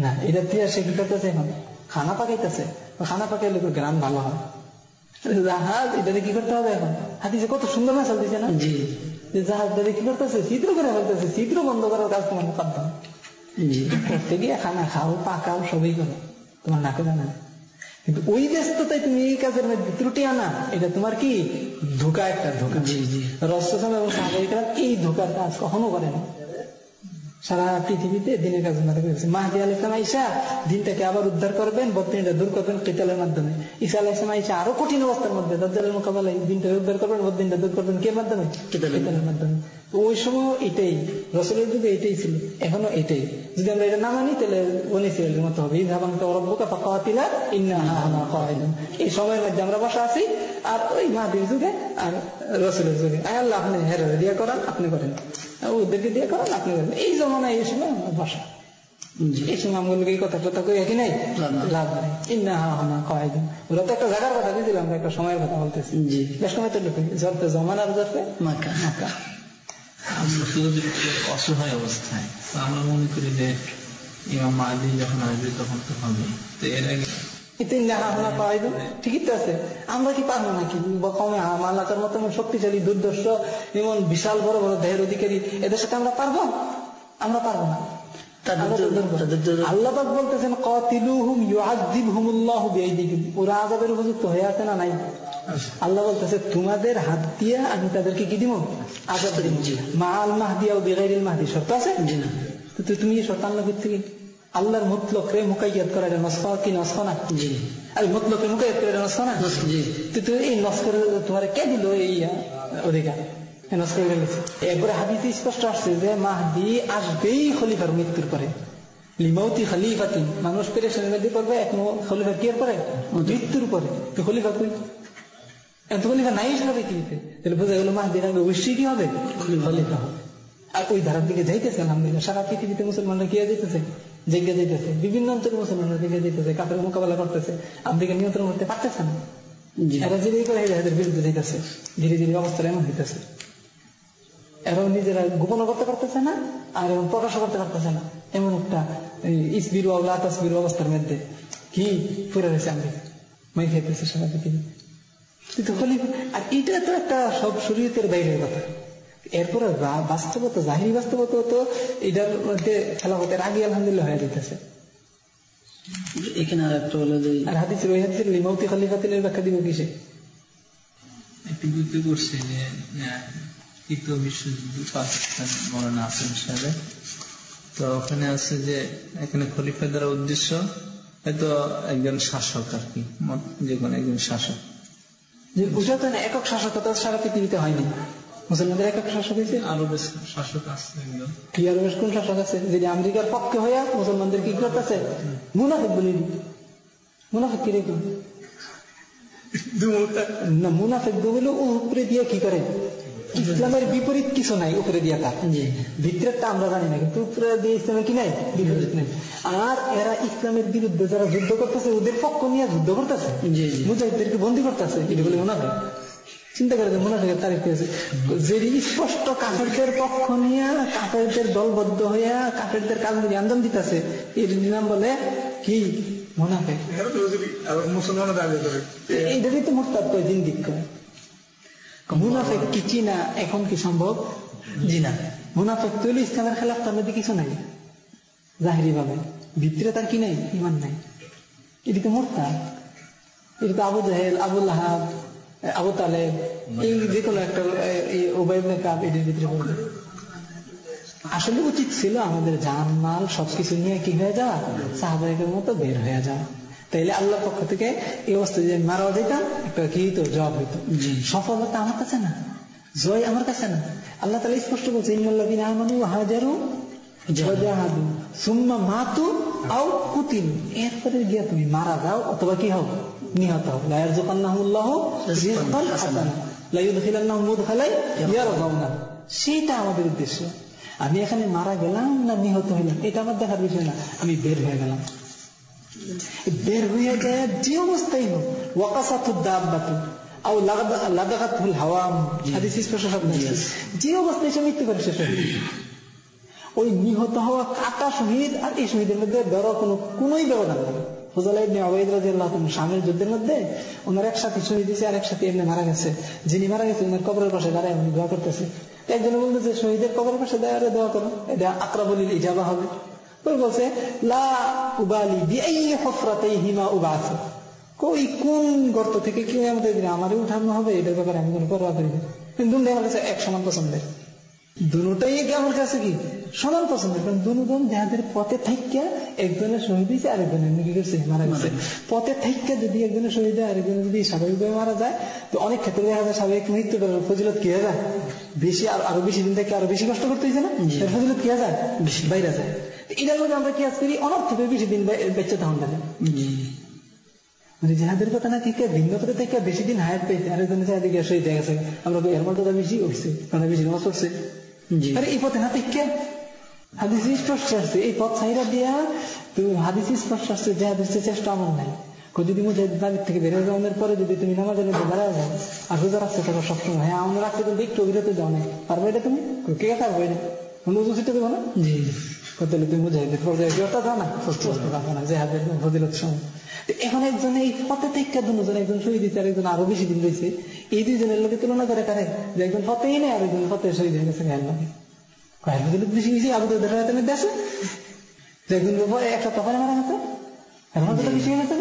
না, এটা দিয়ে সে কি করতেছে, এখন খানা পাকাইতেছে, খানা পাকাইলে গ্রাম ভালো হয়। জাহাজ এটাতে কি করতে হবে এখন, হাতিছে কত সুন্দর মেশাল দিচ্ছে না, জাহাজ দাঁড়িয়ে কি করতেছে, চিত্র করে ফেলতেছে, চিত্র বন্ধ করার কাজ তোমার করতে হবে। করতে গিয়ে খানা খাও, পাকাও, সবই করো, তোমার নাকে জানা। কিন্তু ওই ব্যস্ততায় তুমি এই কাজের মধ্যে ত্রুটি আনা, এটা তোমার কি ধোকা, একটা ধোকা। রাসূল এবং সাহাবায়ে এই ধোকার কাজ কখনো করে না। সারা পৃথিবীতে দিনের কাজ করেছে। মাহদী আলাইহিস সালাম আইসা দিনটাকে আবার উদ্ধার করবেন, বদদিনটা দূর করবেন কিতালের মাধ্যমে। ঈসা আলাইহিস সালাম আইসা আরো কঠিন অবস্থার মধ্যে দাজ্জালের মোকাবেলায় দিনটা উদ্ধার করবেন, বদদিনটা দূর করবেন কে মাধ্যমে? কিতালের মাধ্যমে। ওই সময় এটাই রাসূলের যুগে এটাই ছিল, এখনো এটাই। যদি আমরা এটা না মানি তাহলে বনি ইসরাঈলের মতো হবে। ইযহাবানকা রাব্বুকা ফাকাতিলা ইন্না হানা কাঈদুন। এই সময়ের মধ্যে আমরা বসা আছি, আর ওই মাহদীর যুগে আর রাসূলের যুগে। আল্লাহ আপনি হেরে দিয়া করান, আপনি করেন, ওদেরকে দিয়ে করেন, আপনি করেন। এই জমানায় এই সময় আমরা বসা, এই সময় আমগুলোকে এই কথা টথা কই কি নাই, লাভ নাই। ইন্না হানা কাঈদুন। ওরা তো একটা জায়গার কথা দিয়েছিল, আমরা একটা সময়ের কথা বলতেছি। বেশ সময় তো লোক জরতে জমানার জরতে মাকা মাকা। আমরা শুধু অসহায় অবস্থায় আমরা মনে করি যে ইমাম মাহদী যখন আসবে তখন তো হবে, তো এর আগে ঠিকই তো আছে। আমরা কি পারবো নাকি কমে আল্লাহর মতো শক্তিশালী দুর্দর্শ এমন বিশাল বড় বড় দেহের অধিকারী এদের সাথে আমরা পারবো? আমরা পারবো না। আল্লাহ পাক বলতেছেন কাতিলুহুম ইউআযিবহুমুল্লাহু বিআইদিকুম। ওরা আযাবের উপযুক্ত হয়ে আছে না নাই? আল্লাহ বলতেছে তোমাদের হাত দিয়ে আমি তাদেরকে কি দিব? আযাব দিব। মাআল মাহদি আও বিগাইরিল মাহদি শর্ত আছে? তো তুমি এই শর্ত আল্লাহ থেকে আল্লাহর মুতলকরে মুকাইয়াদ করা, এটা নসখ কি নসখ না? আর মুতলকরে মুকাইয়াদ করে এটা নসখ না? তো এই নসখ করে তোমার কে দিল এই অধিকার? নসখ করে গেছে। এরপরে হাদিসে স্পষ্ট আসছে যে মাহদি আসবেই খলিফার মৃত্যুর পরে। লিমাউতি খলিফাতিন, মানুষ পেরেশানির মধ্যে পড়বে এক খলিফা কি এর পরে? মৃত্যুর পরে। তো খলিফা কই? এত খলিফা নাই সারা পৃথিবীতে। তাহলে বোঝা গেল মাহদির আগে অবশ্যই কি হবে? খলিফা হবে। আর ওই ধারার দিকে যাইতেছে আলহামদুলিল্লাহ। সারা পৃথিবীতে মুসলমানরা কি যাইতেছে? জেগে যাইতেছে। বিভিন্ন অঞ্চলে মুসলমানরা জেগে যাইতেছে, কাফের মোকাবেলা করতেছে, আমেরিকা নিয়ন্ত্রণ করতে পারতেছে না। এরা যেটাই করে এদের বিরুদ্ধে যাইতেছে, ধীরে ধীরে অবস্থা এমন হইতেছে। এরাও নিজেরা গোপন করতে পারতেছে না, আর এমন প্রকাশ করতে পারতেছে না। এমন একটা ইসবিরু আল্লাহ তাসবিরু অবস্থার মধ্যে কি পুরে রয়েছে আমেরিকা, মাই খাইতেছে সারা পৃথিবী। আর এটা তো একটা সব শরীয়তের বাইরের কথা। এরপরে বাস্তবতা, জাহিরি বাস্তবতা তো এটার মধ্যে খেলা হতে আগে আলহামদুলিল্লাহ হয়ে যেতেছে। এখানে আর একটা বলে যে আর হাদিসের ওই হাদিসের লিমাউতি খলিফাতিনের ব্যাখ্যা দিব কিসে? একটু বুঝতে করছে যে তৃতীয় বিশ্বযুদ্ধ পাকিস্তান মৌলানা আসিম সাহেব, তো ওখানে আছে যে এখানে খলিফা দ্বারা উদ্দেশ্য হয়তো একজন শাসক আর কি, যে কোনো একজন শাসক। যে বুঝা তো না, একক শাসকতা সারা পৃথিবীতে হয়নি। মুসলমানদের একক শাসক হয়েছে, আরো বেশ শাসক আছে। কি আরো বেশ কোন শাসক আছে? যদি আমেরিকার পক্ষে হইয়া মুসলমানদের কি করতেছে? মুনাফিক বলি। মুনাফিক কি রেখে না, মুনাফিক বলে উপরে দিয়ে কি করে? ইসলামের বিপরীত কিছু নাই উপরে দিয়া, তার ভিতরেরটা আমরা জানি না, কিন্তু উপরে দিয়ে ইসলামের কি নাই? বিপরীত নাই। আর এরা ইসলামের বিরুদ্ধে যারা যুদ্ধ করতেছে ওদের পক্ষ নিয়ে যুদ্ধ করতেছে, মুজাহিদদেরকে বন্দী করতেছে। এটা বলে মুনাফিক। চিন্তা করে যে মুনাফিকের তারিফ পেয়েছে যে স্পষ্ট কাফেরদের পক্ষ নিয়ে কাফেরদের দলবদ্ধ হইয়া কাফেরদের কাজগুলি আঞ্জাম দিতেছে, এর নাম বলে কি? মুনাফিক। এইটারই তো মুরতাদ কয়, জিন্দিক কয়। মুনাফিক কি চিনা এখন কি সম্ভব? জি না। মুনাফিক তৈরি ইসলামের খেলাফ তার মধ্যে কিছু নাই জাহিরি ভাবে, ভিতরে তার কি নাই? ইমান নাই। এটি তো মুরতাদ। এটি তো আবু জাহেল, আবু লাহাব, আবু তালেব, এই যে কোনো একটা উবাই ইবনে কাব এটির ভিতরে পড়বে। আসলে উচিত ছিল আমাদের জান মাল সবকিছু নিয়ে কি হয়ে যাওয়া, সাহাবায়ের মতো বের হয়ে যাওয়া। তাইলে আল্লাহর পক্ষ থেকে এই অবস্থা যে মারাও যেতাম, একটা কি হইতো? জবাব হইতো। সফলতা আমার কাছে না, জয় আমার কাছে না। আল্লাহ তাআলা স্পষ্ট বলছে ইন্নাল্লাযীনা আমানু ওয়া হাজারু ওয়াজাহাদু সুম্মা মাতু আও কুতিলু। এরপরে গিয়া তুমি মারা যাও অথবা কি হও? নিহত হও। লা ইয়ারযুকান্নাহুল্লাহু রিজকান হাসানা লা ইউদখিলান্নাহুম মুদখালান ইয়ারযাউনা। সেটা আমাদের উদ্দেশ্য। আমি এখানে মারা গেলাম না নিহত হইলাম এটা আমার দেখার বিষয় না, আমি বের হয়ে গেলাম। বের হয়ে যায় যে অবস্থায় হোক, ওয়াকাসাতুদ দাব্বাতু, আও লাদাগাতুল হাওয়াম, হাদিস স্পষ্ট শব্দ আছে, যে অবস্থায় সে মৃত্যুবরণ সে শহীদ। ওই নিহত হওয়া কাটা শহীদ আর এই শহীদের মধ্যে বড় কোনোই ব্যবধান নেই। ফুজাইল ইবনে উবাইদ রাদিয়াল্লাহু আনহু শামের যুদ্ধের মধ্যে ওনার এক সাথী শহীদ হয়েছে, আর এক সাথী এমনি মারা গেছে। যিনি মারা গেছে ওনার কবরের পাশে দাঁড়ায় উনি দোয়া করতেছে। একজনে বলতেছে শহীদের কবরের পাশে দাঁড়ায় দোয়া করো, এটা আকরাবুল ইজাবা হবে। ওই বলছে লা উবালি বিআই হুফরাতাইহিমা উবাস, কই কোন গর্ত থেকে কি আমাদের আমারই উঠানো হবে, এটার ব্যাপারে আমি কোনো পরোয়া করি না। কিন্তু আমার কাছে এক সমান পছন্দের, দুটাই আমার কাছে কি সমান পছন্দের। কারণ দুজন যাদের পথে থাইকা একজনের শহীদ হয়েছে, আরেকজনের কি করছে মারা গেছে। পথে থাইকা যদি একজনের শহীদ হয়, আরেকজনের যদি স্বাভাবিকভাবে মারা যায়, তো অনেক ক্ষেত্রে দেখা যায় স্বাভাবিক মৃত্যু ফজিলত কি হয়ে যায় বেশি, আরো বেশি দিন থেকে আরো বেশি কষ্ট করতে হয়েছে না, ফজিলত কি হয়ে যায় বাইরে যায়। এটার মধ্যে আমরা কি আজ করি অনর্থকে বেশি দিন বেঁচে তখন লাগে। মানে যাহাদের কথা না ঠিক ভিন্ন পথে থেকে বেশি দিন হায়াত পেয়েছে, আরেকজনের চারিদিকে শহীদ হয়ে গেছে, আমরা এর মধ্যে বেশি হচ্ছে, কারণ বেশি নামাজ পড়ছে। আরে এই পথে না থেকে হাদিস স্পষ্ট আসছে, এই পথ ছাইরা দিয়া তুমি হাদিস স্পষ্ট আসছে যে হাদিসের চেষ্টা আমার নাই। যদি মুজাহিদ বাড়ির থেকে বের হয়ে যাওয়ার পরে যদি তুমি নামাজের মধ্যে দাঁড়ায় যাও আর রোজা রাখতে থাকো সবসময়, হ্যাঁ আমরা রাখতে তুমি একটু অভিরত যাও না, পারবে এটা তুমি কে পারবে এটা উজু ছিটে দেবো না, জি কত তুমি মুজাহিদের পর্যায়ে যাও না, রাখো না যে হাতের ফজিলত সময়। এখন একজন এই পথে থেকে দুজন, একজন শহীদ দিচ্ছে আর একজন আরো বেশি দিন রয়েছে, এই দুইজনের লোকে তুলনা করে কারে যে একজন ফতেই নেই আর একজন ফতে শহীদ হয়ে গেছে গায়ের লোকে বেশি বেশি আবুদের দেশে যে একজন একটা তফানে মারা গেছে, এখন তো বেশি হয়ে গেছে,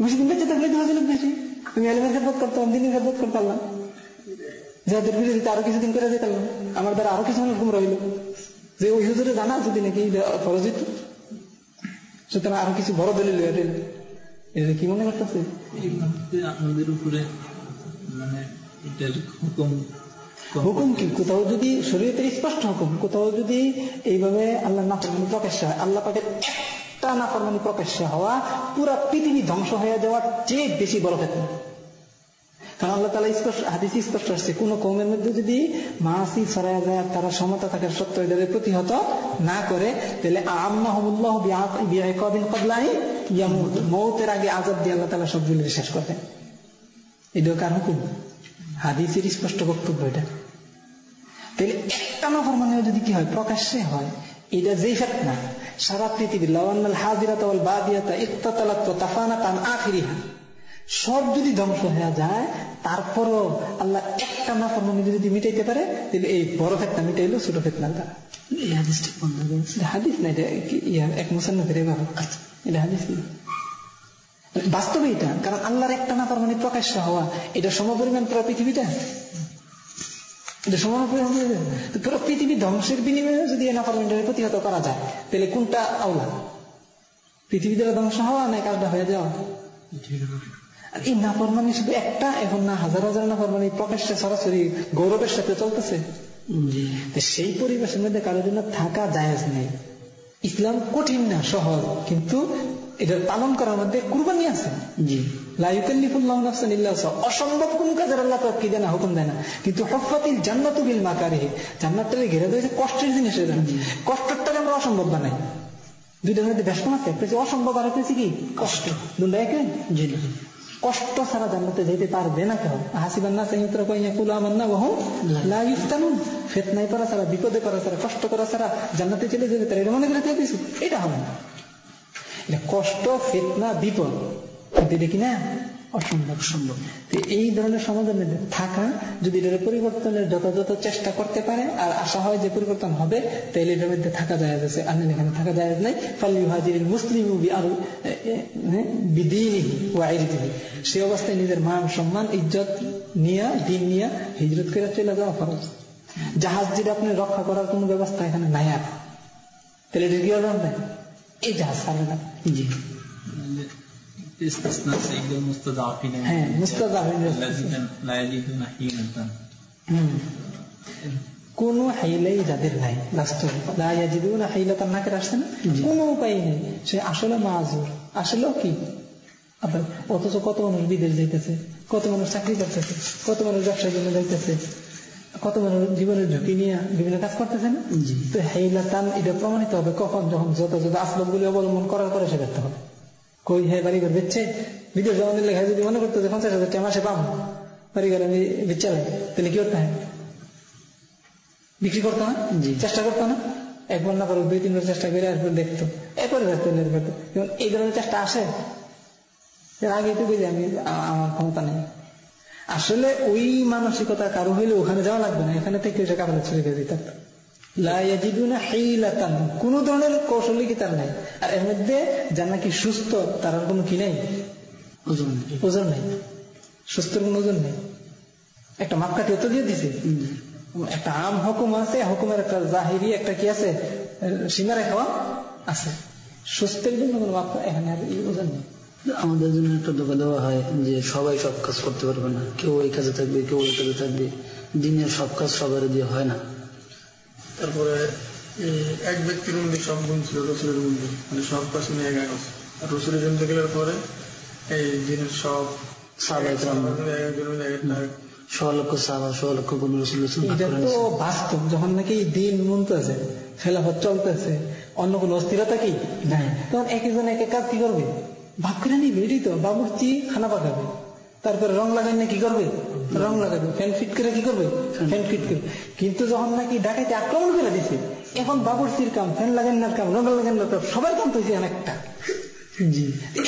বেশি দিন বেঁচে থাকলে দুজন বেশি। তুমি আলিমের খেদমত করতাম, দিনের খেদমত করতে পারলাম, যাদের বিরোধিতা আরো কিছুদিন করে যেতে পারলাম, আমার দ্বারা আরো কিছু গুম রইল যে ওই হুজুরে জানা যদি নাকি ফরজিত, সুতরাং আরো কিছু বড় দলিল এটা কি মনে করতেছে আমাদের উপরে মানে এটার হুকুম কি কোথাও যদি শরীয়তের স্পষ্ট হুকুম, কোথাও যদি এইভাবে আল্লাহ নাফরমানি প্রকাশ্য হয়, আল্লাহ পাকের একটা নাফরমানি প্রকাশ্য হওয়া পুরা পৃথিবী ধ্বংস হয়ে যাওয়ার চেয়ে বেশি বড় ফিতনা। কারণ আল্লাহ তাআলা স্পষ্ট হাদিসে স্পষ্ট আসছে, কোন কওমের মধ্যে যদি মাসি ছড়ায় যায়, তারা সমতা থাকার সত্ত্বেও এদের প্রতিহত না করে, তাহলে আম্মাহুমুল্লাহু বিআইকাবিন ক্বাবলা ইয়ামুত, মওতের আগে আযাব দিয়ে আল্লাহ তাআলা সবগুলো শেষ করবেন। এটা কার হুকুম? হাদিসের স্পষ্ট বক্তব্য এটা। তাহলে একটা নাফরমানি যদি কি হয় প্রকাশ্যে হয়, এটা যেই ফিতনা সারা পৃথিবীর লাওয়ান্নাল হাজিরাতা ওয়াল বাদিয়াতা ইক্তাতালাত ওয়া তাফানাত আন আখিরিহা সব যদি ধ্বংস হয়ে যায়, তারপরও আল্লাহ একটা নাফরমানি যদি মিটাইতে পারে, তাহলে এই বড় ফিতনা মিটাইলো ছোট ফিতনার দ্বারা। এই হাদিসটা কোন হাদিস না, এটা এক মুসান্নিফের এভাবে, এটা হাদিস না বাস্তবে এটা। কারণ আল্লাহর একটা নাফরমানি প্রকাশ্য হওয়া এটা সমপরিমাণ পুরো পৃথিবীটা, এটা সমপরিমাণ পুরো পৃথিবী ধ্বংসের বিনিময়ে যদি এই নাফরমানিটাকে প্রতিহত করা যায়, তাহলে কোনটা আওলা? পৃথিবী দ্বারা ধ্বংস হওয়া না কাজটা হয়ে যাওয়া? আর এই নাফরমানি শুধু একটা, এখন না হাজার হাজার নাফরমানি প্রকাশ্যে সরাসরি গৌরবের সাথে চলতেছে। সেই পরিবেশের মধ্যে কারোর জন্য থাকা জায়েজ নেই। ইসলাম কঠিন না, সহজ, কিন্তু এটার পালন করার মধ্যে কুরবানি আছে। লা ইউকাল্লিফুল্লাহু নাফসান ইল্লা উসআহা, অসম্ভব কোন কাজের আল্লাহ পাক কি দেয় না, হুকুম দেয় না। কিন্তু হুফাতিল জান্নাতু বিল মাকারিহ, জান্নাতটাকে ঘিরে দিয়েছে কষ্টের জিনিসের জন্য। কষ্টটাকে আমরা অসম্ভব বানাই। দুইটার মধ্যে ব্যস্তম আছে, একটা অসম্ভব আর একটা কি কষ্ট, দুটো একে। কষ্ট ছাড়া জান্নাতে যেতে পারবে না কেউ। হাসিবান নাস আন ইউতরাকু আন ইয়াকুলু আমান্না ওয়া হুম লা ইফতানুন, ফিতনায় পড়া ছাড়া, বিপদে পড়া ছাড়া, কষ্ট করা ছাড়া জান্নাতে চলে যেতে পারে, এটা মনে করে থাকে কিছু, এটা হবে না। এটা কষ্ট, ফিতনা, বিপদ, এটা কিনা অসম্ভব সম্ভব। এই ধরনের সমাজের মধ্যে থাকা, যদি এটার পরিবর্তনের যথাযথ চেষ্টা করতে পারে আর আশা হয় যে পরিবর্তন হবে, তাহলে এটার মধ্যে থাকা যায় আছে। আর এখানে থাকা যায় নাই। ফালইউহাজিরিল মুসলিমু বিদীনিহি ওয়া ইরদিহি, সেই অবস্থায় নিজের মান সম্মান ইজ্জত নিয়ে, দিন নিয়ে হিজরত করে চলে যাওয়া ফরজ। জাহাজ যেটা আপনি রক্ষা করার কোন ব্যবস্থা এখানে নাই, আর তাহলে এটা কি হবে? এই জাহাজ ছাড়বে না। জি, কোন হাইলাই যাদের নাই, আসছে না, কোন উপায় নেই, সে আসলে মাজুর, আসলেও কি আপনার। অথচ কত মানুষ বিদেশ যাইতেছে, কত মানুষ চাকরি করতেছে, কত মানুষ ব্যবসার জন্য যাইতেছে, কত মানুষ জীবনের ঝুঁকি নিয়ে বিভিন্ন কাজ করতেছে না। তো হাইলাতান এটা প্রমাণিত হবে কখন? যখন যথাযথ আসবাব গুলি অবলম্বন করার পরে সে ব্যর্থ হবে। কই হ্যাঁ বাড়ি ঘর বেচছে, বিদেশ যাওয়ার লেখা যদি মনে করতো যে 50,000 টাকা মাসে পাবো, বাড়ি ঘরে আমি বেচালাই, তাহলে কি করতে হয়? বিক্রি করতো না, চেষ্টা করতো না, একবার না করো 2-3 বার চেষ্টা করে এরপর দেখতো, এরপরে করতো। এই ধরনের চেষ্টা আসে, এর আগে তো বুঝি আমি আমার ক্ষমতা নেই। আসলে ওই মানসিকতা কারো হইলে ওখানে যাওয়া লাগবে না, এখানে থেকে এসে কাপড় ছুড়ে দিয়ে দিত। কোন ধরনের কৌশলই কি তার নাই। আর এর মধ্যে যার নাকি সুস্থ তার আর কোনো কি নেই, ওজন নেই, সুস্থের কোন ওজন নেই। একটা মাপকাঠি তো দিয়ে দিছে, একটা আম হুকুম আছে, হুকুমের একটা জাহিরি একটা কি আছে, সীমা রেখা আছে। সুস্থের জন্য কোনো মাপ এখানে আর ওজন নেই। আমাদের জন্য একটা ধোকা দেওয়া হয় যে সবাই সব কাজ করতে পারবে না, কেউ এই কাজে থাকবে, কেউ ওই কাজে থাকবে, দিনের সব কাজ সবার দিয়ে হয় না। তারপরে এক ব্যক্তির মধ্যে সব গুণ ছিল রসুলের মধ্যে, মানে সব কাজ নিয়ে এক এক আছে। আর রসুলের জন্য গেলার পরে এই দিনের সব এটা তো বাস্তব। যখন নাকি দিন মনতেছে, খেলাফত চলতেছে, অন্য কোন অস্থিরতা কি নাই, তখন একজন এক এক কাজ কি করবে, ভাগ করে নিবে। এটাই তো বাবুর্চি খানা পাকাবে, তারপরে রং লাগাই না কি করবে, রং লাগাবে, ফ্যান ফিট করে কি করবে, ফ্যান ফিট করবে। কিন্তু যখন নাকি ডাকাইতে আক্রমণ করে দিছে, এখন বাবুর্চির কাম, ফ্যান লাগানোর কাম, রং লাগানোর কাম, সবার কাম তো অনেকটা।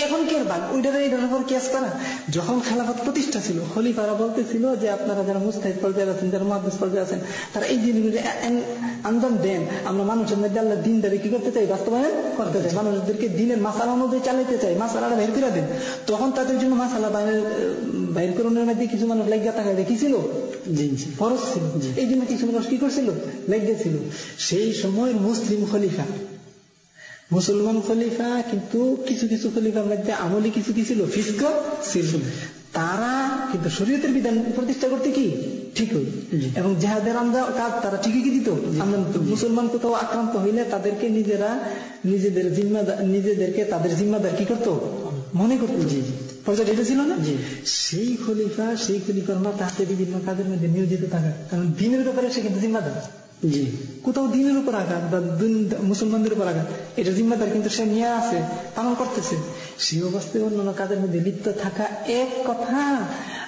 এখন কি আর বাদ ওইটার উপর কেস করা? যখন খেলাফত প্রতিষ্ঠা ছিল, খলিফারা বলতেছিল যে আপনারা যারা মুস্তাহিদ পর্যায়ে আছেন, যারা মুহাদ্দিস পর্যায়ে আছেন, তারা এই জিনিসগুলো আন্দোলন দেন। আমরা মানুষের মধ্যে আল্লাহ দিনদারি কি করতে চাই, বাস্তবায়ন করতে চাই, মানুষদেরকে দিনের মাসালা অনুযায়ী চালাইতে চাই, মাসালাটা বের করে দেন। তখন তাদের জন্য মাসালা বাইর করানোর মধ্যে কিছু মানুষ লাগিয়া থাকা কি ছিল, ফরজ ছিল। এই জন্য কিছু মানুষ কি করছিল, লাগিয়ে ছিল। সেই সময়ের মুসলিম খলিফা, মুসলমান খলিফা, কিন্তু কিছু কিছু খলিফার মধ্যে আমলি কিছু কি ছিল, ফিস্ক ছিল। তারা কিন্তু শরীয়তের বিধান প্রতিষ্ঠা করতে কি ঠিক হই, এবং জেহাদের কাজ তারা ঠিকই কি দিত। মুসলমান কোথাও আক্রান্ত হইলে তাদেরকে নিজেদেরকে তাদের জিম্মাদার কি করতো, মনে করতো। পর্যায়ে এটা ছিল না। সেই খলিফার মাথা হাতে বিভিন্ন কাজের মধ্যে নিয়োজিত থাকা, কারণ দিনের ব্যাপারে সে কিন্তু জিম্মাদার। কোথাও দিনের উপর আঘাত বা মুসলমানদের উপর আঘাত, এটা জিম্মাদার কিন্তু সে নিয়ে আছে, পালন করতেছে। সেই অবস্থায় অন্যান্য কাজের মধ্যে লিপ্ত থাকা এক কথা।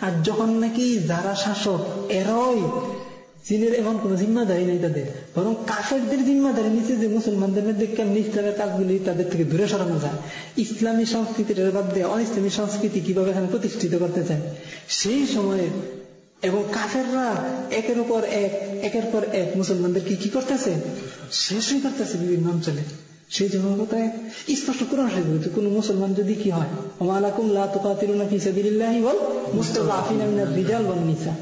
আর যখন নাকি যারা শাসক এরই চীনের এমন কোন জিম্মাদারি নেই তাদের, বরং কাফেরদের জিম্মাদারি নিচে যে মুসলমানদের মধ্যে কেমন ইসলামের কাজগুলি তাদের থেকে দূরে সরানো যায়, ইসলামী সংস্কৃতির বাদ দিয়ে অনিসলামী সংস্কৃতি কিভাবে এখানে প্রতিষ্ঠিত করতে চায়, সেই সময়ে এবং কাফেররা একের পর এক মুসলমানদের কি করতেছে, শেষই করতেছে বিভিন্ন অঞ্চলে। সেই জন্য কথায় স্পষ্ট কোরআন শরীফে কোন মুসলমান যদি কি হয়, ওয়া লাকুম লা তুকাতিলুনা ফি সাবিলিল্লাহি ওয়াল মুস্তাযআফিনা মিনার রিজাল ওয়ান নিসা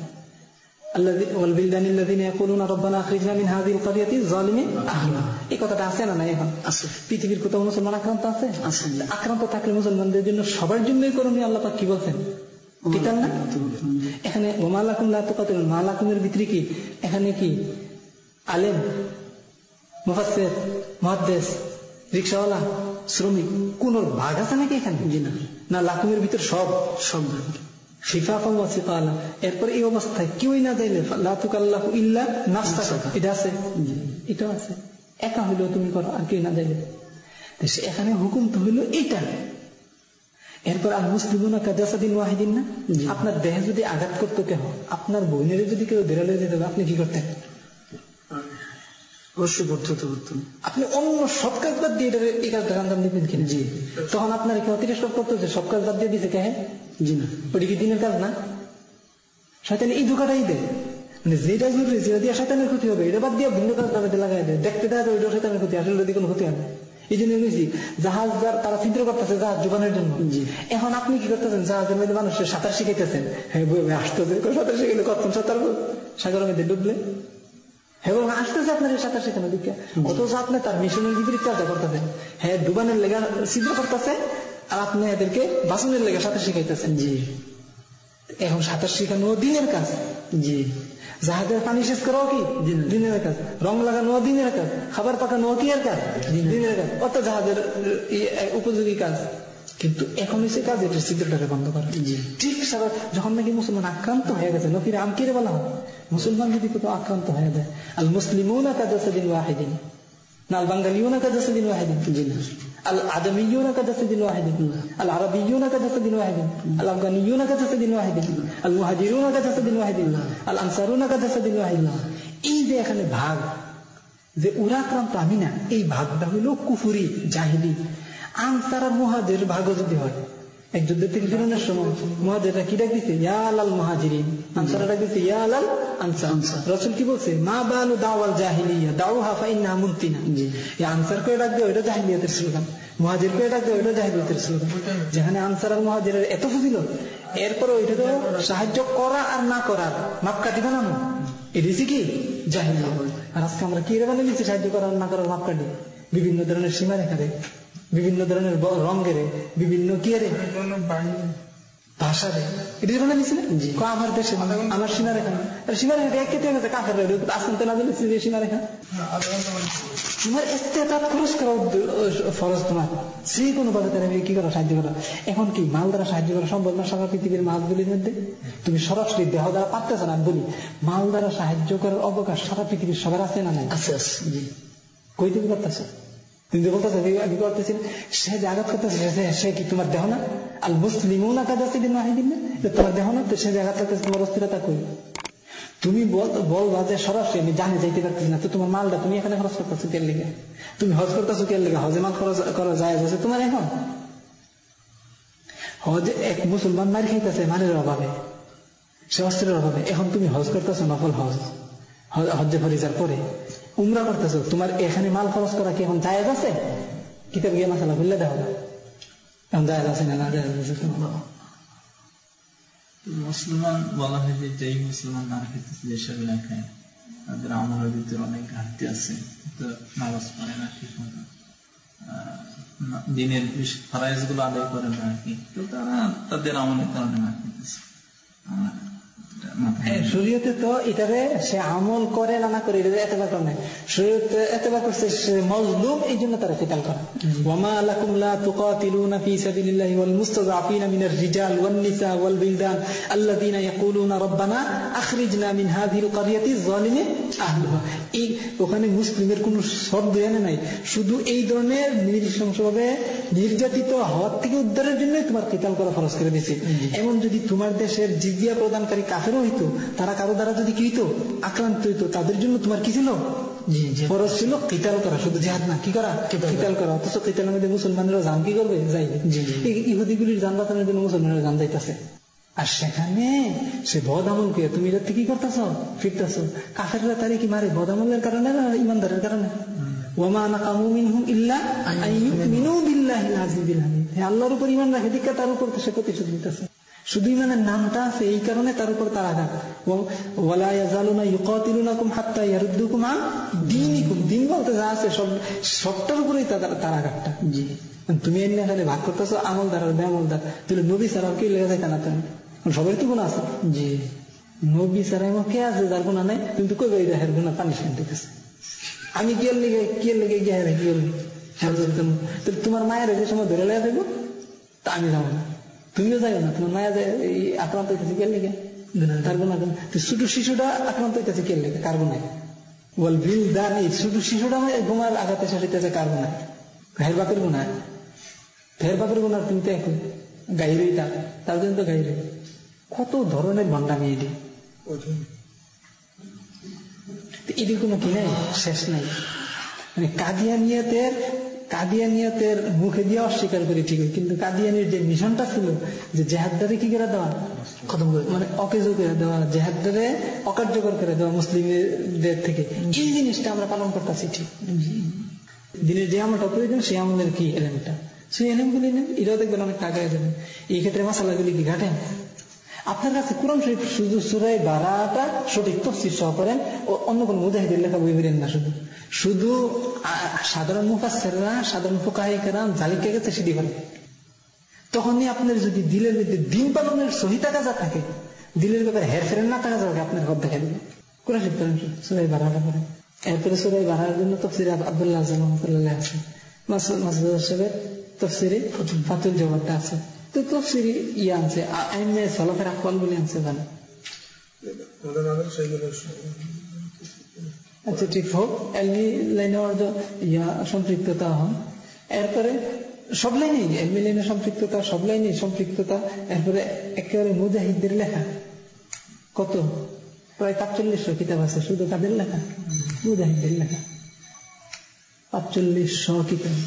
ওয়াল বিলদানিল্লাযিনা ইয়াকুলুনা রাব্বানা আখরিজনা মিন হাযিহিল ক্বরিয়াতি যালিমি আহলিহা। এই কথাটা আছে না? এখন আছে। পৃথিবীর কোথাও মুসলমান আক্রান্ত আছে? আক্রান্ত থাকলে মুসলমানদের জন্য সবার জন্যই করণীয়। আল্লাহ পাক কি বলছেন, কিতাব না? এখানে ওমালাকুম লা তুকাতিলুন, মালাকুমের ভিতরে কি এখানে কি আলেম, মুফাসসির, মুহাদ্দিস, রিকশাওয়ালা, শ্রমিক কোন ভাগ আছে নাকি এখানে? না, লাকুমের ভিতর সব খিফাফা ওয়া সিকালা। এরপর এই অবস্থায় কেউই না যাইলে লা তুকাল্লাফু ইল্লা নাফসাকা, এটা আছে, এটা আছে। একা হইলেও তুমি করো, আর কেউ না যাইলে। এখানে হুকুম তো হইলো এইটা। এরপর আর মুসলিমুনা কাজাসাদিন ওয়াহিদিন না, আপনার দেহে যদি আঘাত করতো কেহ, আপনার বোনের যদি কেউ দেরালে যেতে হবে, আপনি কি করতেন? অবশ্যই করতে হতো। আপনি অন্য সব কাজ বাদ দিয়ে এই কাজটা আঞ্জাম দিবেন কিনা? জি। তখন আপনার কেউ তিরস্কার করতেছে, সব কাজ বাদ দিয়ে দিছে কে? জি না, ওটি কি দিনের কাজ না? শয়তান এই ধোকাটাই দেয়, মানে যেটা জরুরি, যেটা দিয়ে শয়তানের ক্ষতি হবে, এটা বাদ দিয়ে ভিন্ন কাজ তাদের লাগাই দেয়। দেখতে দেখা যায় ওইটা শয়তানের ক্ষতি, আসলে যদি কোনো ক্ষতি হয় না। এই জন্য বুঝি জাহাজ তারা ছিদ্র করতেছে জাহাজ যোগানোর জন্য। এখন আপনি কি করতেছেন, জাহাজের মধ্যে মানুষের সাঁতার শিখাইতেছেন। হ্যাঁ, আসতেছে সাঁতার শিখাইলে কতক্ষণ সাঁতার সাগরের মধ্যে ডুবলে, হ্যাঁ আসতেছে আপনার সাঁতার শেখানো দিকে। অথচ আপনি তার মিশনের বিপরীত কাজটা করতেছেন। হ্যাঁ, ডুবানের লেগা ছিদ্র করতেছে, আর আপনি এদেরকে বাসনের লেগে সাঁতার শিখাইতেছেন। জি। এখন সাঁতার শিখানো দিনের কাজ। জি। জাহাজের পানি শেষ করাও কি দিনের কাজ, রং লাগানো দিনের কাজ, খাবার পাকানো কি এর কাজ, দিনের কাজ, অত জাহাজের উপযোগী কাজ। কিন্তু এখন এসে কাজ এটা ছিদ্রটাকে বন্ধ করা। ঠিক সারা যখন নাকি মুসলমান আক্রান্ত হয়ে গেছে, নকিরে আমকিরে বলা হয়, মুসলমান যদি কোথাও আক্রান্ত হয়ে যায়, আল মুসলিমুনা কাজাসাদিন ওয়াহিদিন না, আল বাঙ্গালিউনা কাজাসাদিন ওয়াহিদিন। আল আদমিয়ুনা কাজাসাদিন ওয়াহিদিন, আল আরবিয়ুনা কাজাসাদিন ওয়াহিদিন, আল আফগানিয়ুনা কাজাসাদিন ওয়াহিদিন, আল মুহাজিরুনা কাজাসাদিন ওয়াহিদিন, আল আনসারুনা কাজাসাদিন ওয়াহিদিন। এই যে এখানে ভাগ, যে ওরা আক্রান্ত আমি না, এই ভাগটা হইল কুফুরি জাহিলি। আনসার আর মুহাজির ভাগও যদি হয়, এক যুদ্ধে 3 জনের সময় মুহাজিররা কি ডাক দিচ্ছে? ইয়া আলাল মুহাজিরিন। আনসাররা ডাক দিচ্ছে ইয়া আলাল আনসার। রাসূল কি বলছে? মা বালু দাওয়াল জাহিলিয়া দাউহা ফাইন্নাহা মুনতিনা। এই আনসার কে ডাক দেয়, ওটা জাহিলিয়াতের স্লোগান। মুহাজির কে ডাক দেয়, ওটা জাহিলিয়াতের স্লোগান। যেখানে আনসার আর মুহাজিরের এত ফজিলত, এরপরে ওইটা তো সাহায্য করা আর না করার মাপকাঠি বানানো, এটাই কি জাহিলিয়া। আর আজকে আমরা কি বানিয়ে নিচ্ছি? সাহায্য করা আর না করার মাপকাঠি, বিভিন্ন ধরনের সীমারেখা রে, বিভিন্ন ধরনের রঙের, বিভিন্ন ভাষা রে, এটা বানিয়ে নিচ্ছি না। আমার দেশে আমার সীমারেখা, সীমারেখা এক কেটে গেছে কাফের আসতে না দিলে সীমারেখা। তোমার এত খরচ করা ফরজ, তোমার যে কোনো ভাবে তারা কি করা, সাহায্য করা। এখন কি মাল দ্বারা সাহায্য করা সম্ভব না সারা পৃথিবীর মাছগুলির মধ্যে? তুমি সরাসরি দেহ দ্বারা পারতেছ না, বলি মাল দ্বারা সাহায্য করার অবকাশ সারা পৃথিবীর সবার আছে না নাই? আছে। কই তুমি করতেছ? তুমি যে বলতেছ আমি করতেছি, সে যে আঘাত করতেছে সে কি তোমার দেহ না? আল মুসলিমুনা কাজাসাদিন ওয়াহিদিন না, তোমার দেহ না? তো সে যে আঘাত করতেছে তোমার অস্থিরতা কই? তুমি বলবা যে সরাসরি আমি জানে যাইতে পারতেছি না, তো তোমার মালটা তুমি এখানে খরচ করতেছো কেন লেগে? তুমি হজ করতেছো কেন লেগে? হজে মাল খরচ করা যায় আছে তোমার? এখন হজে এক মুসলমান মার খাইতেছে মানের অভাবে, সে অস্ত্রের অভাবে। এখন তুমি হজ করতেছো, নফল হজ, হজ্জে ফরিজার পরে উমরা করতেছো, তোমার এখানে মাল খরচ করা কি এখন জায়েজ আছে? কিতাব গিয়ে মাসালা বললে দেখো এখন জায়েজ আছে না জায়েজ আছে? মুসলমান বলা হয় যে যেই মুসলমান না খেতেছে, যেসব এলাকায় তাদের আমলের ভিতরে অনেক ঘাটতি আছে, তো নামাজ পড়ে না ঠিক মতো, দিনের ফরাইজ গুলো আদায় করে না আর কি, তো তারা তাদের আমলের কারণে না খেতেছে। শরীয়তে তো এটারে সে আমল করে না করে এটা এতবার করে নাই, শরীয়তে এতবার করছে সে মজলুম, এই জন্য তারা কিতাল করে। ওয়ামা লাকুম লা তুকাতিলুনা ফি সাবিলিল্লাহি ওয়াল মুস্তাযআফিনা মিনার রিজাল ওয়ান নিসা ওয়াল বিলদান আল্লাযীনা ইয়াকুলুনা রাব্বানা আখরিজনা মিন হাযিহিল ক্বরিয়াতি যালিমি আহলুহা। এই ওখানে মুসলিমের কোন শব্দ এনে নাই, শুধু এই ধরনের নৃশংসভাবে নির্যাতিত হওয়ার থেকে উদ্ধারের জন্য তোমার কিতাল করা ফরজ করে দিয়েছে। এমন যদি তোমার দেশের জিজিয়া প্রদানকারী কাফেরও হইতো, তারা কারো দ্বারা যদি কি হইতো, আক্রান্ত হইতো, তাদের জন্য তোমার কি ছিল? ফরজ ছিল কিতাল করা, শুধু জিহাদ না, কি করা? কিতাল করা। অথচ কিতালের মধ্যে মুসলমানেরা জান কি করবে? যাইবে। ইহুদিগুলির জান বাঁচানোর জন্য মুসলমানেরা জান যাইতেছে, আর সেখানে সে বদ আমল কে তুমি এটা কি করতেছ? ফিরতেছ। কাফেররা তারে কি মারে? বদ আমলের কারণে না ইমানদারের কারণে? ওয়ামা নাকামু মিনহুম ইল্লা আন ইউমিনু বিল্লাহিল আজিজিল হামিদ। আল্লাহর উপর ঈমান রাখে দিকে তার উপর সে প্রতিশোধ নিতেছে। শুধু ইমানের নামটা আছে, এই কারণে তার উপর তার আঘাত। ওয়ালা ইয়াজালুনা ইউকাতিলুনাকুম হাত্তা ইয়ারুদ্দুকুম আন দীনিকুম। দিন বলতে যা আছে সবটার উপরেই তার আঘাতটা। জি, তুমি এমনি এখানে ভাগ করতেছো আমলদার আর বেআমলদার, তাহলে নবী ছাড়া কি লেগে যায় না? তুমি সবাই তো গুণা আছে। জি, নবী ছাড়া এমন কে আছে যার গুণা নাই? তুমি তো কই হের গুণা পানিশমেন্ট দিতেছে। আমি কি লেগে গিয়ে হেরে কি করবি? তোমার মায়ের যে সময় ধরে লেগে দেবো, তা আমি যাবো না, তুমিও যাই না। তোমার মায়া আক্রান্ত হইতেছে কে লেগে? তার গুণা। ছোট শিশুটা আক্রান্ত হইতেছে কে লেগে? কার গুণায়? বল বিল দান, এই ছোট শিশুটা ঘুমার আঘাতে শেষ হইতেছে কার গুণায়? হের বাপের গুণায়। ফের বাপের গুণা তুমি তো এখন গাইরেই তার জন্য তো গাইরে। কত ধরনের ভণ্ডামি এটি, এটি কোনো কি নাই, শেষ নাই। মানে কাদিয়ানিয়াতের মুখে দিয়ে অস্বীকার করি ঠিক, কিন্তু কাদিয়ানির যে মিশনটা ছিল যে জেহাদদারে কি করে দেওয়া, খতম করে, মানে অকেজ করে দেওয়া, জেহাদদারে অকার্যকর করে দেওয়া মুসলিমদের থেকে, এই জিনিসটা আমরা পালন করতেছি ঠিক। দিনের যে আমলটা প্রয়োজন সেই আমলের কি এলিমেন্টটা, সেই এলিমগুলি নেন, এটাও দেখবেন অনেক টাকা হয়ে যাবে। এই ক্ষেত্রে মশালাগুলি কি ঘাটেন? আপনার কাছে কোরআন শরীফ শুধু সূরা বারাটা সঠিক তাফসীর সহ করেন, ও অন্য কোন মুজাহিদের লেখা বই বেরেন না, শুধু সাধারণ মুফাসসিররা, সাধারণ ফুকাহায়ে কেরাম জালিকা গেছে সেটি করেন। তখনই আপনার যদি দিলের মধ্যে দিন পালনের সহি তাকাজা থাকে, দিলের ব্যাপারে হেরফের না তাকাজা থাকে, আপনার ঘর দেখা দেবে। কোরআন শরীফ করেন, সূরা বারাটা করেন। এরপরে সূরা বারার জন্য তাফসীর আব্দুল্লাহ আযম রাহমাতুল্লাহ আছে, মাসউদ সাহেবের তাফসীরে ফাতুল জওয়াবটা আছে। তো তফসিরি ইয়ে আনছে, আইনে সালাফের আকওয়াল বলে আনছে জানেন। আচ্ছা ঠিক হোক, এলমি লাইনে সম্পৃক্ততা হন। এরপরে সব লাইনেই এলমি লাইনে সম্পৃক্ততা, সব লাইনেই সম্পৃক্ততা। এরপরে একেবারে মুজাহিদদের লেখা কত, প্রায় ৪৫০০ কিতাব আছে, শুধু কাদের লেখা? মুজাহিদদের লেখা ৪৫০০ কিতাব।